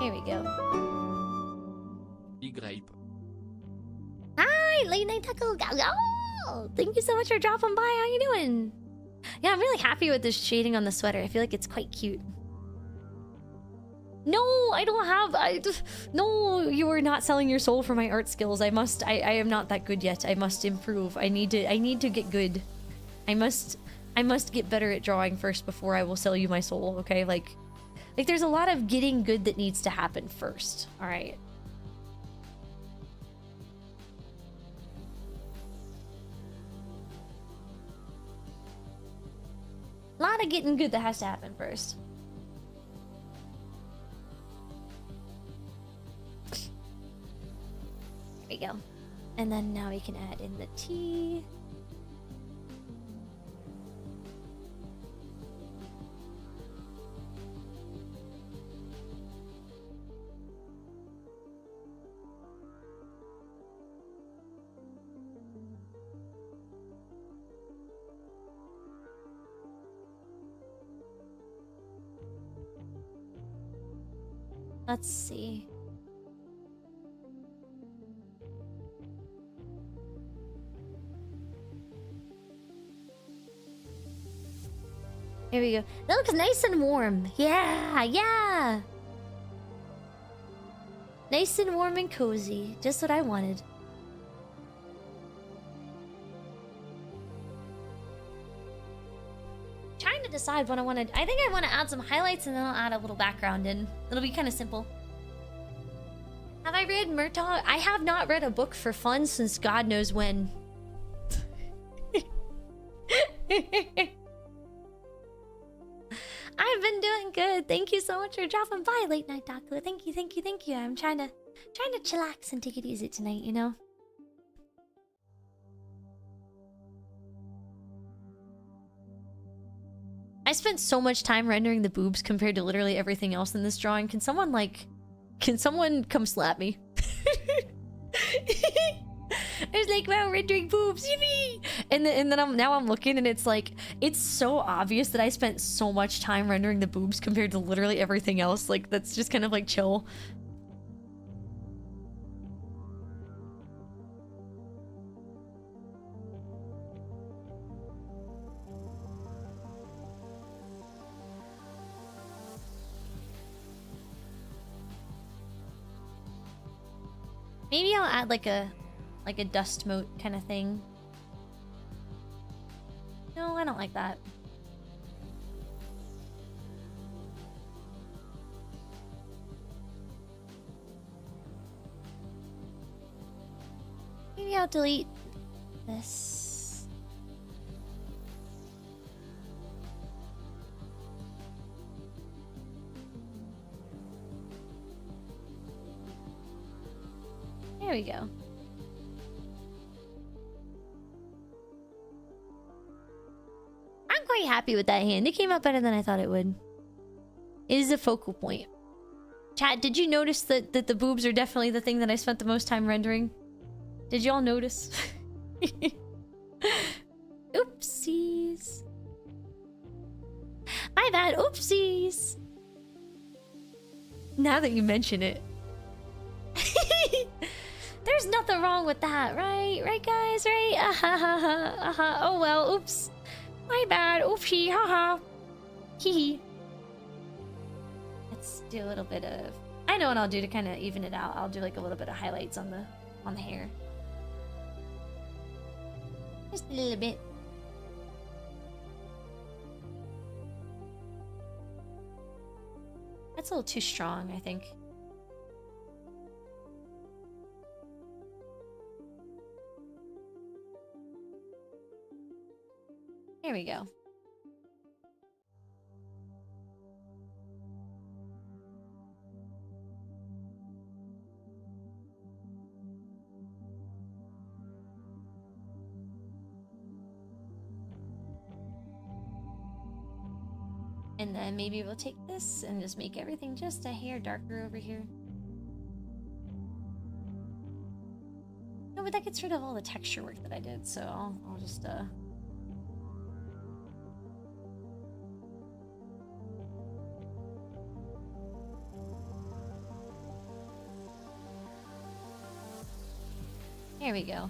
Here we go. Grape. Hi, late night taco. GAOGAO. Thank you so much for dropping by. How you doing? Yeah, I'm really happy with this shading on the sweater. I feel like it's quite cute. No, I don't have... no, you are not selling your soul for my art skills. I am not that good yet. I must improve. I need to get good. I must get better at drawing first before I will sell you my soul, okay? Like there's a lot of getting good that needs to happen first. All right. A lot of getting good that has to happen first. There we go. And then now we can add in the tea. Let's see. Here we go. That looks nice and warm. Yeah, yeah. Nice and warm and cozy. Just what I wanted. Trying to decide what I want to... I think I want to add some highlights and then I'll add a little background in. It'll be kind of simple. Have I read Murtaugh? I have not read a book for fun since God knows when. I've been doing good. Thank you so much for dropping by, Late Night Daku. Thank you, thank you, thank you. I'm trying to chillax and take it easy tonight, you know? I spent so much time rendering the boobs compared to literally everything else in this drawing. Can someone come slap me? I was like, wow, rendering boobs, yippee! And then I'm looking and it's like, it's so obvious that I spent so much time rendering the boobs compared to literally everything else. Like, that's just kind of like chill. Maybe I'll add like a dust mote kind of thing. No, I don't like that. Maybe I'll delete this. There we go. I'm quite happy with that hand. It came out better than I thought it would. It is a focal point. Chat, did you notice that the boobs are definitely the thing that I spent the most time rendering? Did y'all notice? Oopsies. My bad, oopsies. Now that you mention it. There's nothing wrong with that, right? Right, guys? Right? Oh well, oops. My bad. Oopsie. Haha. Hee. Let's do a little bit of... I know what I'll do to kind of even it out. I'll do like a little bit of highlights on the hair. Just a little bit. That's a little too strong, I think. There we go. And then maybe we'll take this and just make everything just a hair darker over here. No, but that gets rid of all the texture work that I did, so I'll just There we go.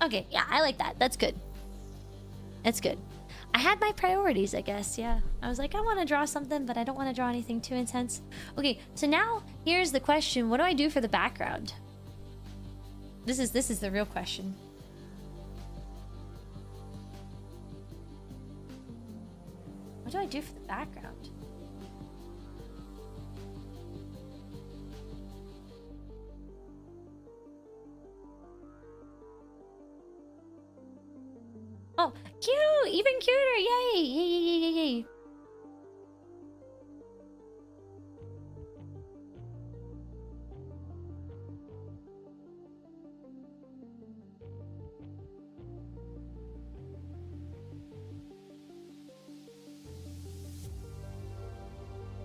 Okay, yeah, I like that. That's good. That's good. I had my priorities, I guess, yeah. I was like, I want to draw something, but I don't want to draw anything too intense. Okay, so now here's the question. What do I do for the background? This is the real question. What do I do for the background? Oh, cute! Even cuter! Yay! Yay, yay, yay, yay, yay.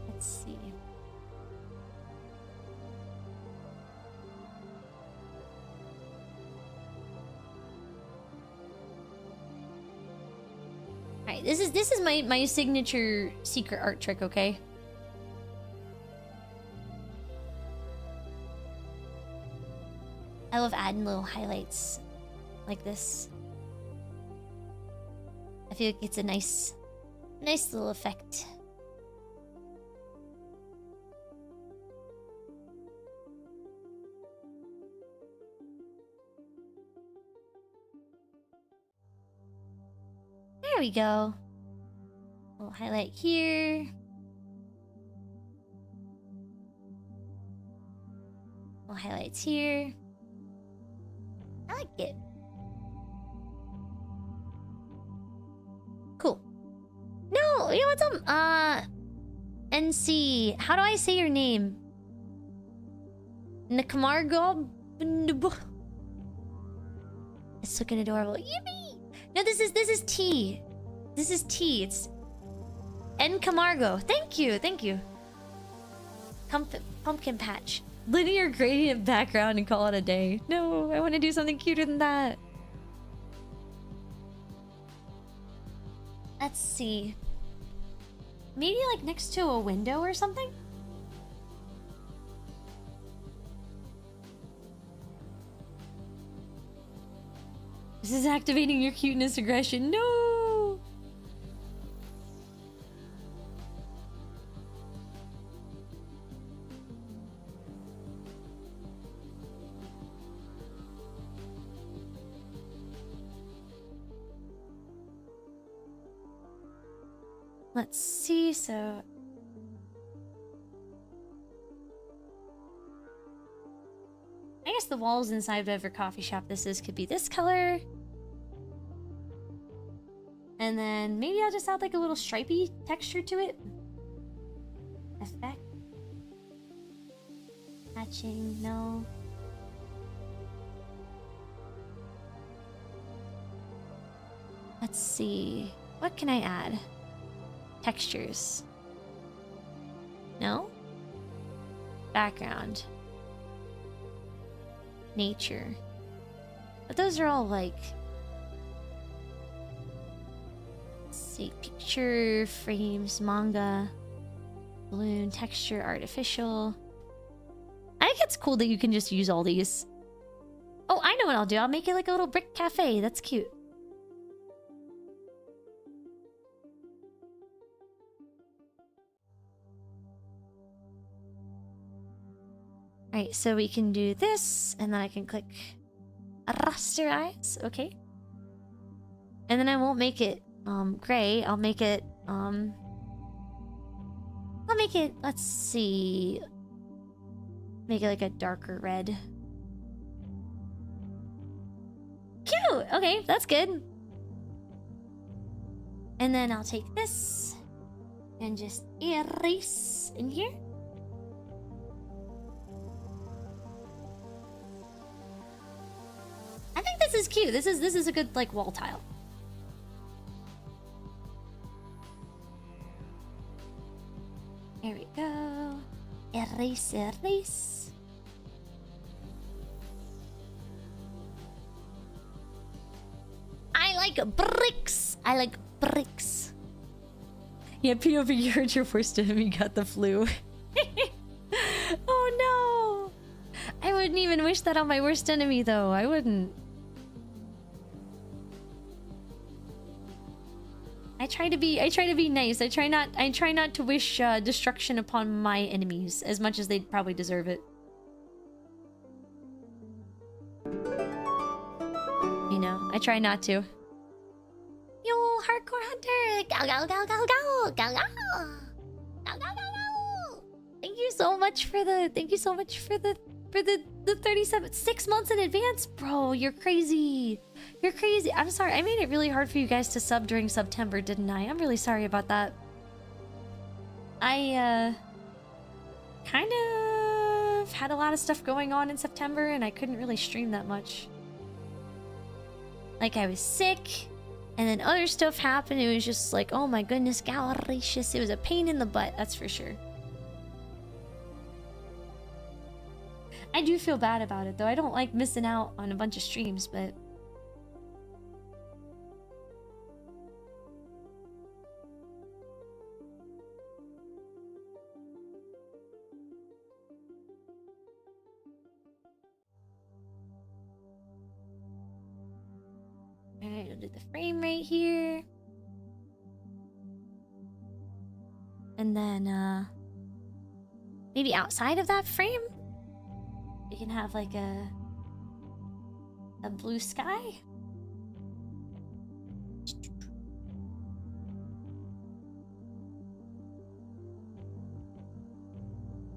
Let's see. Alright, this is my signature secret art trick, okay? I love adding little highlights like this. I feel like it's a nice little effect. There we go. Little highlight here. Little highlights here. I like it. Cool. No, you know what's up? NC. How do I say your name? Nakamargo? It's looking adorable. Yippee! No, this is T. This is T. It's N Camargo. Thank you, thank you. Pumpkin patch. Linear gradient background and call it a day. No, I want to do something cuter than that. Let's see. Maybe like next to a window or something? This is activating your cuteness aggression. No! Let's see, so... I guess the walls inside whatever coffee shop this is could be this color. And then maybe I'll just add like a little stripy texture to it. Effect. Matching, no. Let's see. What can I add? Textures. No? Background. Nature. But those are all like... Let's see. Picture, frames, manga, balloon, texture, artificial. I think it's cool that you can just use all these. Oh, I know what I'll do. I'll make it like a little brick cafe. That's cute. Alright, so we can do this, and then I can click rasterize, okay. And then I won't make it gray, I'll make it, let's see, make it like a darker red. Cute! Okay, that's good. And then I'll take this, and just erase in here. I think this is cute. This is a good like wall tile. There we go. Erase, erase. I like bricks. I like bricks. Yeah, POV, you heard your worst enemy got the flu. Oh no! I wouldn't even wish that on my worst enemy though. I wouldn't. I try to be nice. I try not to wish destruction upon my enemies as much as they'd probably deserve it. You know, I try not to. Yo, hardcore hunter! Gao gao gao gao gao! Gao gao! Gao gao gao gao! Thank you so much for the 37 6 months in advance, bro. You're crazy. You're crazy. I'm sorry. I made it really hard for you guys to sub during September, didn't I? I'm really sorry about that. I kind of had a lot of stuff going on in September and I couldn't really stream that much. Like I was sick and then other stuff happened. It was just like, oh my goodness, galeracious. It was a pain in the butt, that's for sure. I do feel bad about it though. I don't like missing out on a bunch of streams, but alright, I'll do the frame right here. And then maybe outside of that frame you can have like a blue sky.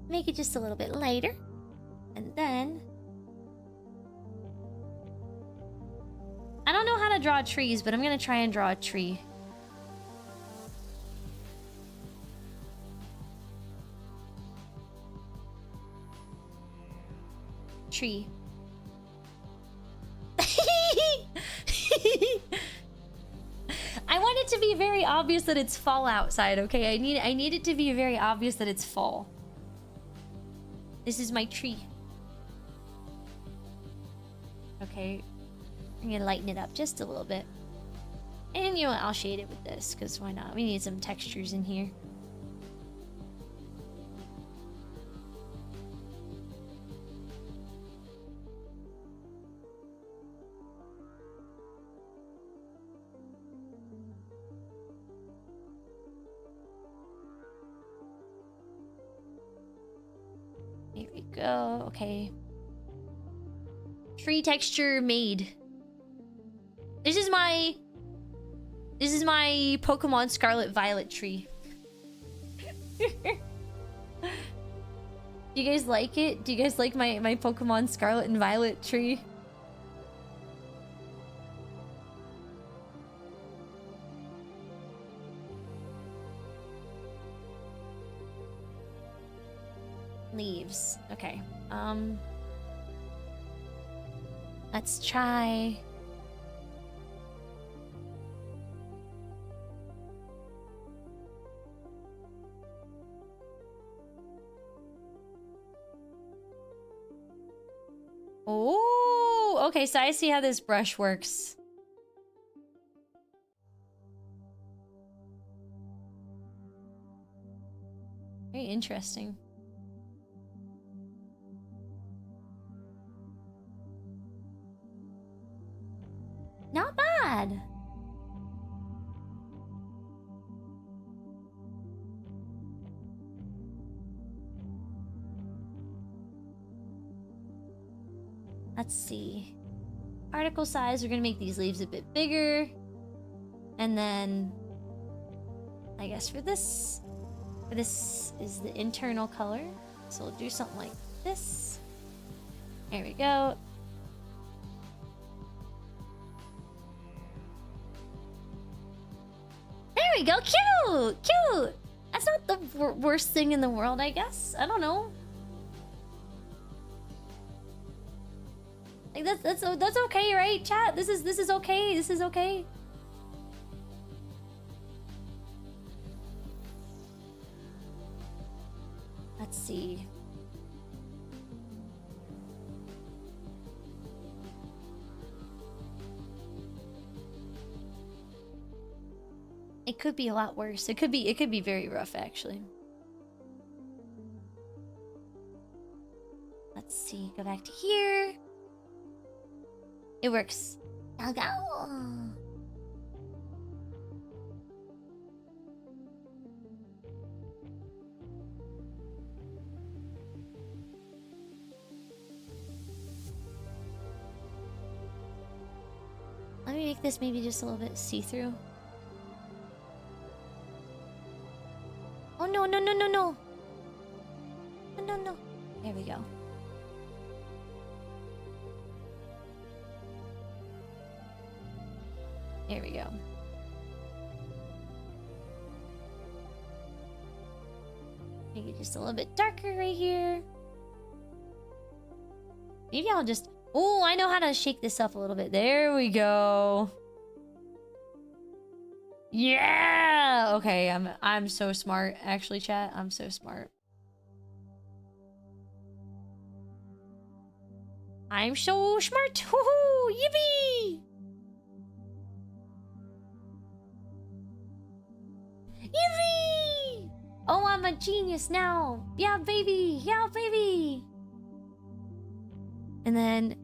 Make it just a little bit lighter. And then I don't know how to draw trees, but I'm gonna try and draw a tree. Tree. I want it to be very obvious that it's fall outside, okay? I need it to be very obvious that it's fall. This is my tree. Okay. I'm gonna lighten it up just a little bit. And you know what? I'll shade it with this, because why not? We need some textures in here. Here we go. Okay. Tree texture made. This is my Pokemon Scarlet Violet tree. Do you guys like it? Do you guys like my Pokemon Scarlet and Violet tree? Leaves. Okay. Let's try. Oh, okay, so I see how this brush works. Very interesting. Not bad. Let's see. Particle size, we're gonna make these leaves a bit bigger. And then I guess for this is the internal color. So we'll do something like this. There we go. There we go. Cute! Cute! That's not the worst thing in the world, I guess. I don't know. Like that's okay, right, chat? This is okay. This is okay. Let's see. It could be a lot worse. It could be very rough, actually. Let's see. Go back to here. It works. GAOGAO. me make this maybe just a little bit see-through. Oh no, no, no, no, no. No, no, no. There we go. There we go. Make it just a little bit darker right here. Maybe I'll just... Oh, I know how to shake this up a little bit. There we go. Yeah! Okay, I'm so smart. Actually, chat, I'm so smart. I'm so smart. Woohoo! Yippee! Yippee! Oh, I'm a genius now. Yeah, baby. Yeah, baby. And then...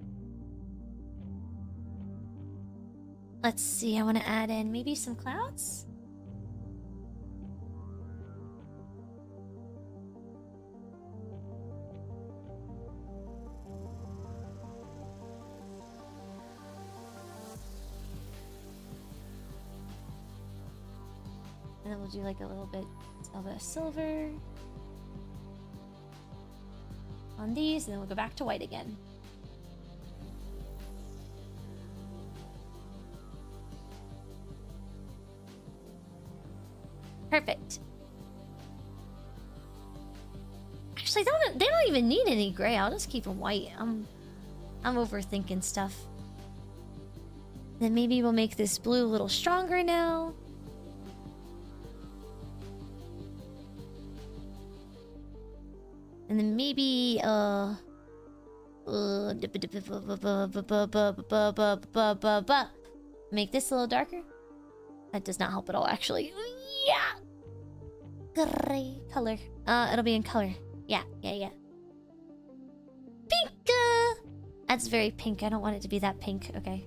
Let's see, I want to add in maybe some clouds? And then we'll do like a little bit of silver on these, and then we'll go back to white again. Perfect. Actually, they don't even need any gray. I'll just keep them white. I'm overthinking stuff. Then maybe we'll make this blue a little stronger now. And then maybe make this a little darker. That does not help at all, actually. Yeah. Gray color. It'll be in color. Yeah. Pink. That's very pink. I don't want it to be that pink. Okay.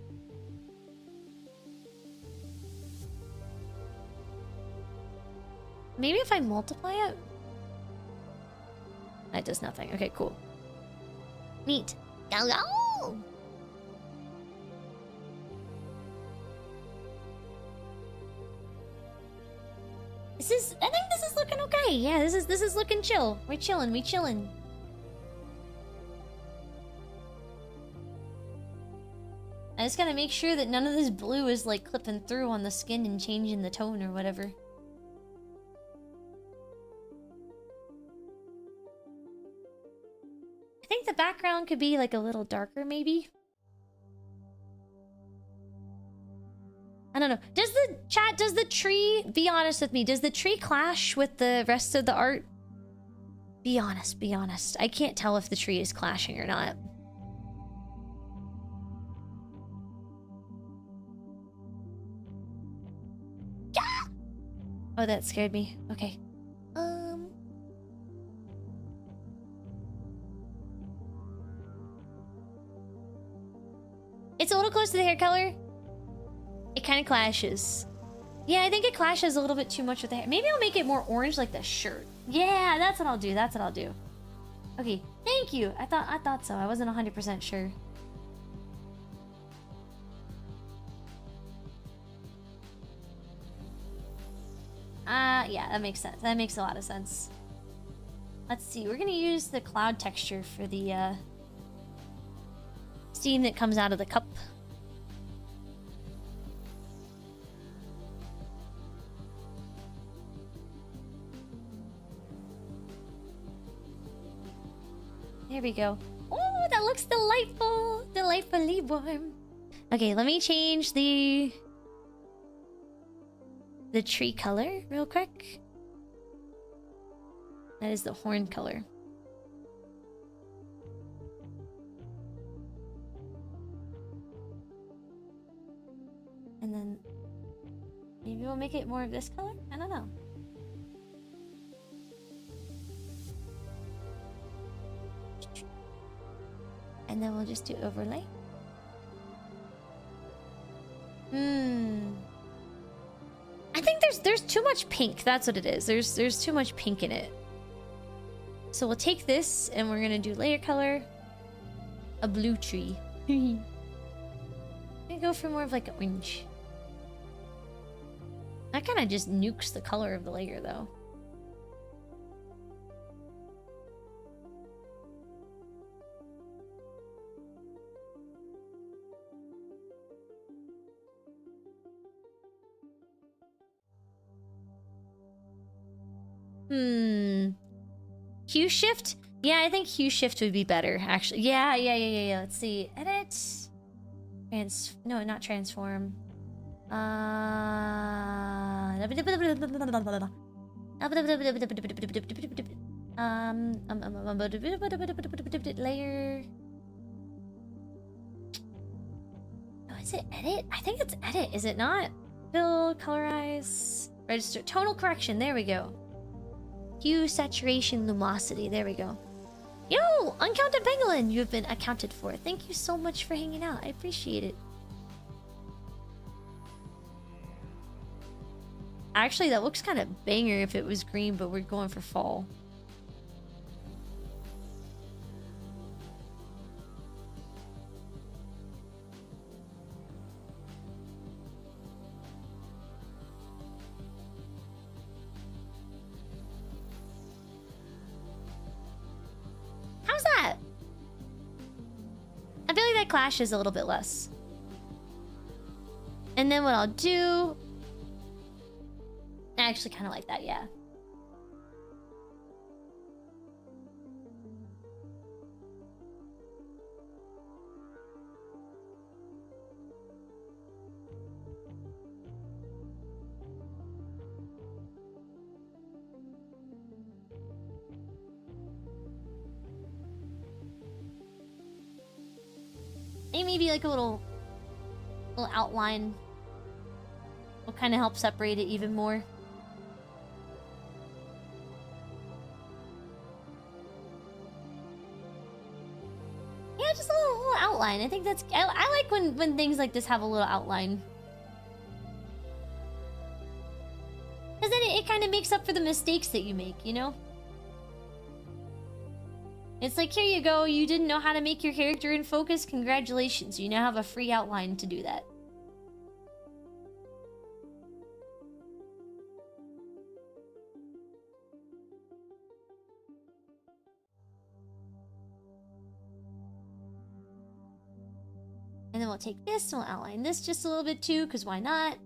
Maybe if I multiply it. That does nothing. Okay, cool. Neat. GAOGAO! I think this is looking okay. Yeah, this is looking chill. We chillin'. I just gotta make sure that none of this blue is like clipping through on the skin and changing the tone or whatever. I think the background could be like a little darker, maybe. I don't know. Does the tree, be honest with me, does the tree clash with the rest of the art? Be honest. I can't tell if the tree is clashing or not. Yeah! Oh, that scared me. Okay. It's a little close to the hair color. It kind of clashes. Yeah, I think it clashes a little bit too much with the hair. Maybe I'll make it more orange like the shirt. Yeah, that's what I'll do. Okay, thank you. I thought so. I wasn't 100% sure. Yeah, that makes sense. That makes a lot of sense. Let's see. We're gonna use the cloud texture for the steam that comes out of the cup. There we go. Oh, that looks delightful. Delightfully warm. Okay, let me change the tree color real quick. That is the horn color. And then maybe we'll make it more of this color? I don't know. And then we'll just do overlay. I think there's too much pink. That's what it is. There's too much pink in it. So we'll take this and we're gonna do layer color. A blue tree. Okay. gonna go for more of like orange. That kind of just nukes the color of the layer though. Hue shift? Yeah, I think hue shift would be better, actually. Yeah. Let's see. Edit. No, not transform. Layer. Oh, is it edit? I think it's edit, is it not? Fill, colorize, register, tonal correction. There we go. Hue, saturation, luminosity. There we go. Yo, uncounted pangolin, you have been accounted for. Thank you so much for hanging out. I appreciate it. Actually, that looks kind of banger if it was green, but we're going for fall. How's that? I feel like that clashes a little bit less. And then what I'll do... I actually kind of like that, yeah. And maybe like a little outline will kind of help separate it even more. Yeah, just a little outline. I think that's... I like when things like this have a little outline. Because then it kind of makes up for the mistakes that you make, you know? It's like, here you go, you didn't know how to make your character in focus? Congratulations, you now have a free outline to do that. And then we'll take this and we'll outline this just a little bit too, because why not?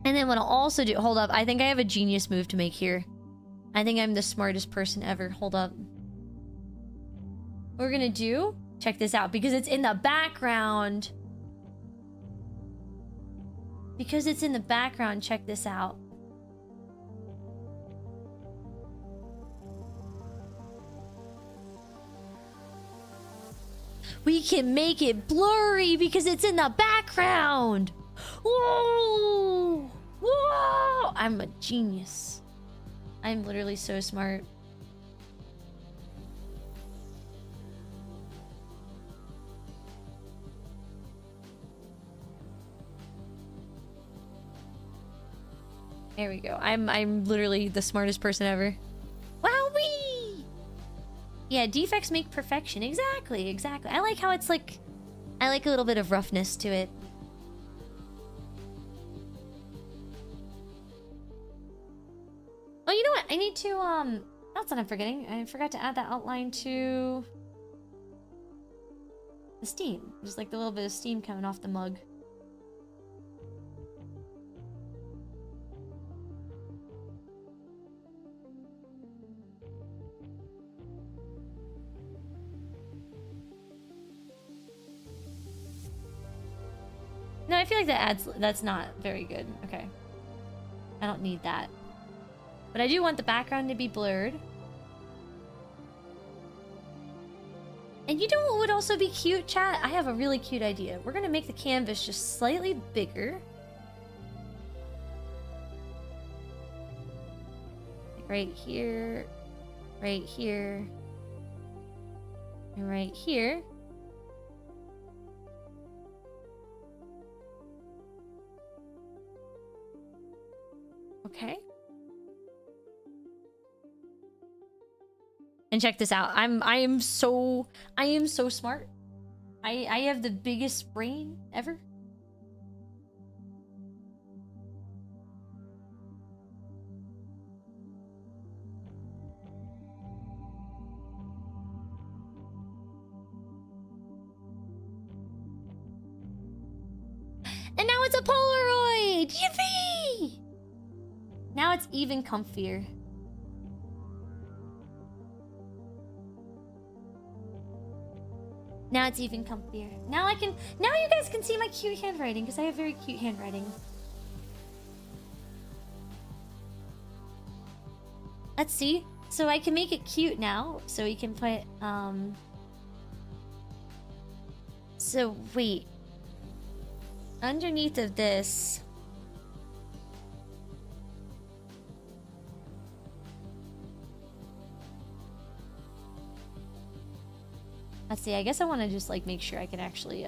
And then what I'll also do... Hold up, I think I have a genius move to make here. I think I'm the smartest person ever. Hold up. What we're gonna do... Check this out, because it's in the background. Because it's in the background, check this out. We can make it blurry because it's in the background. Whoa! Whoa! I'm a genius. I'm literally so smart. There we go. I'm literally the smartest person ever. Wowee! Yeah, defects make perfection. Exactly, exactly. I like how it's like... I like a little bit of roughness to it. Oh, you know what? I need to, that's what I'm forgetting. I forgot to add that outline to... the steam. Just like the little bit of steam coming off the mug. No, I feel like that adds... That's not very good. Okay. I don't need that. But I do want the background to be blurred. And you know what would also be cute, chat? I have a really cute idea. We're gonna make the canvas just slightly bigger. Like right here. Right here. And right here. Okay. And check this out. I am so smart. I have the biggest brain ever. And now it's a Polaroid! Yippee! Now it's even comfier. Now it's even comfier. Now you guys can see my cute handwriting, because I have very cute handwriting. Let's see. So I can make it cute now. So we can put, so wait. Underneath of this. Let's see, I guess I want to just like make sure I can actually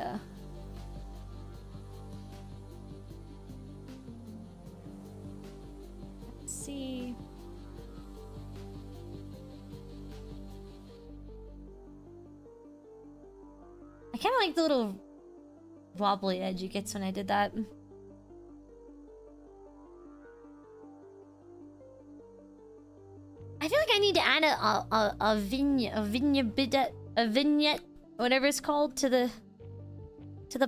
let's see. I kind of like the little wobbly edge it gets when I did that. I feel like I need to add a vignette, whatever it's called, to the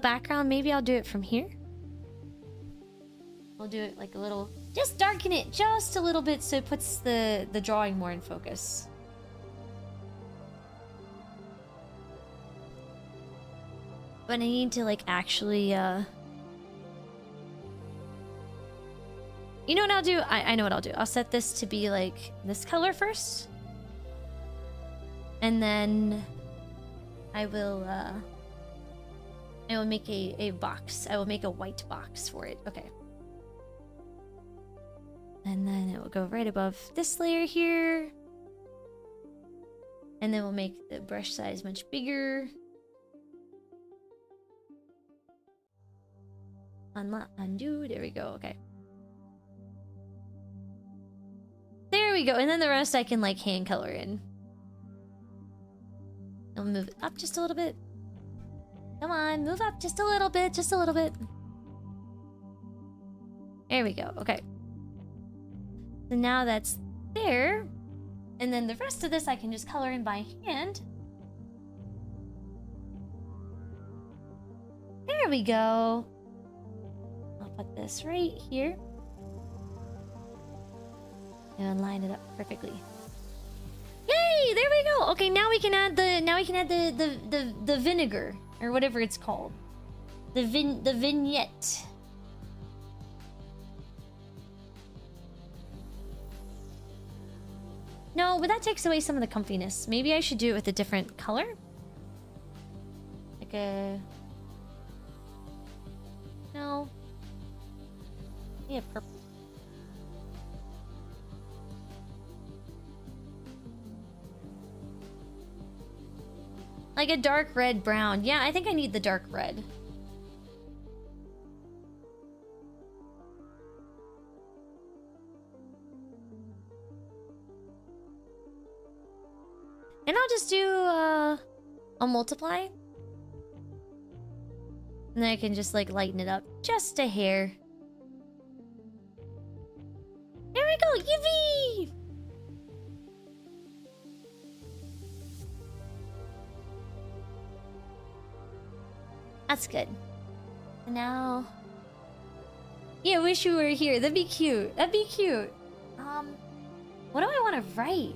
background. Maybe I'll do it from here. I'll do it like a little, just darken it just a little bit so it puts the drawing more in focus. But I need to like actually you know what I'll do? I know what I'll do. I'll set this to be like this color first. And then I will make a box. I will make a white box for it. Okay. And then it will go right above this layer here. And then we'll make the brush size much bigger. Undo. There we go. Okay. There we go. And then the rest I can like hand color in. I'll move it up just a little bit. Come on, move up just a little bit. Just a little bit. There we go. Okay. So now that's there. And then the rest of this I can just color in by hand. There we go. I'll put this right here. And line it up perfectly. Yay! There we go. Okay, now we can add the vinegar or whatever it's called. The vignette. No, but that takes away some of the comfiness. Maybe I should do it with a different color. Like a... No. Yeah, purple. Like a dark red brown. Yeah, I think I need the dark red. And I'll just do a multiply. And then I can just like lighten it up just a hair. There we go, Yippee! That's good. And now... Yeah, wish you were here. That'd be cute. That'd be cute. What do I want to write?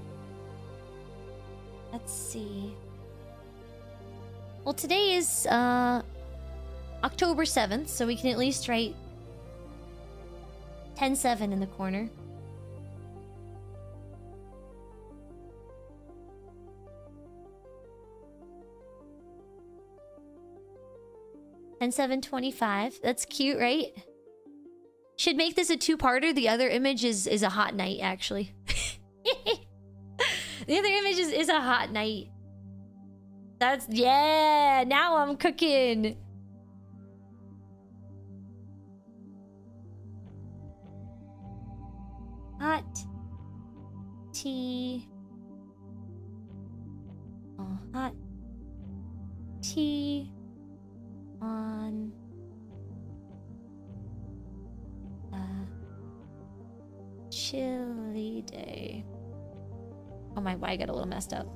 Let's see. Well, today is October 7th, so we can at least write 10-7 in the corner. And 725. That's cute, right? Should make this a two-parter. The other image is a hot night, actually. The other image is a hot night. That's... Yeah! Now I'm cooking! Hot tea Hot tea on a chilly day. Oh my, I got a little messed up.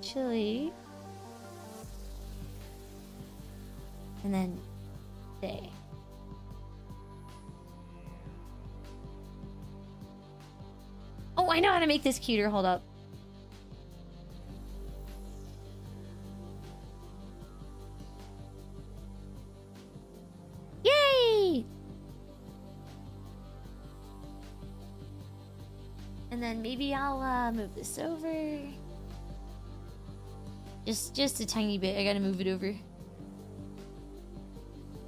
Chilly. And then day. Oh, I know how to make this cuter. Hold up. Yay! And then maybe I'll move this over. Just a tiny bit. I gotta move it over.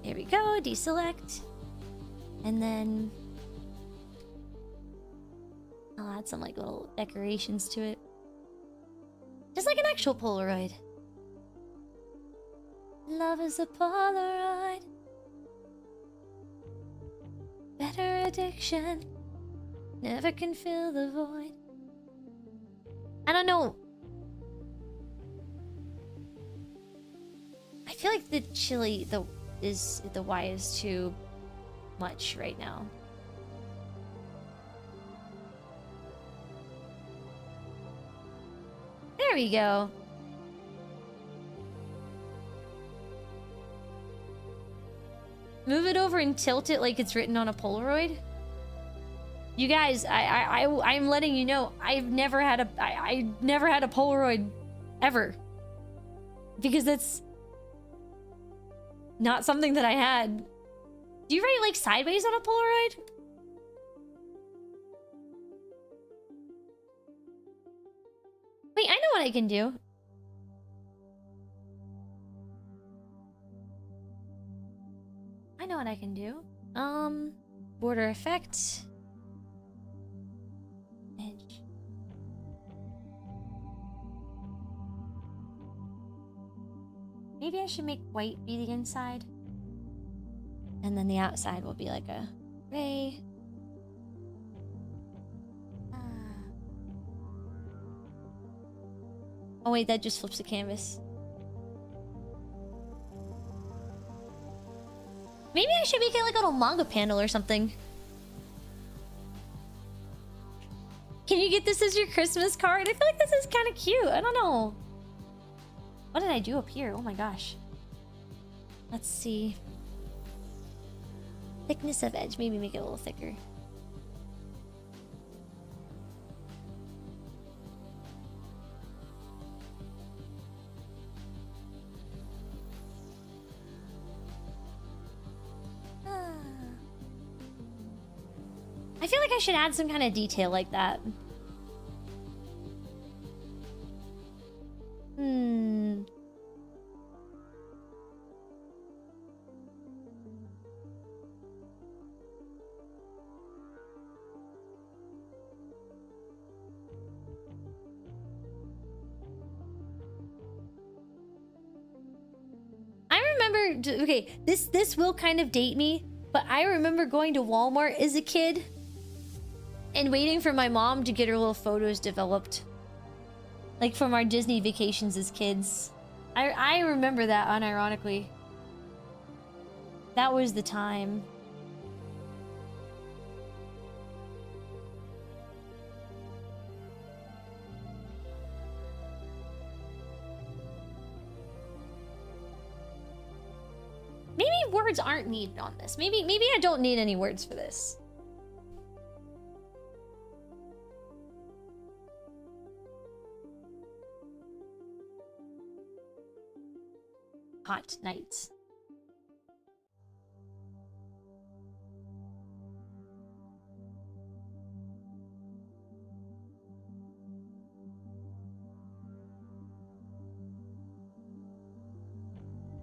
There we go. Deselect. And then I'll add some like little decorations to it. Just like an actual Polaroid. Love is a Polaroid. Better addiction. Never can fill the void. I don't know. I feel like the chili, the Y is too much right now. There we go. Move it over and tilt it like it's written on a Polaroid. You guys, I'm letting you know, I never had a Polaroid ever. Because that's not something that I had. Do you write like sideways on a Polaroid? Wait, I know what I can do. I know what I can do. Border effect. Edge. Maybe I should make white be the inside. And then the outside will be like a gray. Oh wait, that just flips the canvas. Maybe I should make it like a little manga panel or something. Can you get this as your Christmas card? I feel like this is kind of cute. I don't know. What did I do up here? Oh my gosh. Let's see. Thickness of edge. Maybe make it a little thicker. I feel like I should add some kind of detail like that. I remember, okay, this will kind of date me, but I remember going to Walmart as a kid and waiting for my mom to get her little photos developed. Like from our Disney vacations as kids. I remember that unironically. That was the time. Maybe words aren't needed on this. Maybe I don't need any words for this. Hot nights.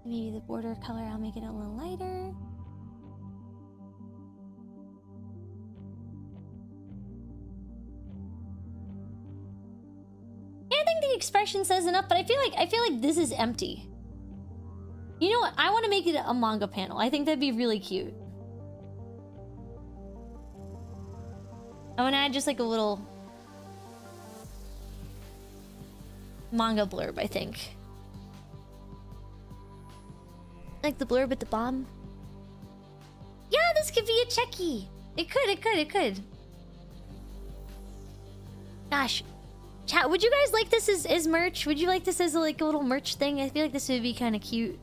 Maybe the border color, I'll make it a little lighter. Yeah, I think the expression says enough, but I feel like this is empty. You know what? I want to make it a manga panel. I think that'd be really cute. I want to add just like a little manga blurb, I think. Like the blurb at the bottom. Yeah, this could be a checky. It could. Gosh. Chat, would you guys like this as merch? Would you like this as like a little merch thing? I feel like this would be kind of cute.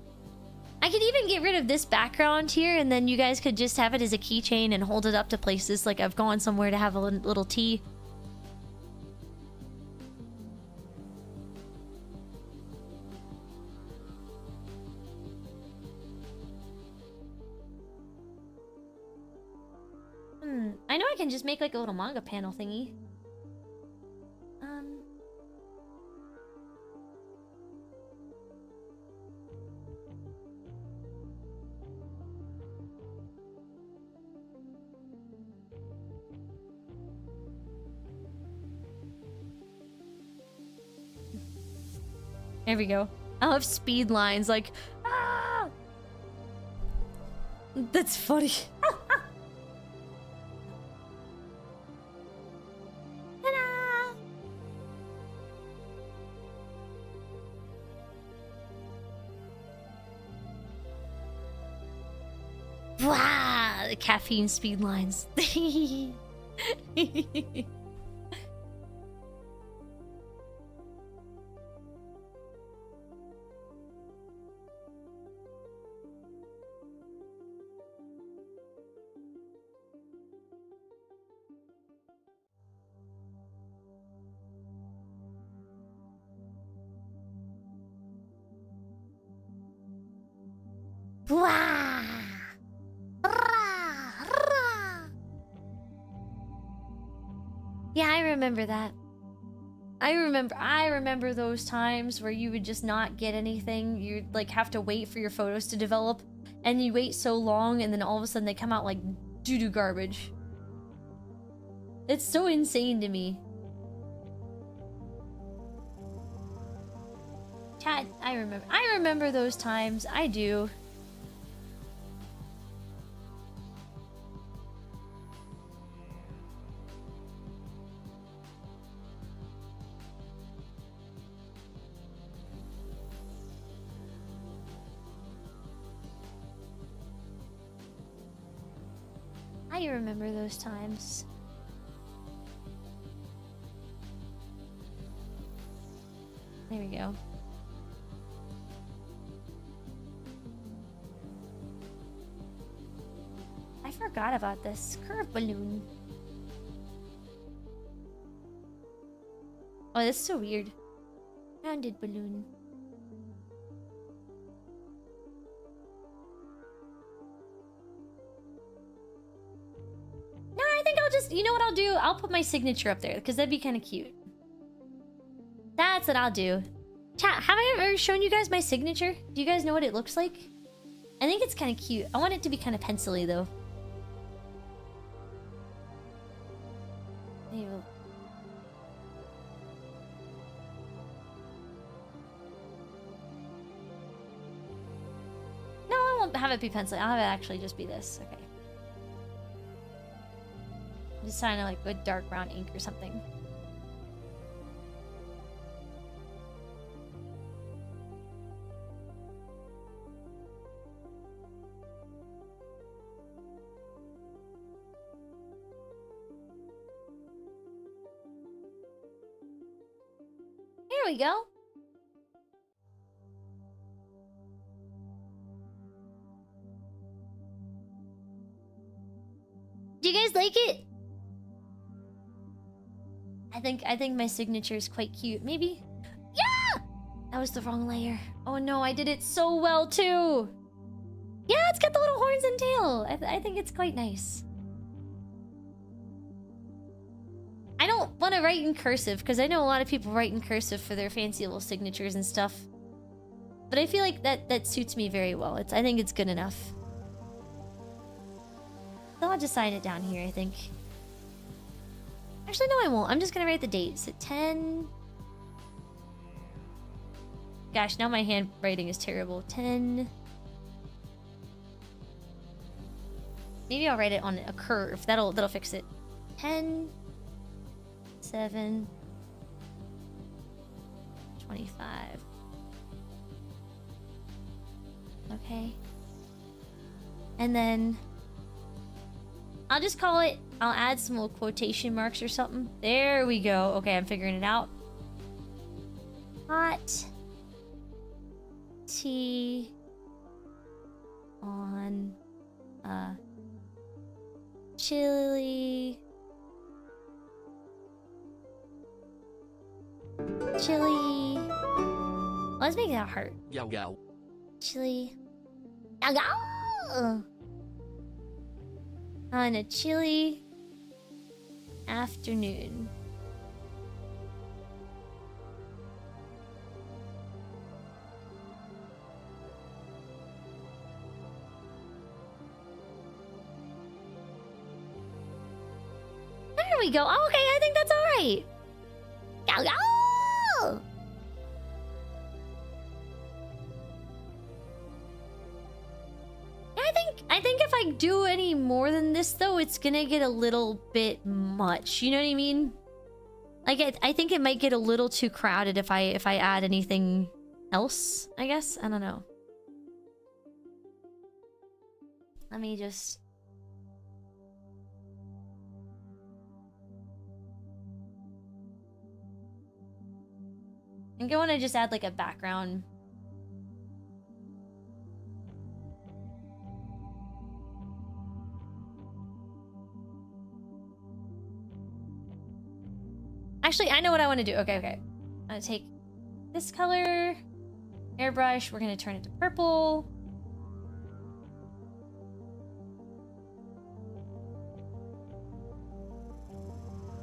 I could even get rid of this background here, and then you guys could just have it as a keychain and hold it up to places like I've gone somewhere to have a little tea. I know I can just make like a little manga panel thingy. There we go. I'll have speed lines like, ah! That's funny. Ta-da! Wow, the caffeine speed lines. Wow. Yeah, I remember that. I remember those times where you would just not get anything. You'd like have to wait for your photos to develop, and you wait so long, and then all of a sudden they come out like doo-doo garbage. It's so insane to me. Chat, I remember those times. I do. I remember those times. There we go. I forgot about this curved balloon. Oh, that's so weird. Rounded balloon. No, I think I'll just... You know what I'll do? I'll put my signature up there, because that'd be kind of cute. That's what I'll do. Chat, have I ever shown you guys my signature? Do you guys know what it looks like? I think it's kind of cute. I want it to be kind of pencil-y, though. There you go. No, I won't have it be pencil. I'll have it actually just be this. Okay. Just sign it like with dark brown ink or something. There we go. Do you guys like it? I think my signature is quite cute. Maybe? Yeah! That was the wrong layer. Oh no, I did it so well too. Yeah, it's got the little horns and tail. I think it's quite nice. I don't want to write in cursive because I know a lot of people write in cursive for their fancy little signatures and stuff. But I feel like that suits me very well. I think it's good enough. So I'll just sign it down here, I think. Actually, no, I won't. I'm just gonna write the dates at 10. Gosh, now my handwriting is terrible. 10. Maybe I'll write it on a curve. That'll fix it. 10. 7. 25. Okay. And then I'll just call it, I'll add some little quotation marks or something. There we go. Okay, I'm figuring it out. Hot tea on chili let's make that heart. GAOGAO. Chili GAOGAO on a chilly afternoon. There we go. Oh, okay, I think that's all right. GAOGAO! I think if I do any more than this, though, it's gonna get a little bit much. You know what I mean? Like, I think it might get a little too crowded if I add anything else, I guess. I don't know. Let me just... I think I want to just add, like, a background. Actually, I know what I want to do. Okay. I'm gonna take this color, airbrush. We're gonna turn it to purple.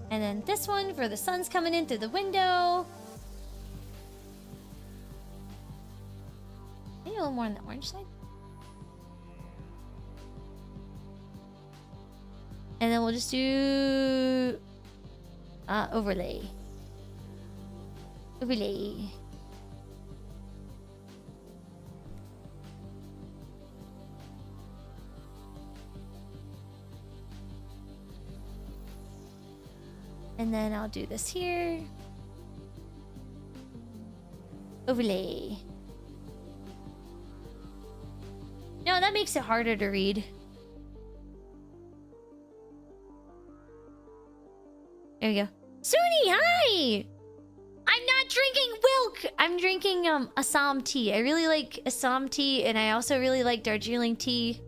And then this one for the sun's coming in through the window. Maybe a little more on the orange side. And then we'll just do overlay. And then I'll do this here. Overlay. No, that makes it harder to read. There we go. Suni, hi! I'm not drinking milk! I'm drinking Assam tea. I really like Assam tea, and I also really like Darjeeling tea.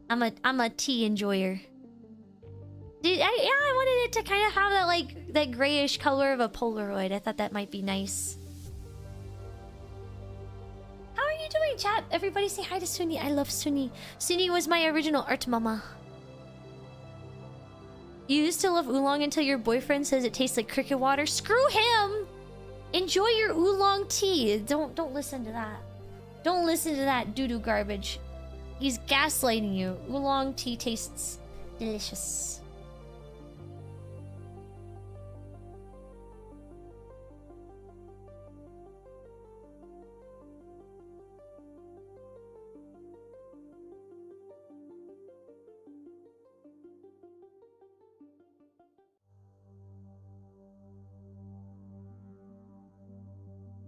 I'm a tea enjoyer. Dude, I wanted it to kind of have that, like, that grayish color of a Polaroid. I thought that might be nice. How are you doing, chat? Everybody say hi to Suni. I love Suni. Suni was my original art mama. You used to love oolong until your boyfriend says it tastes like cricket water. Screw him! Enjoy your oolong tea. Don't listen to that. Don't listen to that doo-doo garbage. He's gaslighting you. Oolong tea tastes delicious.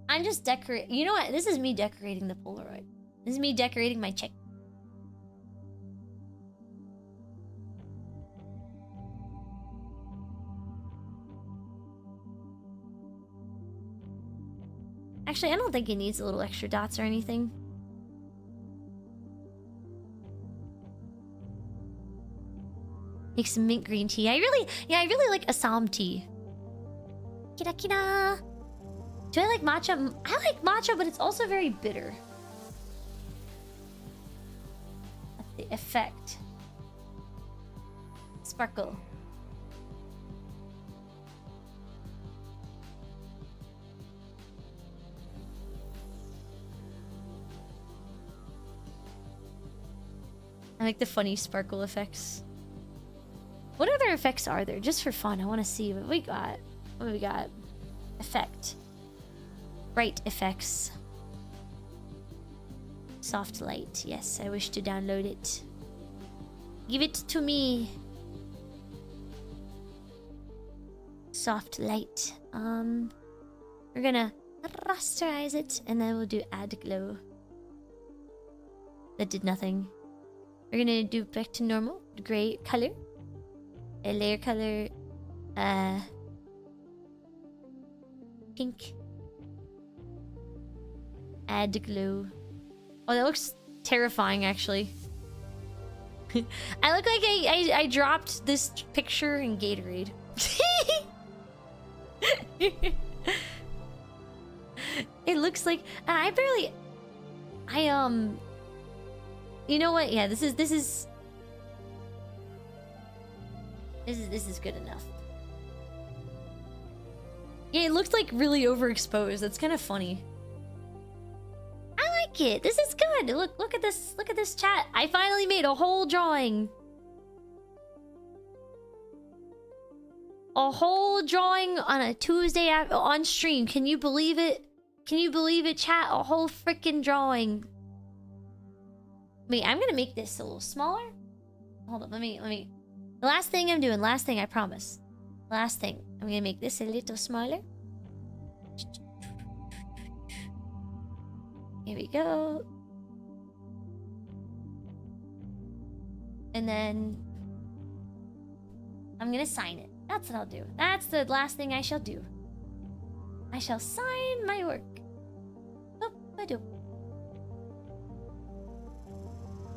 I'm just decorating. You know what? This is me decorating the Polaroid. This is me decorating my chick. Actually, I don't think it needs a little extra dots or anything. Make some mint green tea. I really like Assam tea. Kira kira. Do I like matcha? I like matcha, but it's also very bitter. That's the effect. Sparkle. I like the funny sparkle effects. What other effects are there? Just for fun, I want to see what we got. What do we got? Effect. Bright effects. Soft light. Yes, I wish to download it. Give it to me. Soft light. We're gonna rasterize it, and then we'll do add glow. That did nothing. We're gonna do back to normal. Gray color. A layer color. Pink. Add glow. Oh, that looks terrifying, actually. I look like I dropped this picture in Gatorade. It looks like I barely. You know what? Yeah, this is good enough. Yeah, it looks like really overexposed. That's kind of funny. I like it. This is good. Look at this. Look at this chat. I finally made a whole drawing. A whole drawing on a Tuesday on stream. Can you believe it? Can you believe it, chat? A whole freaking drawing. Wait, I'm gonna make this a little smaller. Hold on, let me. The last thing I'm doing, last thing, I promise. Last thing. I'm gonna make this a little smaller. Here we go. And then I'm gonna sign it. That's what I'll do. That's the last thing I shall do. I shall sign my work. Boop-a-doop.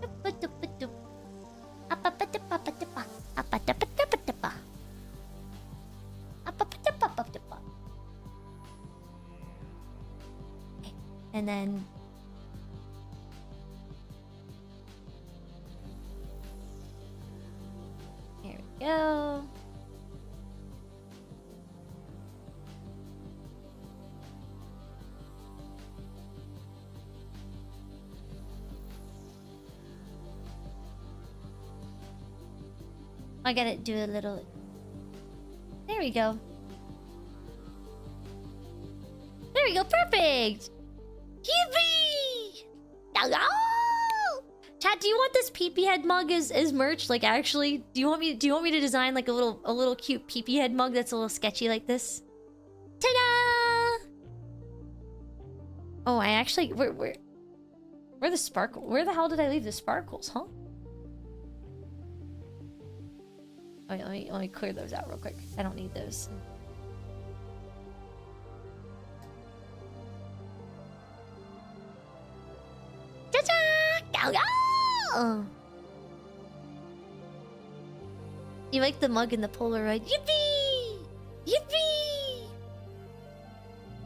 Doop-a-doop-a-doop. Appa-pa-dip-appa-dippa. Appa-dippa-dippa-dippa. Appa-pa-dip-appa-dippa. Okay. And then here we go. I gotta do a little. There we go. There we go. Perfect. Yippee! Chat, do you want this peepee head mug as merch? Like, actually, do you want me to design like a little cute peepee head mug that's a little sketchy like this? Ta-da! Oh, I actually where the sparkle? Where the hell did I leave the sparkles? Huh? Wait, let me clear those out real quick. I don't need those. Ta-da! GAOGAO! You like the mug and the Polaroid? Yippee! Yippee!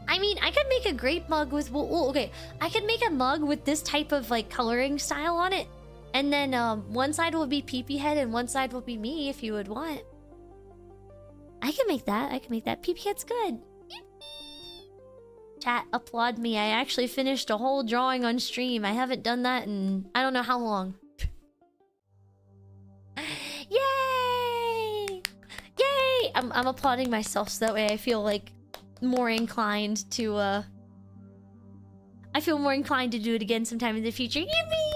I mean, I could make a grape mug with... Well, okay. I could make a mug with this type of, like, coloring style on it. And then one side will be peepee head and one side will be me if you would want. I can make that. I can make that. Peepee head's good. Chat, applaud me. I actually finished a whole drawing on stream. I haven't done that in I don't know how long. Yay! Yay! I'm applauding myself so that way I feel like more inclined to I feel more inclined to do it again sometime in the future. Yippee!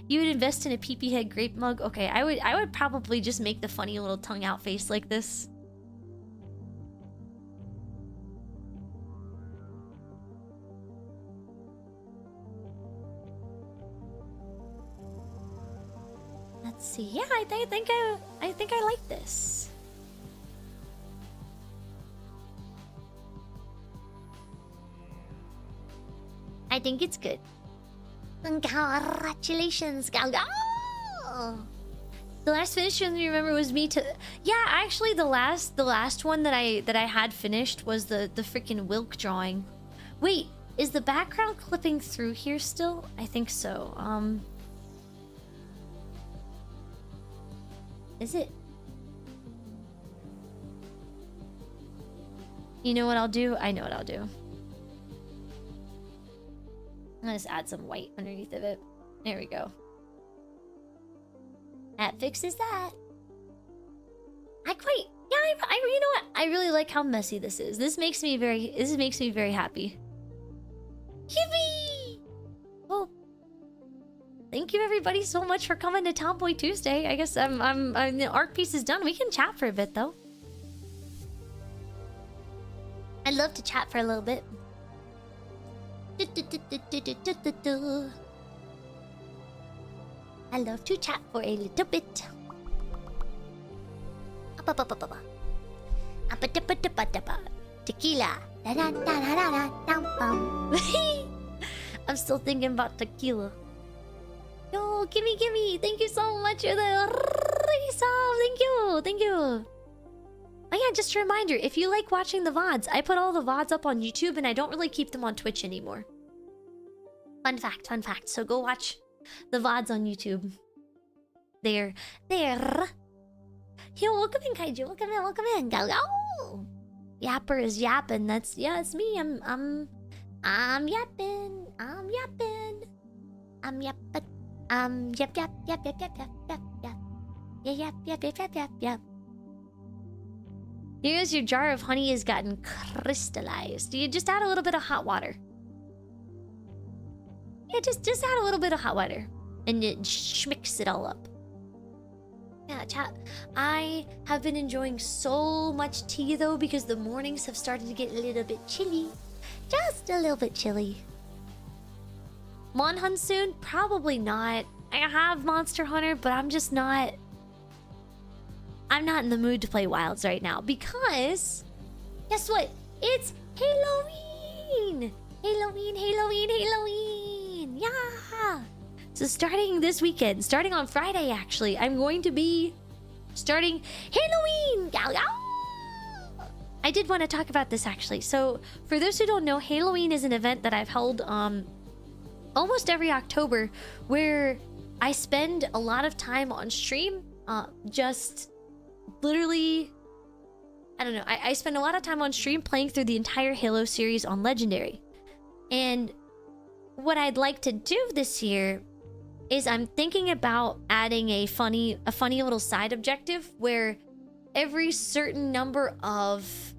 You would invest in a peepee head grape mug? Okay, I would probably just make the funny little tongue out face like this. Let's see. Yeah, I think I like this. I think it's good. Congratulations, GAOGAO! The last finished one you remember was me to. Yeah, actually, the last one that I had finished was the freaking Wilk drawing. Wait, is the background clipping through here still? I think so. Is it? You know what I'll do? I know what I'll do. I'm gonna just add some white underneath of it. There we go. That fixes that. You know what? I really like how messy this is. This makes me very happy. Yippee! Oh. Thank you everybody so much for coming to Tomboy Tuesday. I guess the art piece is done. We can chat for a bit though. I'd love to chat for a little bit. I love to chat for a little bit. Tequila. I'm still thinking about tequila. Yo, gimme. Thank you so much for the resub. Thank you. Oh yeah, just a reminder, if you like watching the VODs, I put all the VODs up on YouTube and I don't really keep them on Twitch anymore. Fun fact. So go watch the VODs on YouTube. There. Yo, welcome in, Kaiju. Welcome in. GAOGAO. Yapper is yapping. It's me. I'm yapping. Yep. Here's your jar of honey has gotten crystallized. You just add a little bit of hot water. Yeah, just add a little bit of hot water. And it schmicks it all up. Yeah, chat. I have been enjoying so much tea though because the mornings have started to get a little bit chilly. Just a little bit chilly. Monhunt soon? Probably not. I have Monster Hunter, but I'm just not... I'm not in the mood to play Wilds right now because... Guess what? It's Halloween! Halloween! Yeah! So starting this weekend, starting on Friday actually, I'm going to be starting Halloween! GAOGAO! I did want to talk about this actually. So for those who don't know, Halloween is an event that I've held almost every October where I spend a lot of time on stream just literally, I don't know, I spend a lot of time on stream playing through the entire Halo series on Legendary. And what I'd like to do this year is I'm thinking about adding a funny little side objective where every certain number of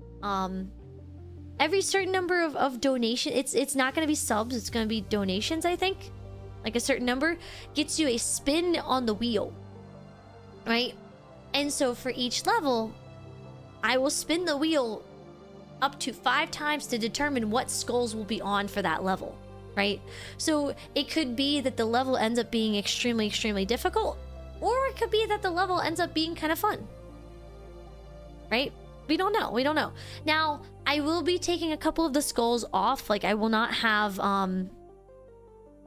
donation, it's not going to be subs, it's going to be donations, I think. Like a certain number gets you a spin on the wheel, right? And so for each level, I will spin the wheel up to 5 times to determine what skulls will be on for that level, right? So it could be that the level ends up being extremely difficult, or it could be that the level ends up being kind of fun, right? We don't know. Now, I will be taking a couple of the skulls off. Like, I will not have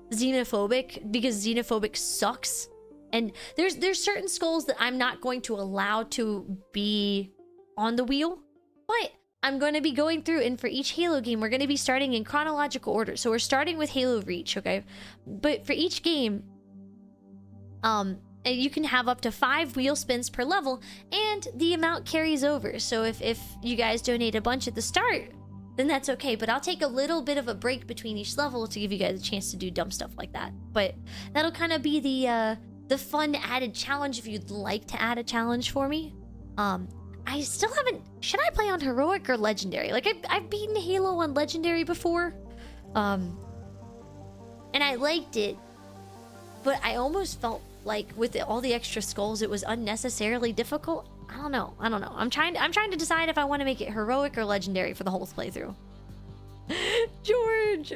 xenophobic, because xenophobic sucks. And there's certain skulls that I'm not going to allow to be on the wheel, but I'm going to be going through, and for each Halo game, we're going to be starting in chronological order. So we're starting with Halo Reach, okay? But for each game, you can have up to 5 wheel spins per level, and the amount carries over. So if you guys donate a bunch at the start, then that's okay. But I'll take a little bit of a break between each level to give you guys a chance to do dumb stuff like that. But that'll kind of be the fun added challenge if you'd like to add a challenge for me. I still haven't... Should I play on Heroic or Legendary? Like, I've beaten Halo on Legendary before. And I liked it. But I almost felt like with all the extra skulls, it was unnecessarily difficult. I don't know. I'm trying to decide if I want to make it Heroic or Legendary for the whole playthrough. George!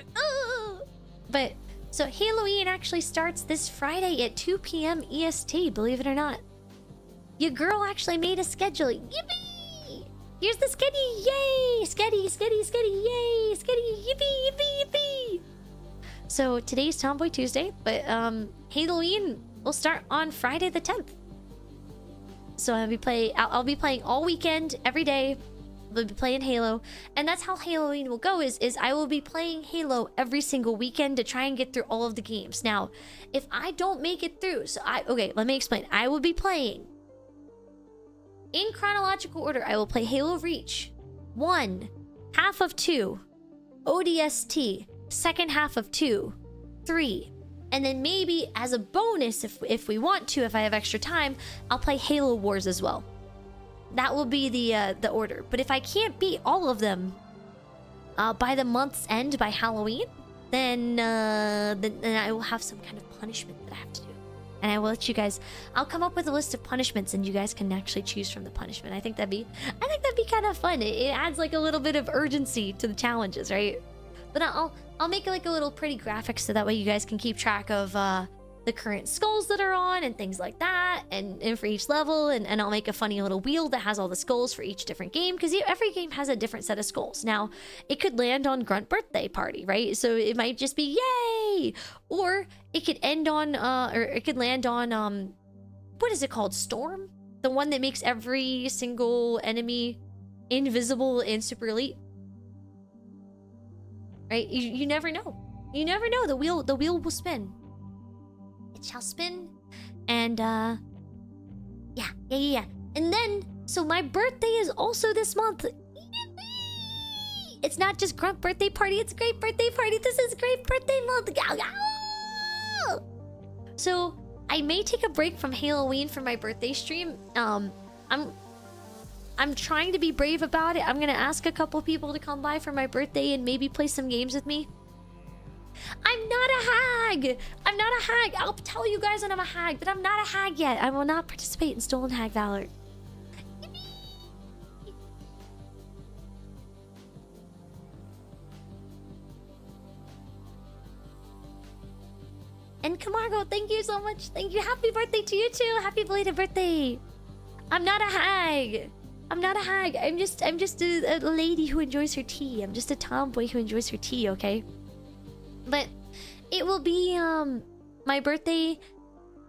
But... So Halloween actually starts this Friday at 2 p.m. EST, believe it or not. Your girl actually made a schedule. Yippee! Here's the sketty! Yay! Sketty! Yay! Sketty! Yippee! So today's Tomboy Tuesday, but Halloween will start on Friday the 10th. So I'll be playing all weekend, every day. We'll be playing Halo, and that's how Halloween will go, is I will be playing Halo every single weekend to try and get through all of the games. Now, if I don't make it through, okay, let me explain. I will be playing in chronological order. I will play Halo Reach 1, half of 2, ODST, second half of 2, 3, and then maybe as a bonus, if we want to, if I have extra time, I'll play Halo Wars as well. That will be the order. But if I can't beat all of them by the month's end, by Halloween, then I will have some kind of punishment that I have to do. And I will let you guys, I'll come up with a list of punishments and you guys can actually choose from the punishment. I think that'd be kind of fun. It adds like a little bit of urgency to the challenges, right? But I'll make like a little pretty graphic so that way you guys can keep track of the current skulls that are on and things like that, and for each level, and I'll make a funny little wheel that has all the skulls for each different game, because every game has a different set of skulls. Now, it could land on Grunt Birthday Party, right? So it might just be yay, or it could end on or it could land on what is it called? Storm? The one that makes every single enemy invisible and super elite. Right? You never know. You never know. The wheel will spin. It shall spin. And yeah. And then, so my birthday is also this month. It's not just Grunt Birthday Party, it's Great Birthday Party. This is Great Birthday Month. GAOGAO! So I may take a break from Halloween for my birthday stream. I'm trying to be brave about it. I'm gonna ask a couple people to come by for my birthday and maybe play some games with me. I'm not a hag! I'm not a hag! I'll tell you guys when I'm a hag, but I'm not a hag yet. I will not participate in Stolen Hag Valor. And Camargo, thank you so much. Thank you. Happy birthday to you too. Happy belated birthday. I'm not a hag. I'm not a hag. I'm just a lady who enjoys her tea. I'm just a tomboy who enjoys her tea, okay? But it will be my birthday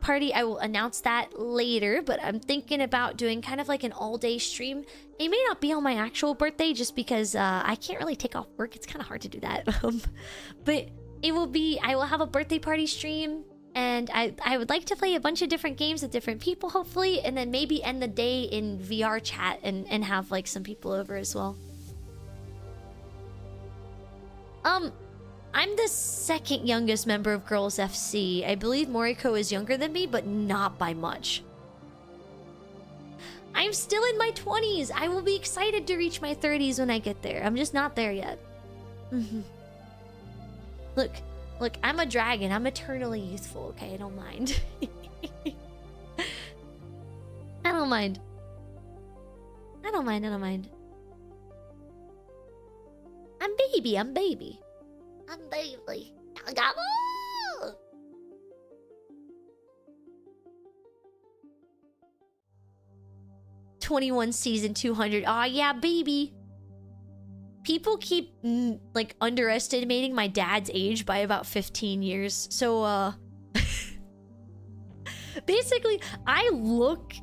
party. I will announce that later, but I'm thinking about doing kind of like an all-day stream. It may not be on my actual birthday just because I can't really take off work. It's kind of hard to do that. But it will be, I will have a birthday party stream, and I would like to play a bunch of different games with different people, hopefully, and then maybe end the day in VR chat and have like some people over as well. I'm the second youngest member of Girls FC. I believe Moriko is younger than me, but not by much. I'm still in my 20s. I will be excited to reach my 30s when I get there. I'm just not there yet. Look, I'm a dragon. I'm eternally youthful, okay? I don't mind. I don't mind. I'm baby. I'm baby. 21 season 200. Aw, yeah, baby. People keep like underestimating my dad's age by about 15 years. So basically I look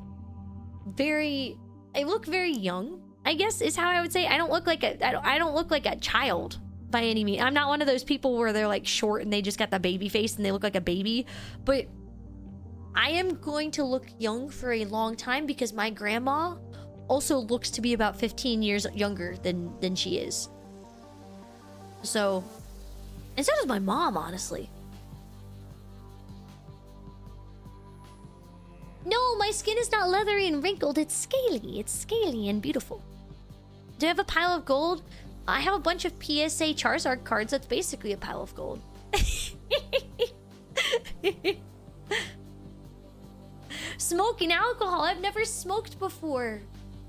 very young, I guess is how I would say. I don't look like a child by any means. I'm not one of those people where they're like short and they just got the baby face and they look like a baby, but I am going to look young for a long time because my grandma also looks to be about 15 years younger than she is. So, and so does my mom, honestly. No, my skin is not leathery and wrinkled. It's scaly. It's scaly and beautiful. Do I have a pile of gold? I have a bunch of PSA Charizard cards. That's basically a pile of gold. Smoking alcohol. I've never smoked before.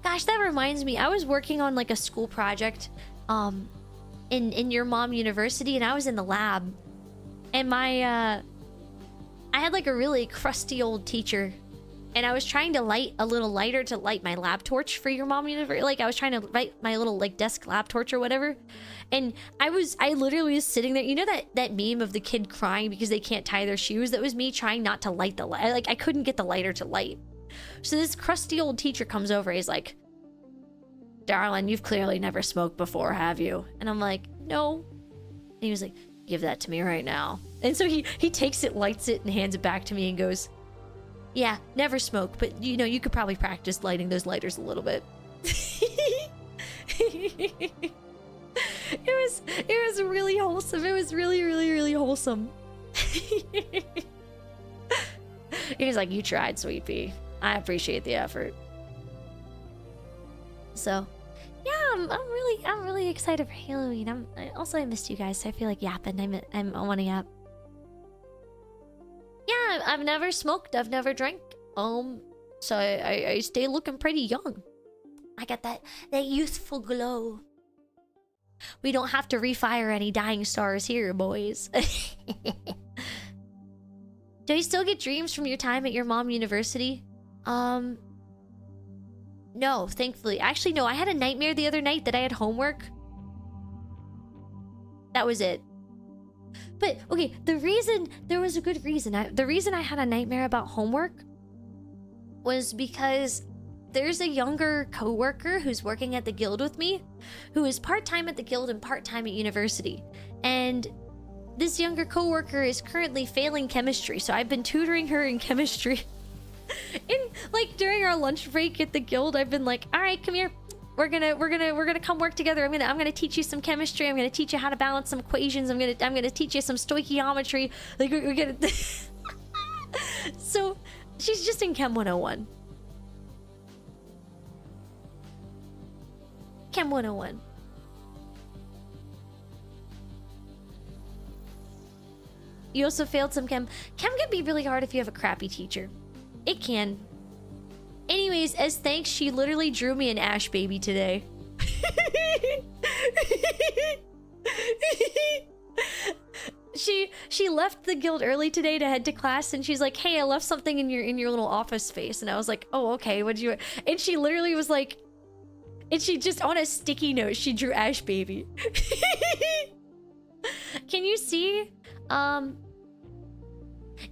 Gosh, that reminds me. I was working on like a school project in your mom university, and I was in the lab. And my I had like a really crusty old teacher, and I was trying to light a little lighter to light my lab torch for your mom university. Like I was trying to light my little like desk lab torch or whatever. And I literally was sitting there. You know that meme of the kid crying because they can't tie their shoes? That was me trying not to light the light. Like I couldn't get the lighter to light. So this crusty old teacher comes over. He's like, "Darling, you've clearly never smoked before, have you?" And I'm like, "No." And he was like, "Give that to me right now." And so he takes it, lights it, and hands it back to me and goes, "Yeah, never smoked, but you know, you could probably practice lighting those lighters a little bit." It was really wholesome. It was really, really, really wholesome. He was like, "You tried, sweet pea. I appreciate the effort." So, yeah, I'm really excited for Halloween. I missed you guys, so I feel like yapping. I want to yap. I've never smoked. I've never drank. So I stay looking pretty young. I got that youthful glow. We don't have to refire any dying stars here, boys. Do you still get dreams from your time at your mom university? No, thankfully. Actually, no, I had a nightmare the other night that I had homework. That was it. But, okay, there was a good reason. The reason I had a nightmare about homework was because there's a younger coworker who's working at the guild with me, who is part-time at the guild and part-time at university. And this younger coworker is currently failing chemistry, so I've been tutoring her in chemistry. Like, during our lunch break at the guild, I've been like, all right, come here. We're gonna come work together. I'm gonna teach you some chemistry. I'm gonna teach you how to balance some equations. I'm gonna teach you some stoichiometry. Like, we're gonna So she's just in Chem 101. Chem 101. You also failed some chem. Chem can be really hard if you have a crappy teacher. It can. Anyways, as thanks, she literally drew me an Ash baby today. She left the guild early today to head to class, and she's like, "Hey, I left something in your little office space." And I was like, "Oh, okay. What'd you?" And she literally was like, and she just on a sticky note, she drew Ash baby. Can you see?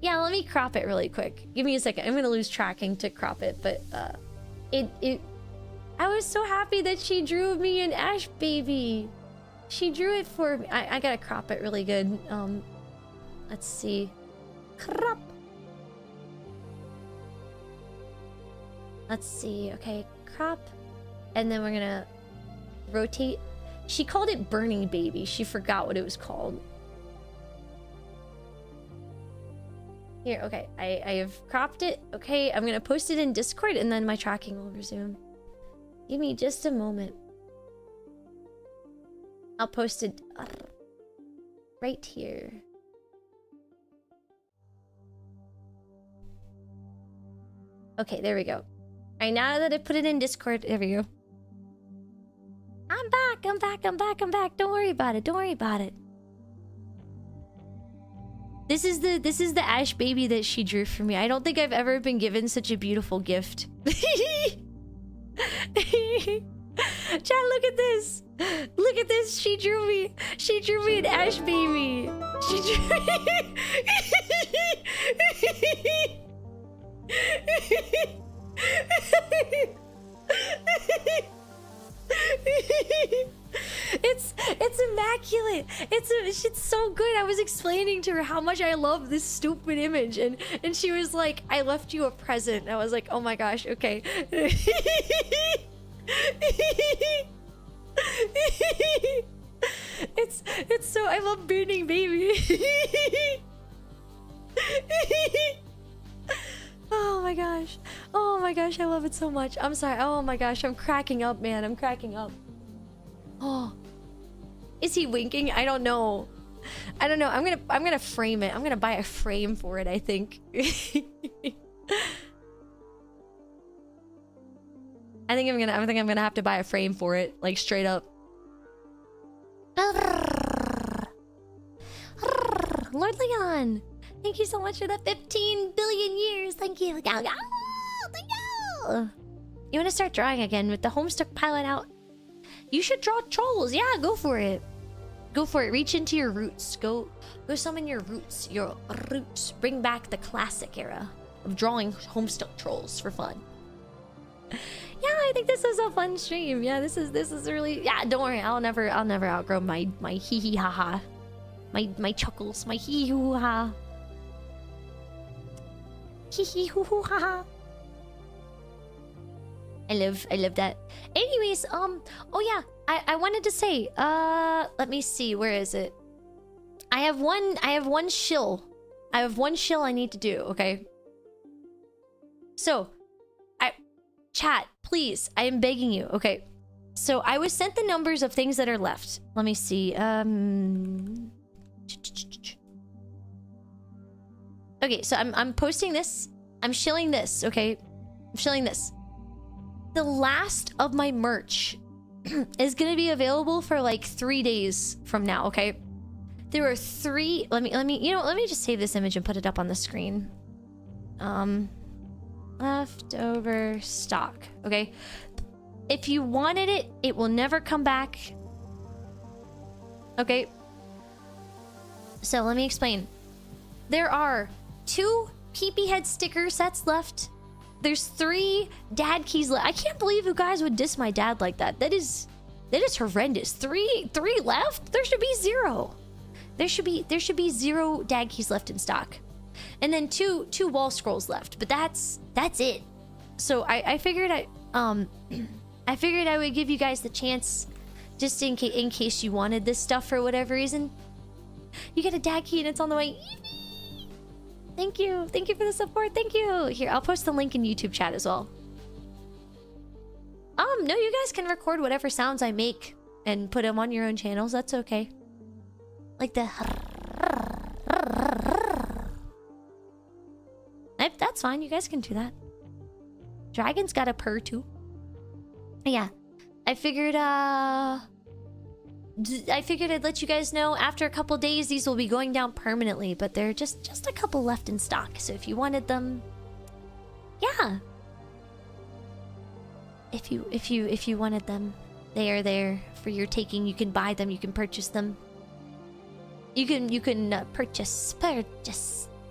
Yeah, let me crop it really quick. Give me a second. I'm gonna lose tracking to crop it, but I was so happy that she drew me an Ash baby. She drew it for me. I gotta crop it really good. Let's see. Crop. Let's see. Okay, crop. And then we're gonna rotate. She called it Burning Baby. She forgot what it was called. Here, okay, I have cropped it. Okay, I'm gonna post it in Discord and then my tracking will resume. Give me just a moment. I'll post it right here. Okay, there we go. Alright, now that I put it in Discord, there we go. I'm back, I'm back, I'm back, I'm back. Don't worry about it, don't worry about it. This is the Ash baby that she drew for me. I don't think I've ever been given such a beautiful gift. Chat, look at this. Look at this. She drew me an Ash baby. She drew It's immaculate. It's so good. I was explaining to her how much I love this stupid image, and she was like, "I left you a present." And I was like, "Oh my gosh, okay." It's so, I love Burning Baby. Oh my gosh. Oh my gosh, I love it so much. I'm sorry. Oh my gosh, I'm cracking up, man. I'm cracking up. Oh. Is he winking? I don't know. I don't know. I'm gonna frame it. I'm gonna buy a frame for it, I think. I think I'm gonna have to buy a frame for it, like straight up. Lord Leon, thank you so much for the 15 billion years. Thank you. Thank you. You want to start drawing again with the Homestuck pilot out? You should draw trolls. Yeah, go for it. Go for it. Reach into your roots. Go summon your roots. Your roots. Bring back the classic era of drawing Homestuck trolls for fun. Yeah, I think this is a fun stream. Yeah, this is really, yeah, don't worry. I'll never outgrow my hee hee ha ha. My chuckles, my hee hoo ha. Hee hee hoo hoo ha ha. I love that. Anyways, oh yeah, I wanted to say, let me see, where is it? I have one shill. I have one shill I need to do, okay? So, chat, please, I am begging you, okay? So, I was sent the numbers of things that are left. Let me see, Okay, so I'm posting this. I'm shilling this, okay? I'm shilling this. The last of my merch is gonna be available for like 3 days from now, okay? There are 3... Let me just save this image and put it up on the screen. Leftover stock, okay? If you wanted it, it will never come back. Okay? So let me explain. There are 2 peepee head sticker sets left. There's 3 dad keys left. I can't believe you guys would diss my dad like that. That is horrendous. 3 left? There should be 0. There should be 0 dad keys left in stock. And then 2 wall scrolls left. But that's it. So I figured I figured I would give you guys the chance, just in case you wanted this stuff for whatever reason. You get a dad key and it's on the way. Thank you for the support. Thank you. Here, I'll post the link in YouTube chat as well. No, you guys can record whatever sounds I make and put them on your own channels. That's okay. Like the... That's fine. You guys can do that. Dragon's got a purr too. Yeah. I figured I'd let you guys know after a couple days these will be going down permanently, but there are just a couple left in stock. So if you wanted them, yeah. If you wanted them, they are there for your taking. You can buy them, you can purchase them. You can purchase.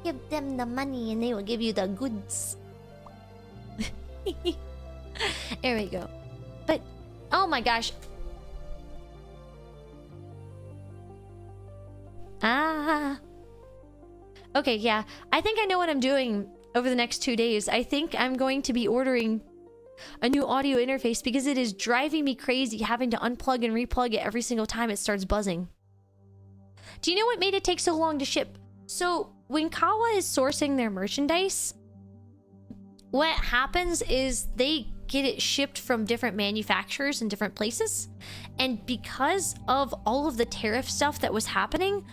Give them the money and they will give you the goods. There we go. But oh my gosh. Okay, yeah. I think I know what I'm doing over the next 2 days. I think I'm going to be ordering a new audio interface because it is driving me crazy having to unplug and replug it every single time it starts buzzing. Do you know what made it take so long to ship? So when Kawa is sourcing their merchandise, what happens is they get it shipped from different manufacturers in different places. And because of all of the tariff stuff that was happening,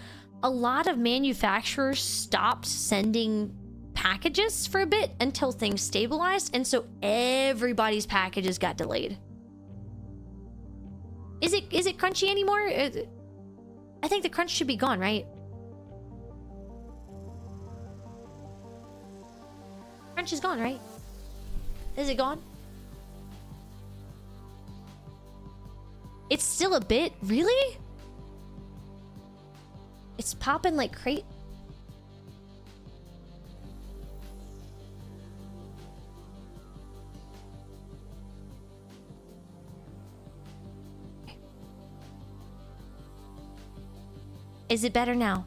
a lot of manufacturers stopped sending packages for a bit until things stabilized. And so everybody's packages got delayed. Is it crunchy anymore? I think the crunch should be gone, right? Crunch is gone, right? Is it gone? It's still a bit? Really? It's popping like crate. Is it better now?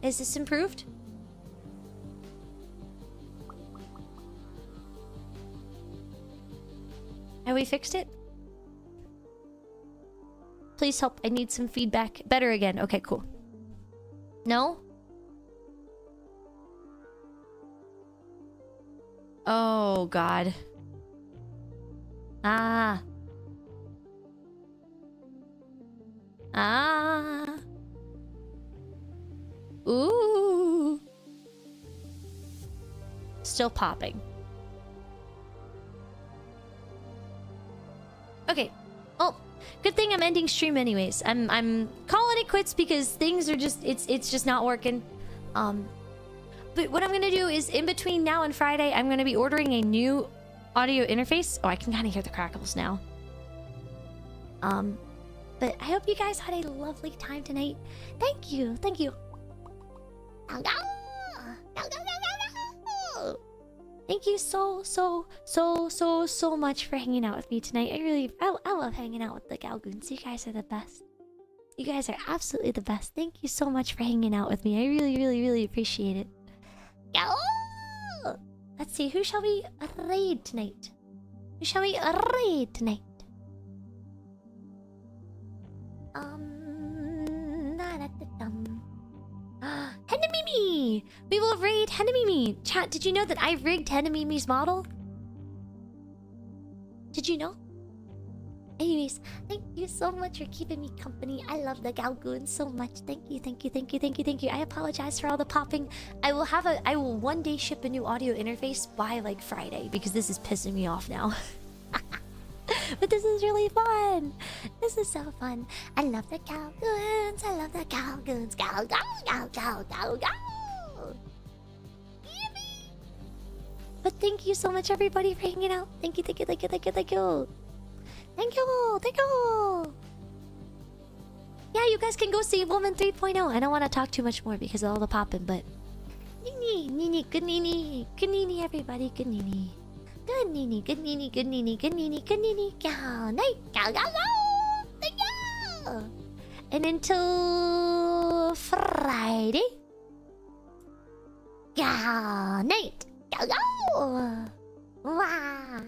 Is this improved? Have we fixed it? Please help. I need some feedback. Better again. Okay, cool. No? Oh, God. Ah. Ooh. Still popping. Okay. Well, good thing I'm ending stream anyways. I'm calling it quits because things are just it's just not working. But what I'm gonna do is in between now and Friday, I'm gonna be ordering a new audio interface. Oh, I can kind of hear the crackles now. But I hope you guys had a lovely time tonight. Thank you. Thank you. Thank you so much for hanging out with me tonight. I love hanging out with the Gao Goons. You guys are the best. You guys are absolutely the best. Thank you so much for hanging out with me. I really appreciate it. Let's see, who shall we raid tonight? Who shall we raid tonight? Henamimi! We will raid Henamimi! Chat, did you know that I rigged Henamimi's model? Did you know? Anyways, thank you so much for keeping me company. I love the Gao Goons so much. Thank you, thank you, thank you, thank you, thank you. I apologize for all the popping. I will one day ship a new audio interface by like Friday because this is pissing me off now. But this is really fun. This is so fun. I love the Gao Goons. I love the Gao Goons. Gao, Gao, Gao, Gao, Gao, Gao. Yippee. But thank you so much, everybody, for hanging out. Thank you, thank you, thank you, thank you, thank you. Thank you, thank you. Yeah, you guys can go see Woman 3.0. I don't want to talk too much more because of all the popping, but Nini, Nini, good Nini, everybody, good Nini. Good Nini, good Nini, good Nini, good Nini, good Nini. Gao night, Gao, Gao, Gao. Thank you. And until Friday, Gao night, Gao, Gao. Wow.